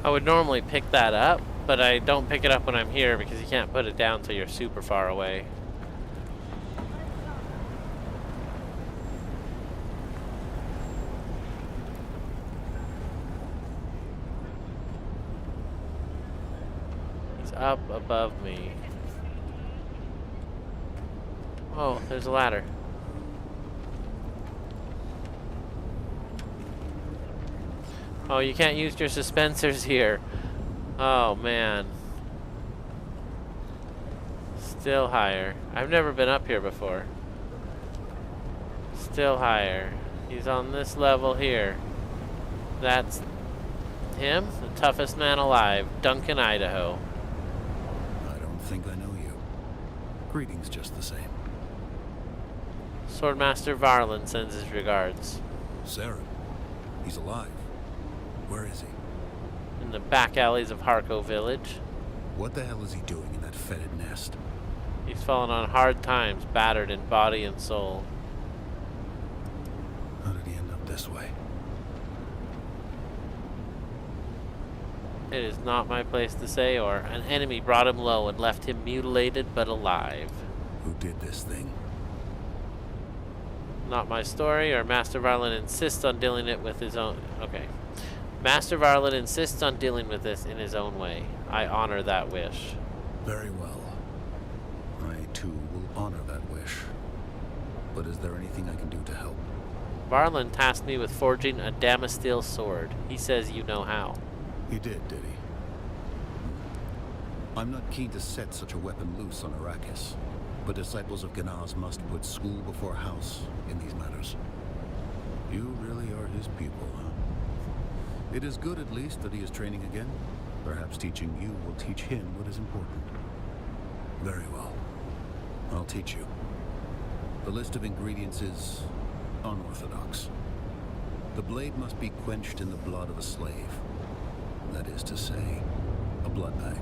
I would normally pick that up, but I don't pick it up when I'm here because you can't put it down until you're super far away. He's up above me. Oh, there's a ladder. Oh, you can't use your suspensors here. Oh, man. Still higher. I've never been up here before. Still higher. He's on this level here. That's him, the toughest man alive, Duncan, Idaho. I don't think I know you. Greetings just the same. Swordmaster Varlin sends his regards. Sarah, he's alive. Where is he? In the back alleys of Harco Village. What the hell is he doing in that fetid nest? He's fallen on hard times, battered in body and soul. How did he end up this way? It is not my place to say, or an enemy brought him low and left him mutilated but alive. Who did this thing? Not my story, or Master Varlin insists on dealing it with his own... Okay. Master Varlin insists on dealing with this in his own way. I honor that wish. Very well. I, too, will honor that wish. But is there anything I can do to help? Varlin tasked me with forging a Damasteel sword. He says you know how. He did he? I'm not keen to set such a weapon loose on Arrakis. But disciples of Ganaz must put school before house in these matters. You really are his pupil, huh? It is good, at least, that he is training again. Perhaps teaching you will teach him what is important. Very well. I'll teach you. The list of ingredients is unorthodox. The blade must be quenched in the blood of a slave. That is to say, a blood bag.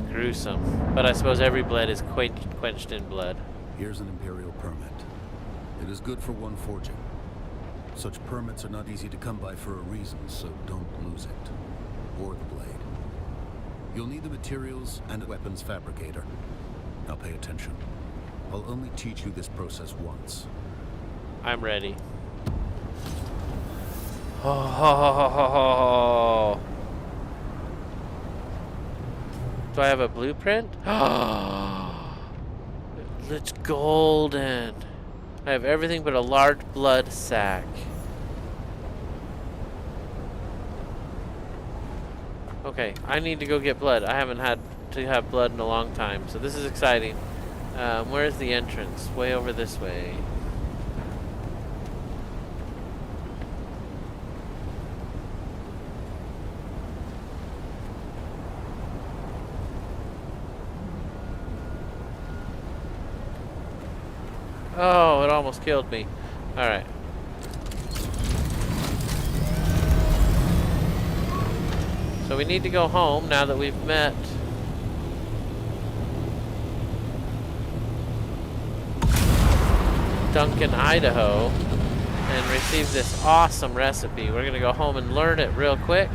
Gruesome. But I suppose every blade is quenched in blood. Here's an Imperial permit. It is good for one forging. Such permits are not easy to come by for a reason, so don't lose it. Or the blade. You'll need the materials and a weapons fabricator. Now pay attention. I'll only teach you this process once. I'm ready. Oh. Do I have a blueprint? It's golden. I have everything but a large blood sac. Okay, I need to go get blood. I haven't had to have blood in a long time, so this is exciting. Where's the entrance? Way over this way. Oh, it almost killed me. Alright. So we need to go home now that we've met Duncan, Idaho, and receive this awesome recipe. We're gonna go home and learn it real quick.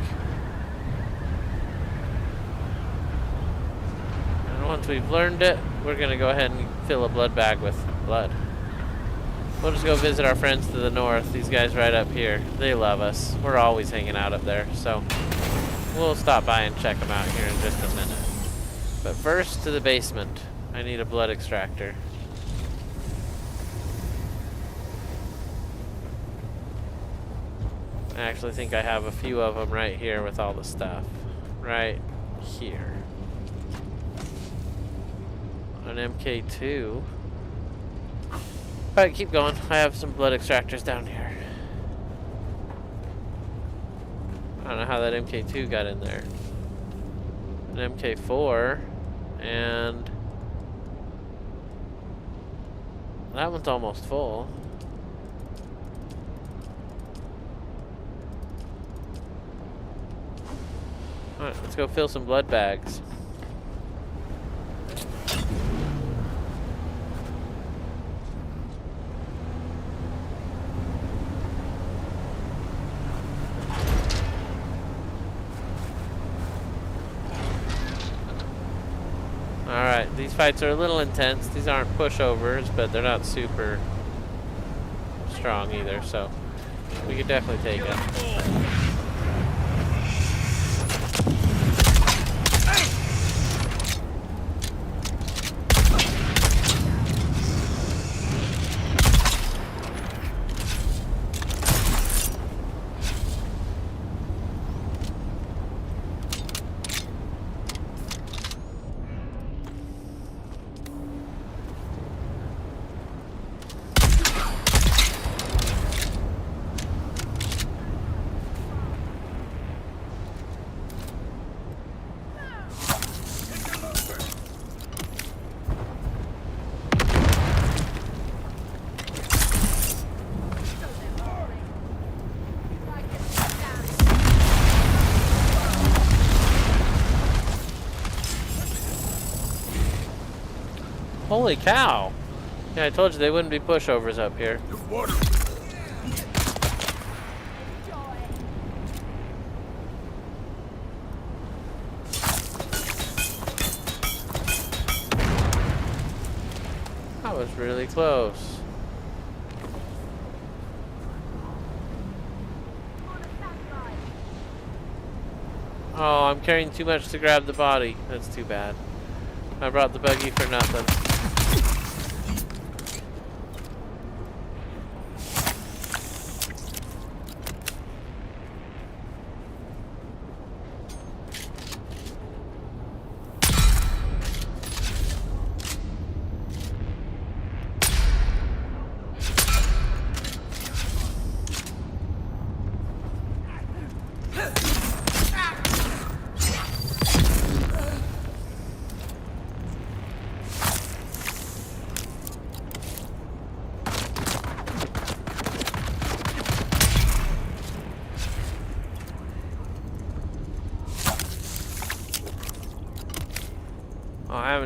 And once we've learned it, we're gonna go ahead and fill a blood bag with blood. We'll just go visit our friends to the north. These guys right up here. They love us. We're always hanging out up there, so we'll stop by and check them out here in just a minute. But first, to the basement. I need a blood extractor. I actually think I have a few of them right here with all the stuff. Right here. An MK2. Alright, keep going. I have some blood extractors down here. I don't know how that MK2 got in there. An MK4. And that one's almost full. Alright, let's go fill some blood bags. Alright, these fights are a little intense. These aren't pushovers, but they're not super strong either, so we could definitely take it. Holy cow! Yeah, I told you they wouldn't be pushovers up here. That was really close. Oh, I'm carrying too much to grab the body. That's too bad. I brought the buggy for nothing.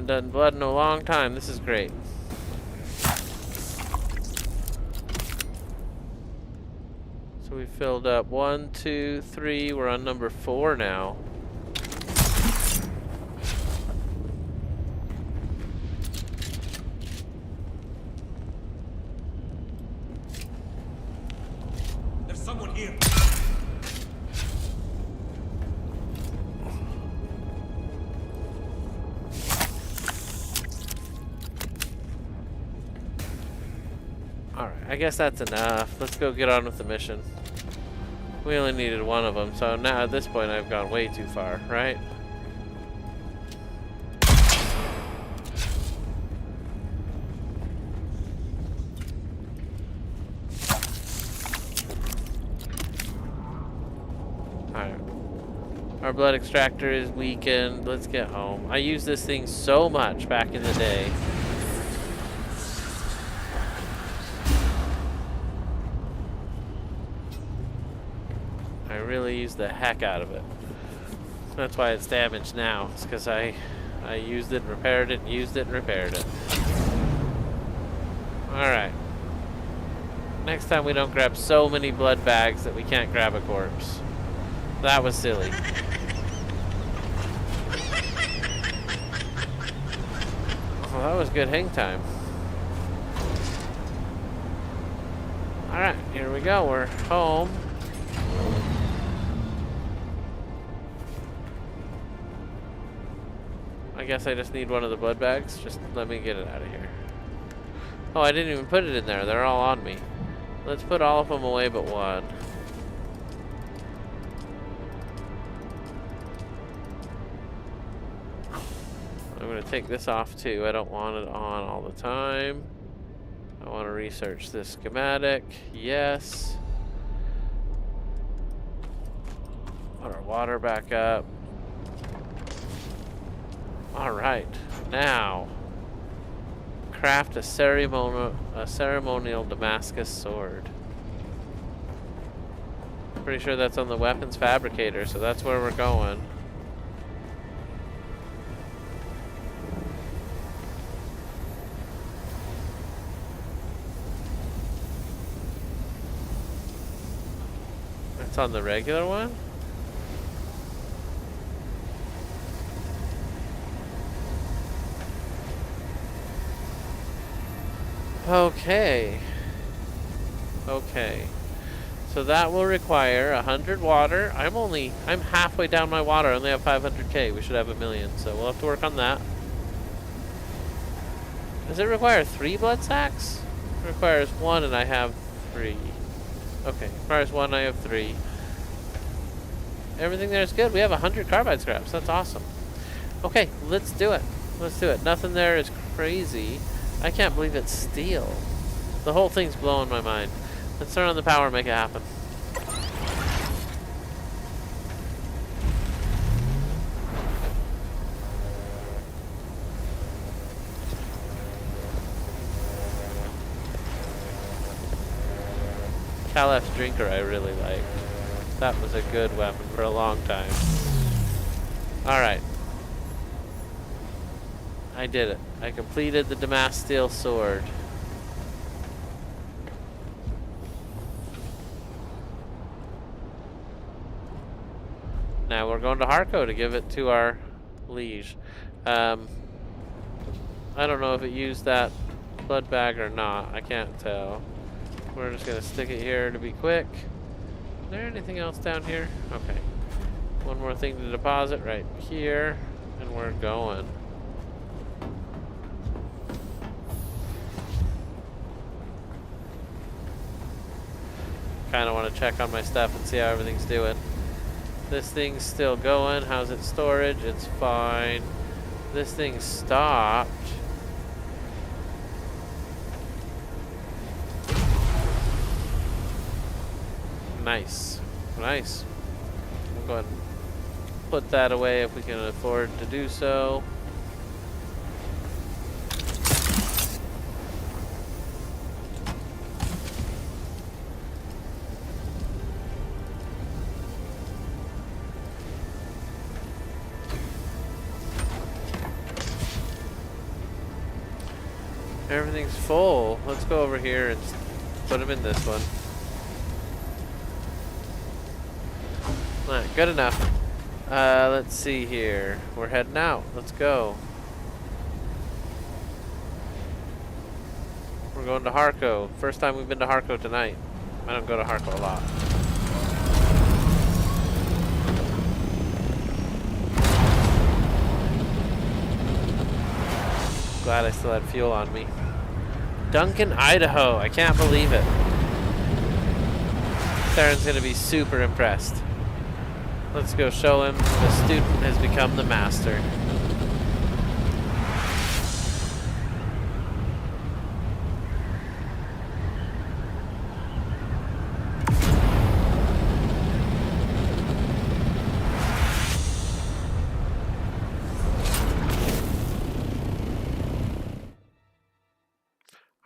done blood in a long time. This is great. So we filled up 1, 2, 3. We're on number 4 now. There's someone here. Alright, I guess that's enough. Let's go get on with the mission. We only needed one of them, so now at this point I've gone way too far, right? Alright. Our blood extractor is weakened. Let's get home. I used this thing so much back in the day. I really used the heck out of it. That's why it's damaged now. It's because I used it and repaired it and used it and repaired it. Alright. Next time we don't grab so many blood bags that we can't grab a corpse. That was silly. Well, that was good hang time. Alright, here we go. We're home. I guess I just need one of the blood bags. Just let me get it out of here. Oh, I didn't even put it in there. They're all on me. Let's put all of them away but one. I'm going to take this off too. I don't want it on all the time. I want to research this schematic. Yes. Put our water back up. Alright, now craft a ceremonial Damascus sword. Pretty sure that's on the weapons fabricator, so that's where we're going. It's on the regular one? Okay. Okay. So that will require 100 water. I'm halfway down my water. I only have 500k. We should have 1 million. So we'll have to work on that. Does it require 3 blood sacks? It requires 1 and I have 3. Okay. It requires 1, I have 3. Everything there is good. We have 100 carbide scraps. That's awesome. Okay, let's do it. Let's do it. Nothing there is crazy. I can't believe it's steel. The whole thing's blowing my mind. Let's turn on the power and make it happen. Calef's drinker I really like. That was a good weapon for a long time. Alright. I did it. I completed the Damascus steel sword. Now we're going to Harco to give it to our liege. I don't know if it used that blood bag or not. I can't tell. We're just going to stick it here to be quick. Is there anything else down here? Okay. One more thing to deposit right here. And we're going. Kind of want to check on my stuff and see how everything's doing. This thing's still going. How's its storage? It's fine. This thing stopped. Nice. Nice. We'll go ahead and put that away if we can afford to do so. Everything's full. Let's go over here and put them in this one. Alright, good enough. Let's see here. We're heading out. Let's go. We're going to Harco. First time we've been to Harco tonight. I don't go to Harco a lot. Glad I still had fuel on me. Duncan, Idaho. I can't believe it. Theron's gonna be super impressed. Let's go show him the student has become the master.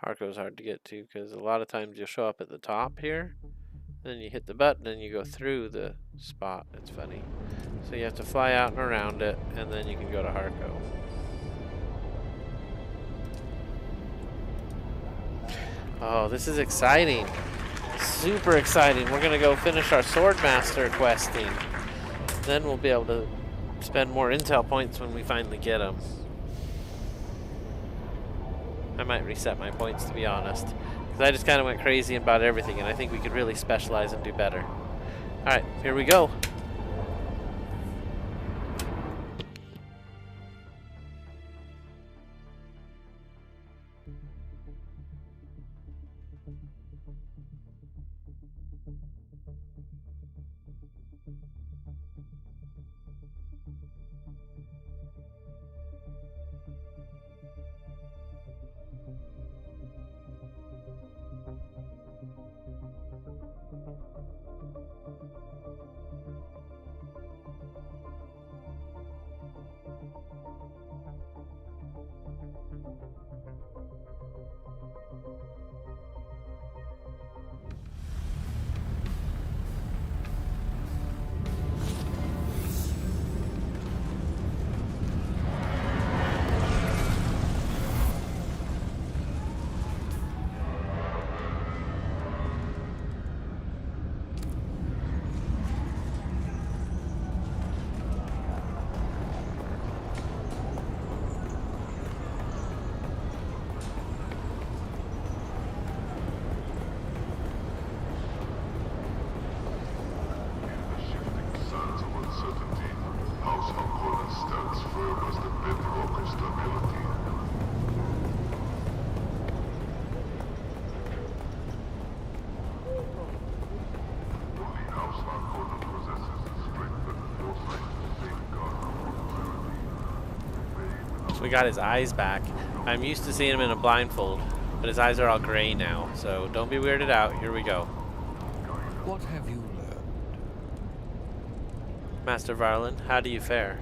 Harco's hard to get to because a lot of times you'll show up at the top here, then you hit the button and you go through the spot. It's funny. So you have to fly out and around it, and then you can go to Harco. Oh, this is exciting. Super exciting. We're gonna go finish our Swordmaster questing. Then we'll be able to spend more intel points when we finally get them. I might reset my points, to be honest, because I just kind of went crazy about everything, and I think we could really specialize and do better. Alright, here we go. We got his eyes back. I'm used to seeing him in a blindfold, but his eyes are all gray now, so don't be weirded out. Here we go. What have you learned? Master Varlin, how do you fare?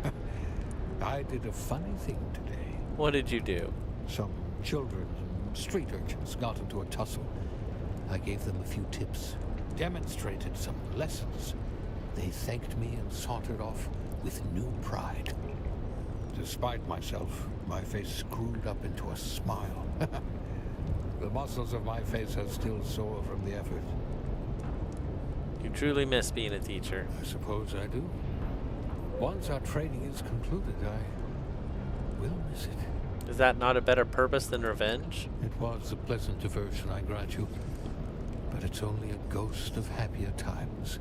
I did a funny thing today. What did you do? Some children and street urchins got into a tussle. I gave them a few tips, demonstrated some lessons. They thanked me and sauntered off with new pride. Despite myself, my face screwed up into a smile. The muscles of my face are still sore from the effort. You truly miss being a teacher. I suppose I do. Once our training is concluded, I will miss it. Is that not a better purpose than revenge? It was a pleasant diversion, I grant you. But it's only a ghost of happier times.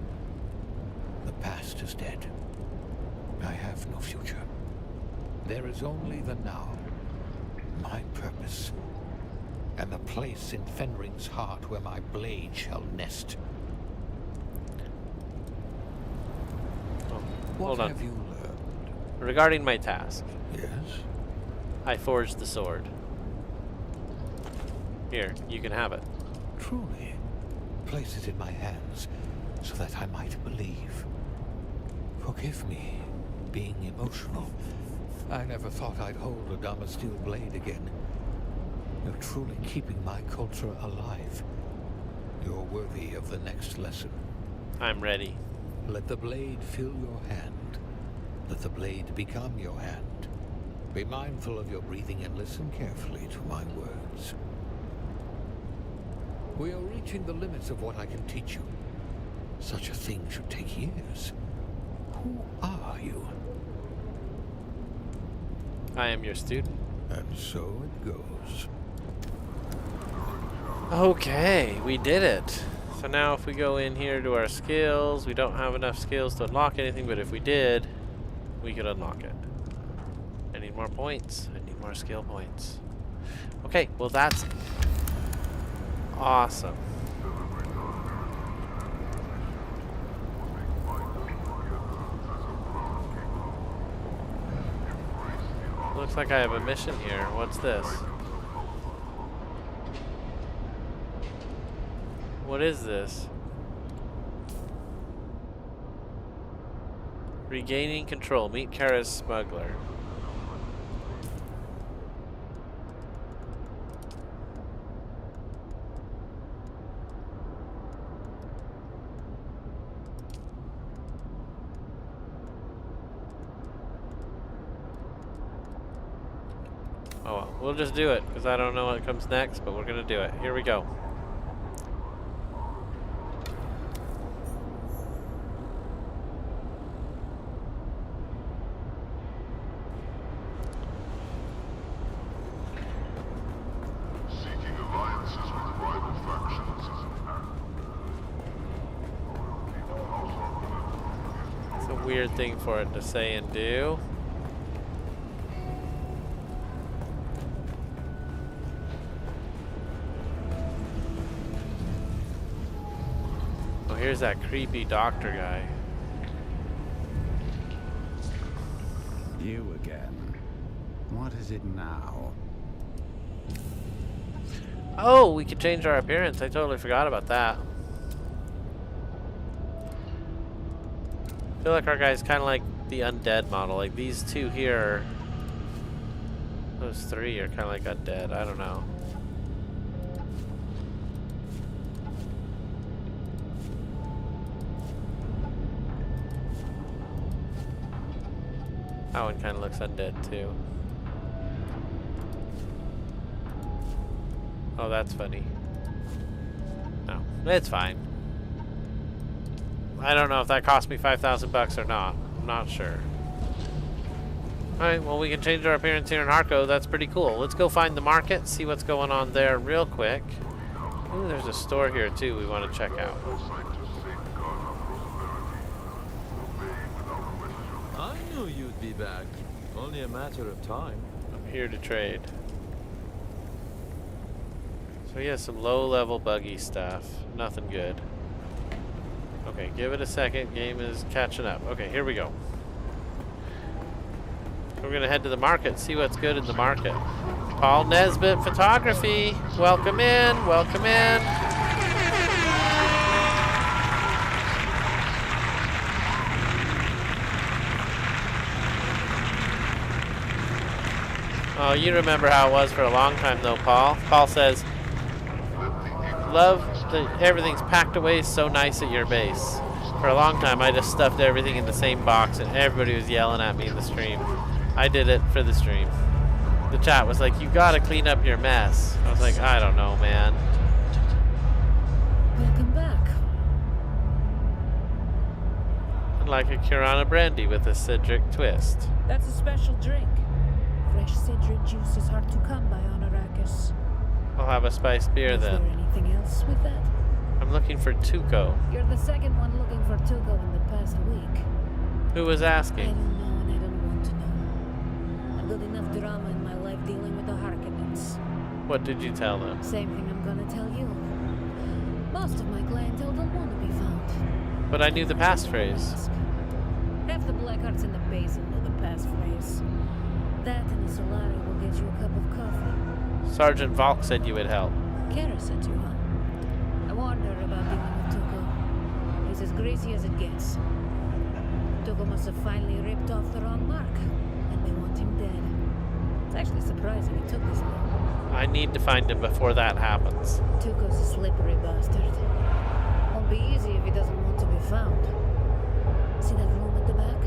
The past is dead. I have no future. There is only the now, my purpose, and the place in Fenring's heart where my blade shall nest. Oh, What hold on. have you learned? Regarding my task, Yes? I forged the sword. Here, you can have it. Truly. Place it in my hands so that I might believe. Forgive me, being emotional. I never thought I'd hold a Damasteel blade again. You're truly keeping my culture alive. You're worthy of the next lesson. I'm ready. Let the blade fill your hand. Let the blade become your hand. Be mindful of your breathing and listen carefully to my words. We are reaching the limits of what I can teach you. Such a thing should take years. Who are you? I am your student. And so it goes. Okay, we did it. So now if we go in here to our skills, we don't have enough skills to unlock anything, but if we did, we could unlock it. I need more points. I need more skill points. Okay, well that's awesome. Looks like I have a mission here. What's this? What is this? Regaining control. Meet Kara's smuggler. Oh well, we'll just do it because I don't know what comes next, but we're gonna do it. Here we go. Weird thing for it to say and do. Oh, here's that creepy doctor guy. You again. What is it now? Oh, we could change our appearance. I totally forgot about that. I feel like our guy's kind of like the undead model. Like these two here, those three are kind of like undead. I don't know. That one kind of looks undead too. Oh, that's funny. No, it's fine. I don't know if that cost me 5,000 bucks or not. I'm not sure. Alright, well we can change our appearance here in Harco. That's pretty cool. Let's go find the market, see what's going on there real quick. Ooh, there's a store here too we want to check out. I knew you'd be back. Only a matter of time. I'm here to trade. So yeah, some low-level buggy stuff. Nothing good. Okay, give it a second. Game is catching up. Okay, here we go. We're gonna head to the market, see what's good in the market. Paul Nesbitt Photography. Welcome in. Welcome in. Oh, you remember how it was for a long time though, Paul. Paul says, love that everything's packed away so nice at your base. For a long time, I just stuffed everything in the same box and everybody was yelling at me in the stream. I did it for the stream. The chat was like, you gotta clean up your mess. I was like, I don't know, man. Welcome back. I'd like a Kirana brandy with a Cedric twist. That's a special drink. Fresh cedric juice is hard to come by on Arrakis. I'll have a spiced beer Is then. there anything else with that? I'm looking for Tuco. You're the second one looking for Tuco in the past week. Who was I asking? don't know and I don't want to know. I've got enough drama in my life dealing with the Harkonnens. What did you tell them? Same thing I'm gonna tell you. Most of my clientele don't want to be found. But I knew the passphrase. Ask. Half the blackhearts in the basin know the passphrase. That and a Solari will get you a cup of coffee. Sergeant Valk said you would help. Kara sent you, huh? I warned her about dealing with Tuco. He's as greasy as it gets. Tuco must have finally ripped off the wrong mark, and they want him dead. It's actually surprising it took this long. I need to find him before that happens. Tuco's a slippery bastard. Won't be easy if he doesn't want to be found. See that room at the back?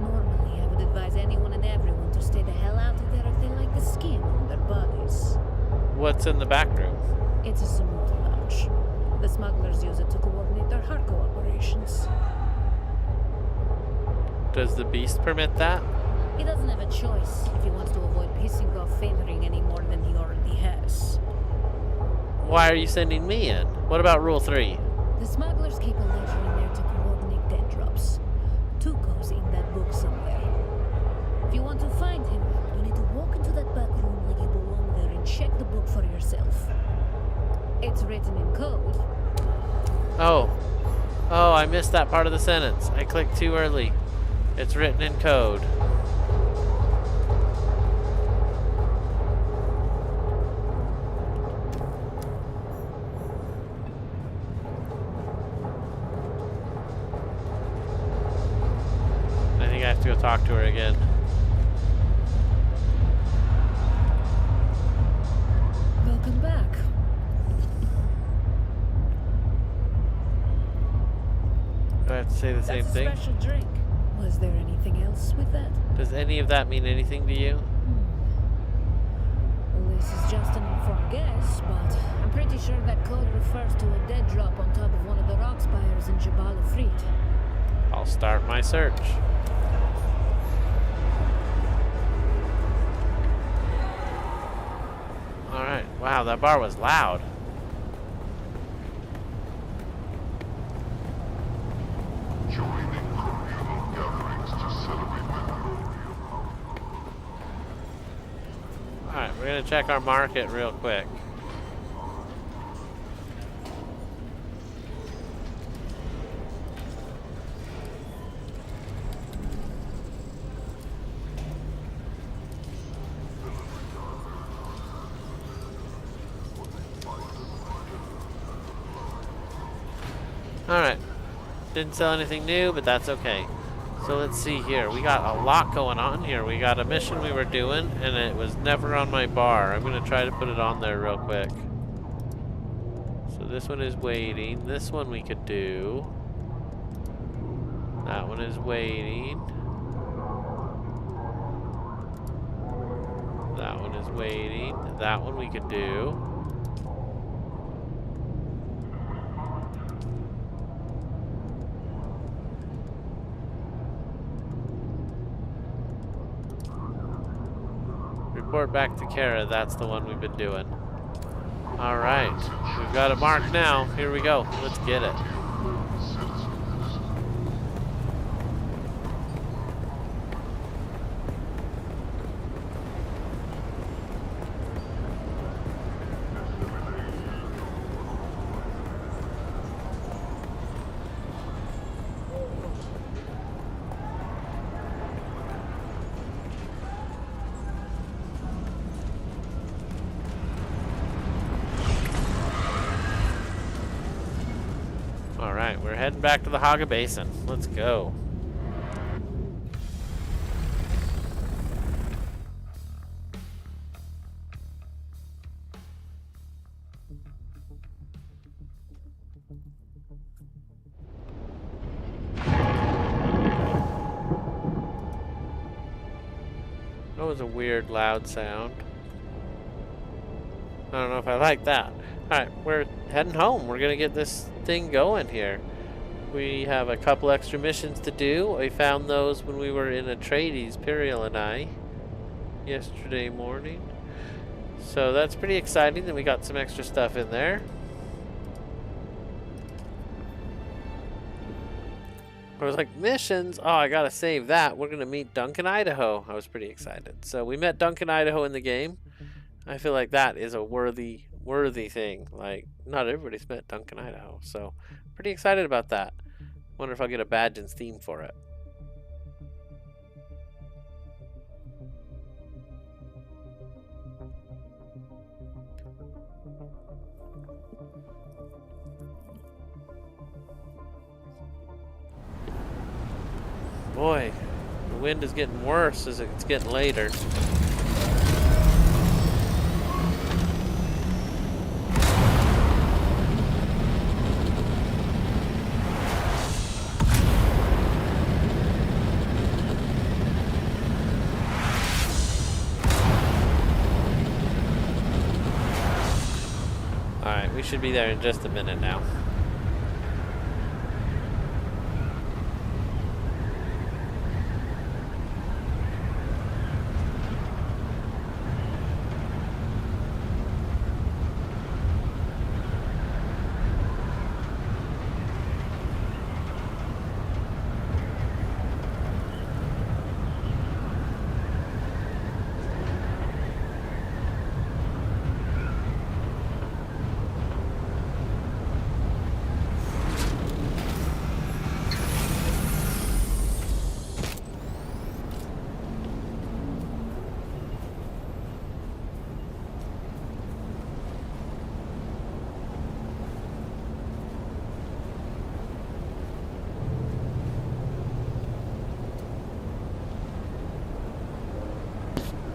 Normally I would advise anyone and everyone to stay the hell out of there if they like the skin on their bodies. What's in the back room? It's a smooth launch. The smugglers use it to coordinate their Harco operations. Does the beast permit that? He doesn't have a choice if he wants to avoid pissing off Fenring any more than he already has. Why are you sending me in? What about Rule 3? The smugglers keep a ledger in there to coordinate dead drops. Tuco's in that book somewhere. If you want to find him, you need to walk into that back room like you belong there and check the book for yourself. It's written in code. Oh, I missed that part of the sentence. I clicked too early. It's written in code. I think I have to go talk to her again. Welcome back. Do I have to say the same thing? That's a special drink. Was there anything else with that? Does any of that mean anything to you? Well, this is just an informed guess, but I'm pretty sure that code refers to a dead drop on top of one of the rock spires in Jabal Ifrit. I'll start my search. Alright, wow, that bar was loud. Alright, we're gonna check our market real quick. Alright, didn't sell anything new, but that's okay. So let's see here. We got a lot going on here. We got a mission we were doing, and it was never on my bar. I'm going to try to put it on there real quick. So this one is waiting. This one we could do. That one is waiting. That one is waiting. That one we could do. Report back to Kara, that's the one we've been doing. Alright, we've got it marked now. Here we go. Let's get it. Alright, we're heading back to the Haga Basin. Let's go. That was a weird loud sound. I don't know if I like that. Alright, we're heading home. We're gonna get this thing going here. We have a couple extra missions to do. We found those when we were in Atreides, Piriel and I, yesterday morning. So that's pretty exciting that we got some extra stuff in there. I was like, missions? Oh, I gotta save that. We're gonna meet Duncan Idaho. I was pretty excited. So we met Duncan Idaho in the game. I feel like that is a worthy thing. Like, not everybody's met Duncan Idaho, so pretty excited about that. Wonder if I'll get a badge and theme for it. Boy, the wind is getting worse as it's getting later. Alright, we should be there in just a minute now.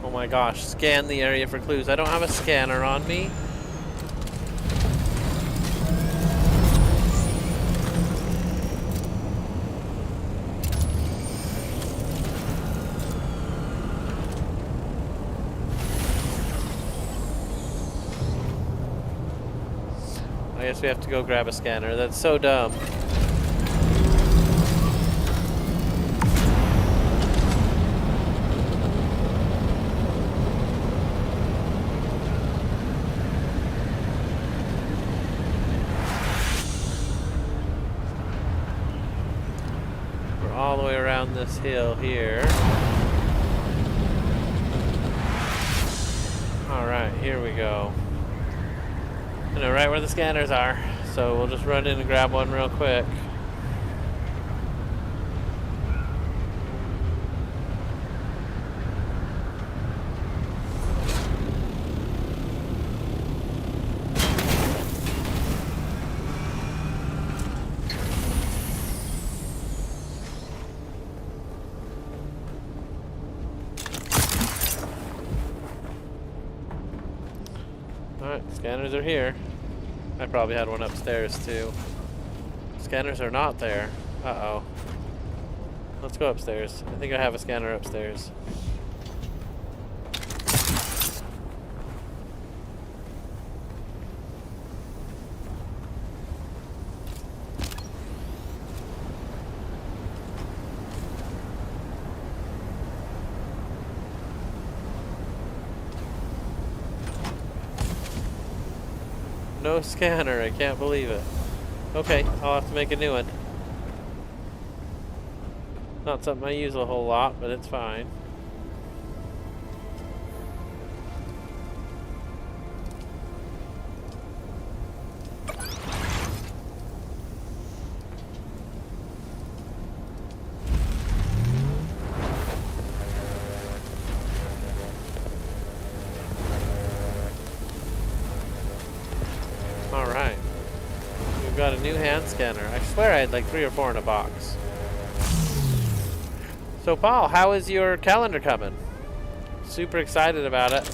Oh my gosh, scan the area for clues. I don't have a scanner on me. I guess we have to go grab a scanner. That's so dumb. All the way around this hill here. Alright, here we go. I know right where the scanners are, so we'll just run in and grab one real quick. Alright, scanners are here. I probably had one upstairs too. Scanners are not there. Uh-oh. Let's go upstairs. I think I have a scanner upstairs. No scanner, I can't believe it. Okay, I'll have to make a new one. Not something I use a whole lot, but it's fine. Alright. We've got a new hand scanner. I swear I had like 3 or 4 in a box. So Paul, how is your calendar coming? Super excited about it.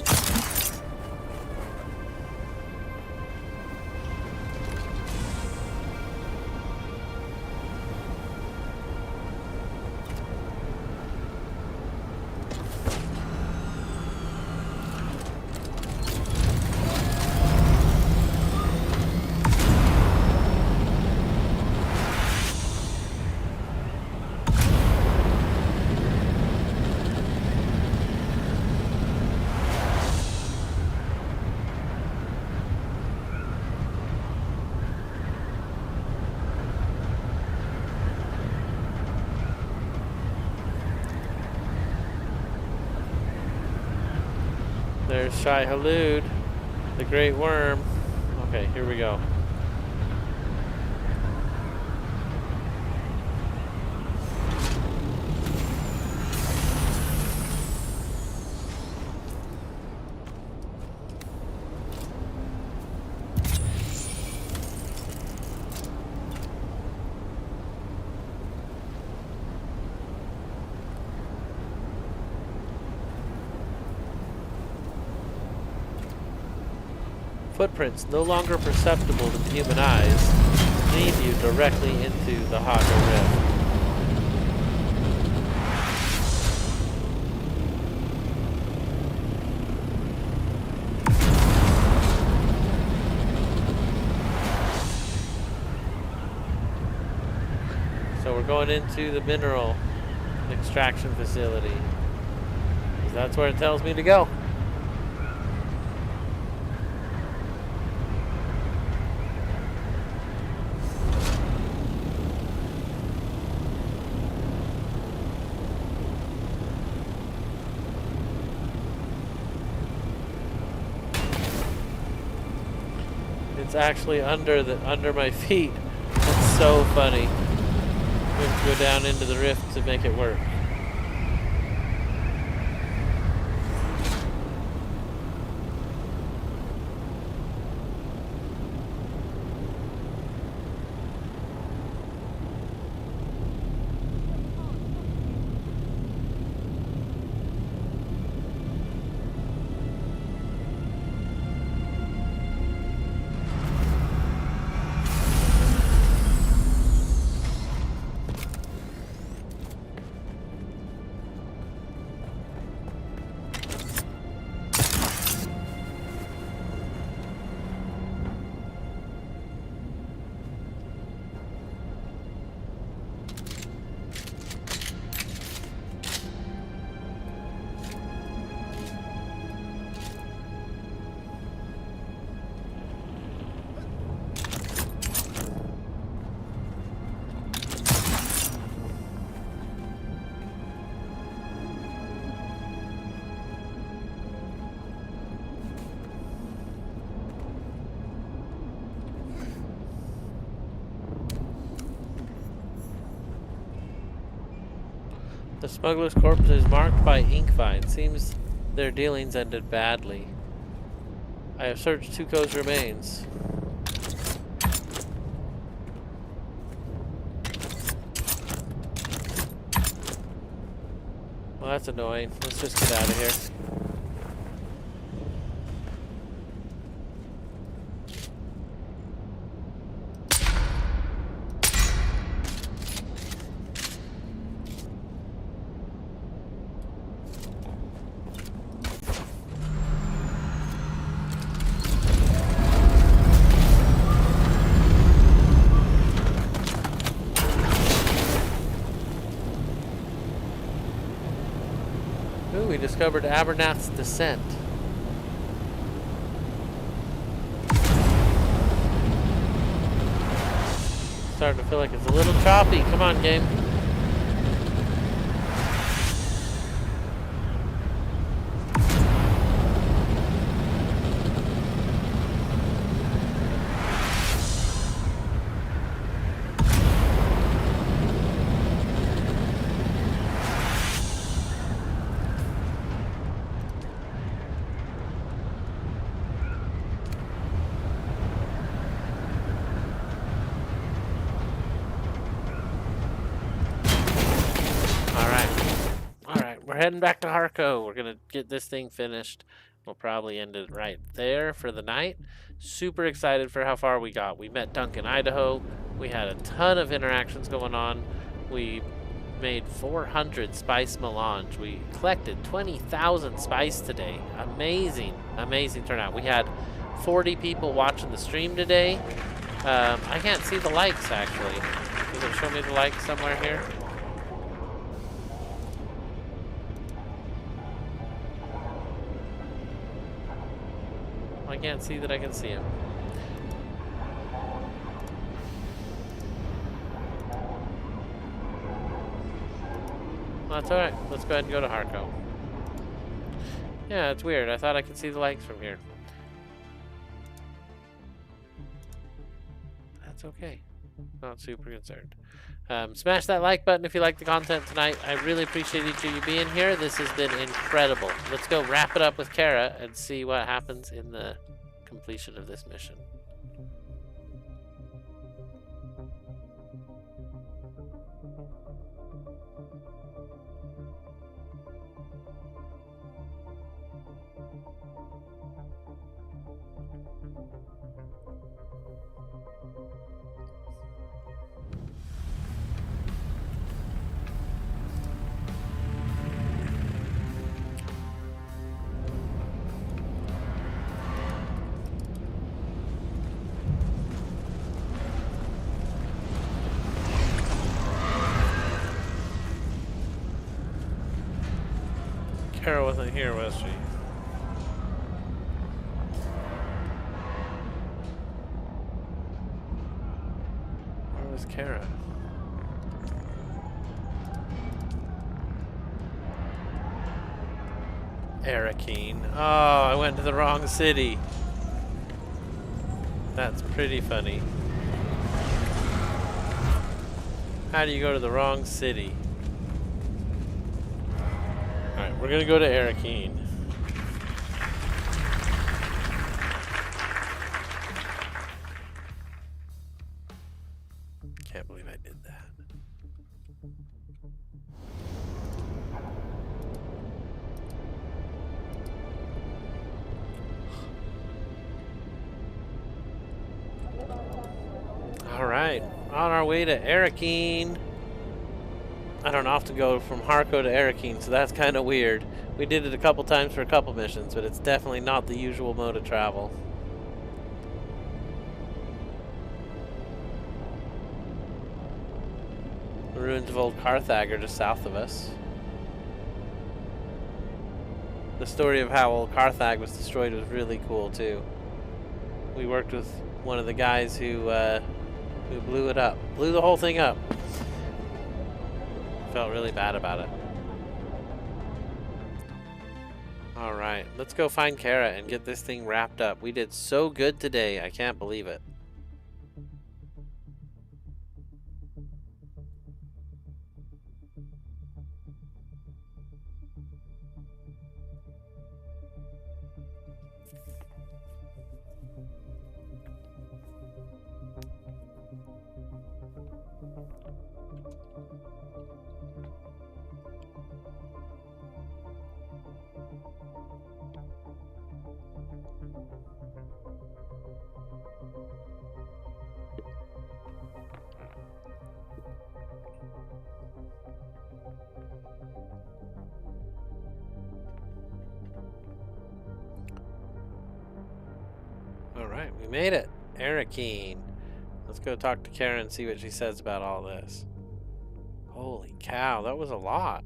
There's Shai Halud, the great worm. Okay, here we go. Footprints no longer perceptible to the human eyes lead you directly into the Haga Rift. we're going into the mineral extraction facility. 'Cause that's where it tells me to go. It's actually under my feet. It's so funny. We have to go down into the rift to make it work. The smuggler's corpse is marked by ink vine. Seems their dealings ended badly. I have searched Tuco's remains. Well, that's annoying. Let's just get out of here. Ooh, we discovered Abernath's descent. Starting to feel like it's a little choppy. Come on, game. We're heading back to Harco. We're gonna get this thing finished. We'll probably end it right there for the night. Super excited for how far we got. We met Duncan, Idaho. We had a ton of interactions going on. We made 400 spice melange. We collected 20,000 spice today. Amazing, amazing turnout. We had 40 people watching the stream today. I can't see the likes actually. Does it show me the likes somewhere here? I can't see that I can see him. Well, that's alright. Let's go ahead and go to Harco. Yeah, it's weird. I thought I could see the likes from here. That's okay. Not super concerned. Smash that like button if you like the content tonight. I really appreciate each of you being here. This has been incredible. Let's go wrap it up with Kara and see what happens in the completion of this mission. Kara wasn't here, was she? Where was Kara? Arrakis. Oh, I went to the wrong city. That's pretty funny. How do you go to the wrong city? Alright, we're gonna go to Arrakis. Can't believe I did that. Alright, on our way to Arrakis. I don't often go from Harco to Arrakis, so that's kind of weird. We did it a couple times for a couple missions, but it's definitely not the usual mode of travel. The ruins of old Carthage are just south of us. The story of how old Carthage was destroyed was really cool too. We worked with one of the guys who blew it up. Blew the whole thing up. Felt really bad about it. Alright, let's go find Kara and get this thing wrapped up. We did so good today, I can't believe it. Alright, we made it. Arrakis. Let's go talk to Kara and see what she says about all this. Holy cow, that was a lot.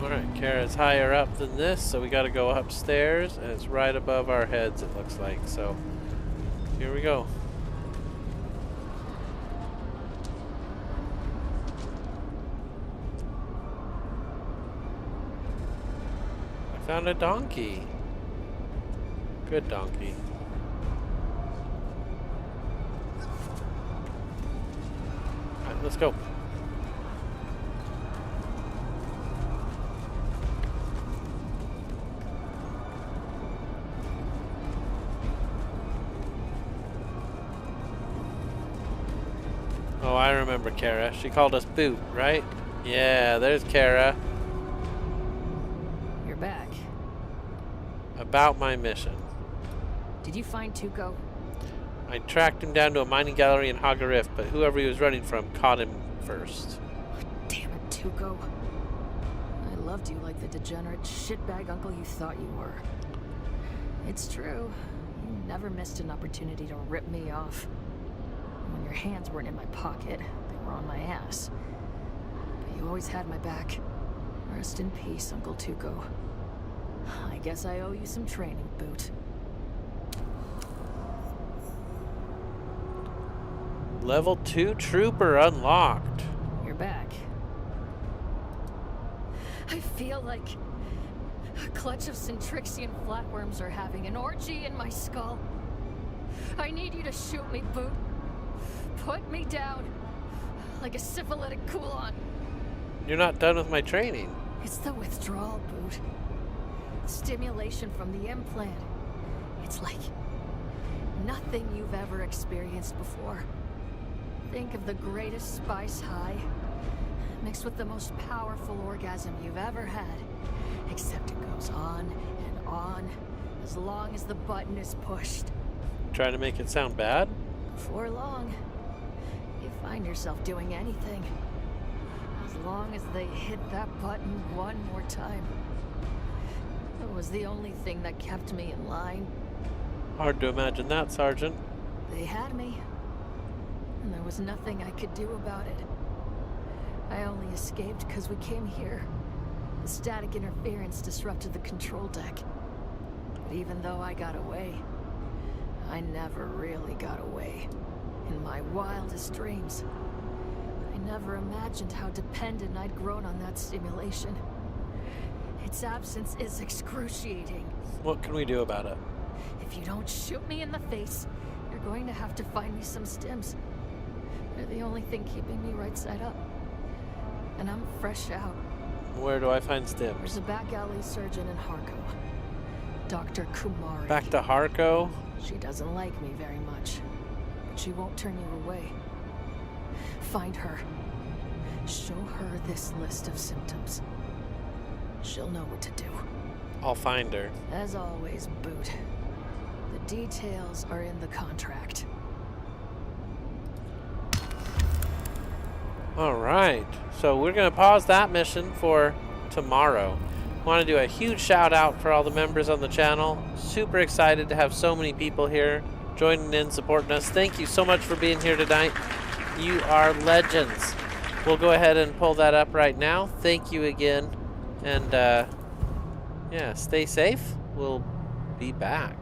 Alright, Kara's higher up than this, so we gotta go upstairs, and it's right above our heads, it looks like. So, here we go. I found a donkey. Good donkey. Alright, let's go. Oh, I remember Kara. She called us Boot, right? Yeah, there's Kara. You're back. About my mission. Did you find Tuco? I tracked him down to a mining gallery in Hagarif, but whoever he was running from caught him first. Damn it, Tuco. I loved you like the degenerate shitbag uncle you thought you were. It's true. You never missed an opportunity to rip me off. When your hands weren't in my pocket, they were on my ass. But you always had my back. Rest in peace, Uncle Tuco. I guess I owe you some training, Boot. Level 2 trooper unlocked. You're back. I feel like a clutch of Centrixian flatworms are having an orgy in my skull. I need you to shoot me, Boot. Put me down like a syphilitic Kulon. You're not done with my training. It's the withdrawal, Boot. Stimulation from the implant. It's like nothing you've ever experienced before. Think of the greatest spice high, mixed with the most powerful orgasm you've ever had. Except it goes on and on, as long as the button is pushed. Trying to make it sound bad? Before long, you find yourself doing anything. As long as they hit that button one more time. It was the only thing that kept me in line. Hard to imagine that, Sergeant. They had me, and there was nothing I could do about it. I only escaped because we came here. The static interference disrupted the control deck. But even though I got away, I never really got away. In my wildest dreams, I never imagined how dependent I'd grown on that stimulation. Its absence is excruciating. What can we do about it? If you don't shoot me in the face, you're going to have to find me some stims. They're the only thing keeping me right side up. And I'm fresh out. Where do I find stims? There's a back alley surgeon in Harko. Dr. Kumari. Back to Harko? She doesn't like me very much, but she won't turn you away. Find her. Show her this list of symptoms. She'll know what to do. I'll find her. As always, Boot. The details are in the contract. Alright, so we're going to pause that mission for tomorrow. I want to do a huge shout out for all the members on the channel. Super excited to have so many people here joining in, supporting us. Thank you so much for being here tonight. You are legends. We'll go ahead and pull that up right now. Thank you again. And yeah, stay safe. We'll be back.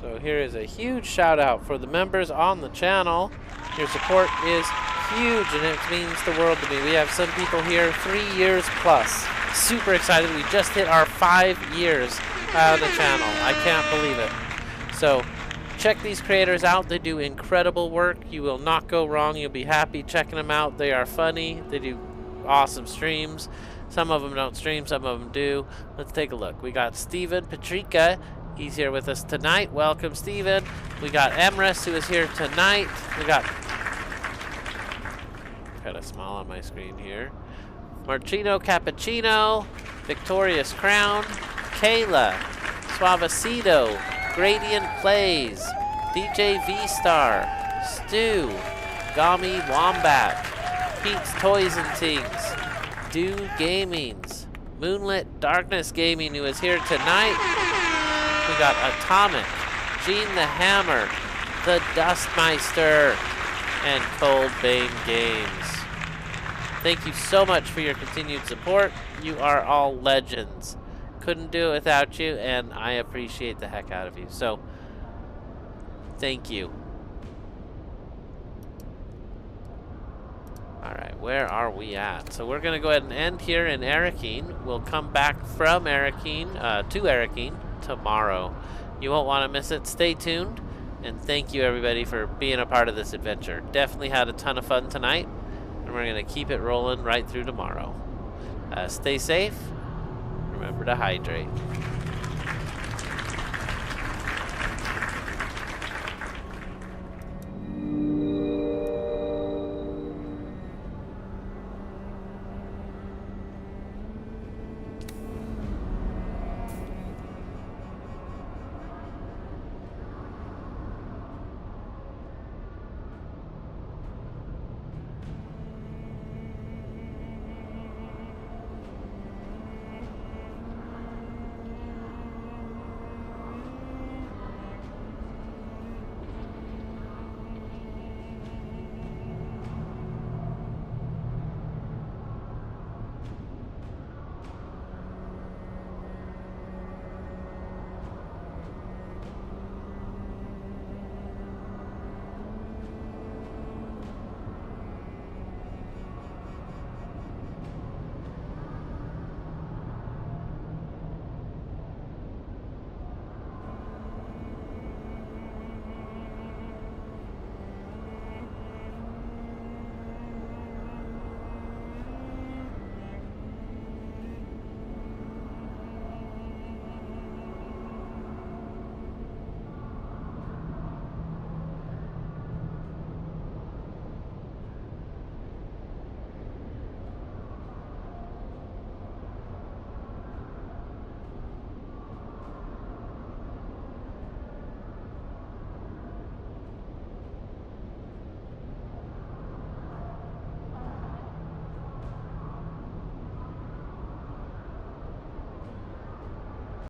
So here is a huge shout out for the members on the channel. Your support is huge and it means the world to me. We have some people here 3 years plus. Super excited. We just hit our 5 years on the channel. I can't believe it. So check these creators out. They do incredible work. You will not go wrong. You'll be happy checking them out. They are funny. They do awesome streams. Some of them don't stream, some of them do. Let's take a look. We got Steven Patrika. He's here with us tonight. Welcome, Steven. We got Emrys, who is here tonight. We got a smile on my screen here. Marcino Cappuccino, Victorious Crown, Kayla, Suavecito, Gradient Plays, DJ V-Star, Stu, Gami Wombat, Pete's Toys and Things, Dune Gamings, Moonlit Darkness Gaming, who is here tonight. We got Atomic, Gene the Hammer, the Dustmeister, and Cold Bane Games. Thank you so much for your continued support. You are all legends. Couldn't do it without you, and I appreciate the heck out of you. So, thank you. Alright, where are we at? So we're going to go ahead and end here in Arrakis. We'll come back from Arrakis, to Arrakis tomorrow. You won't want to miss it. Stay tuned, and thank you everybody for being a part of this adventure. Definitely had a ton of fun tonight, and we're going to keep it rolling right through tomorrow. Stay safe. Remember to hydrate.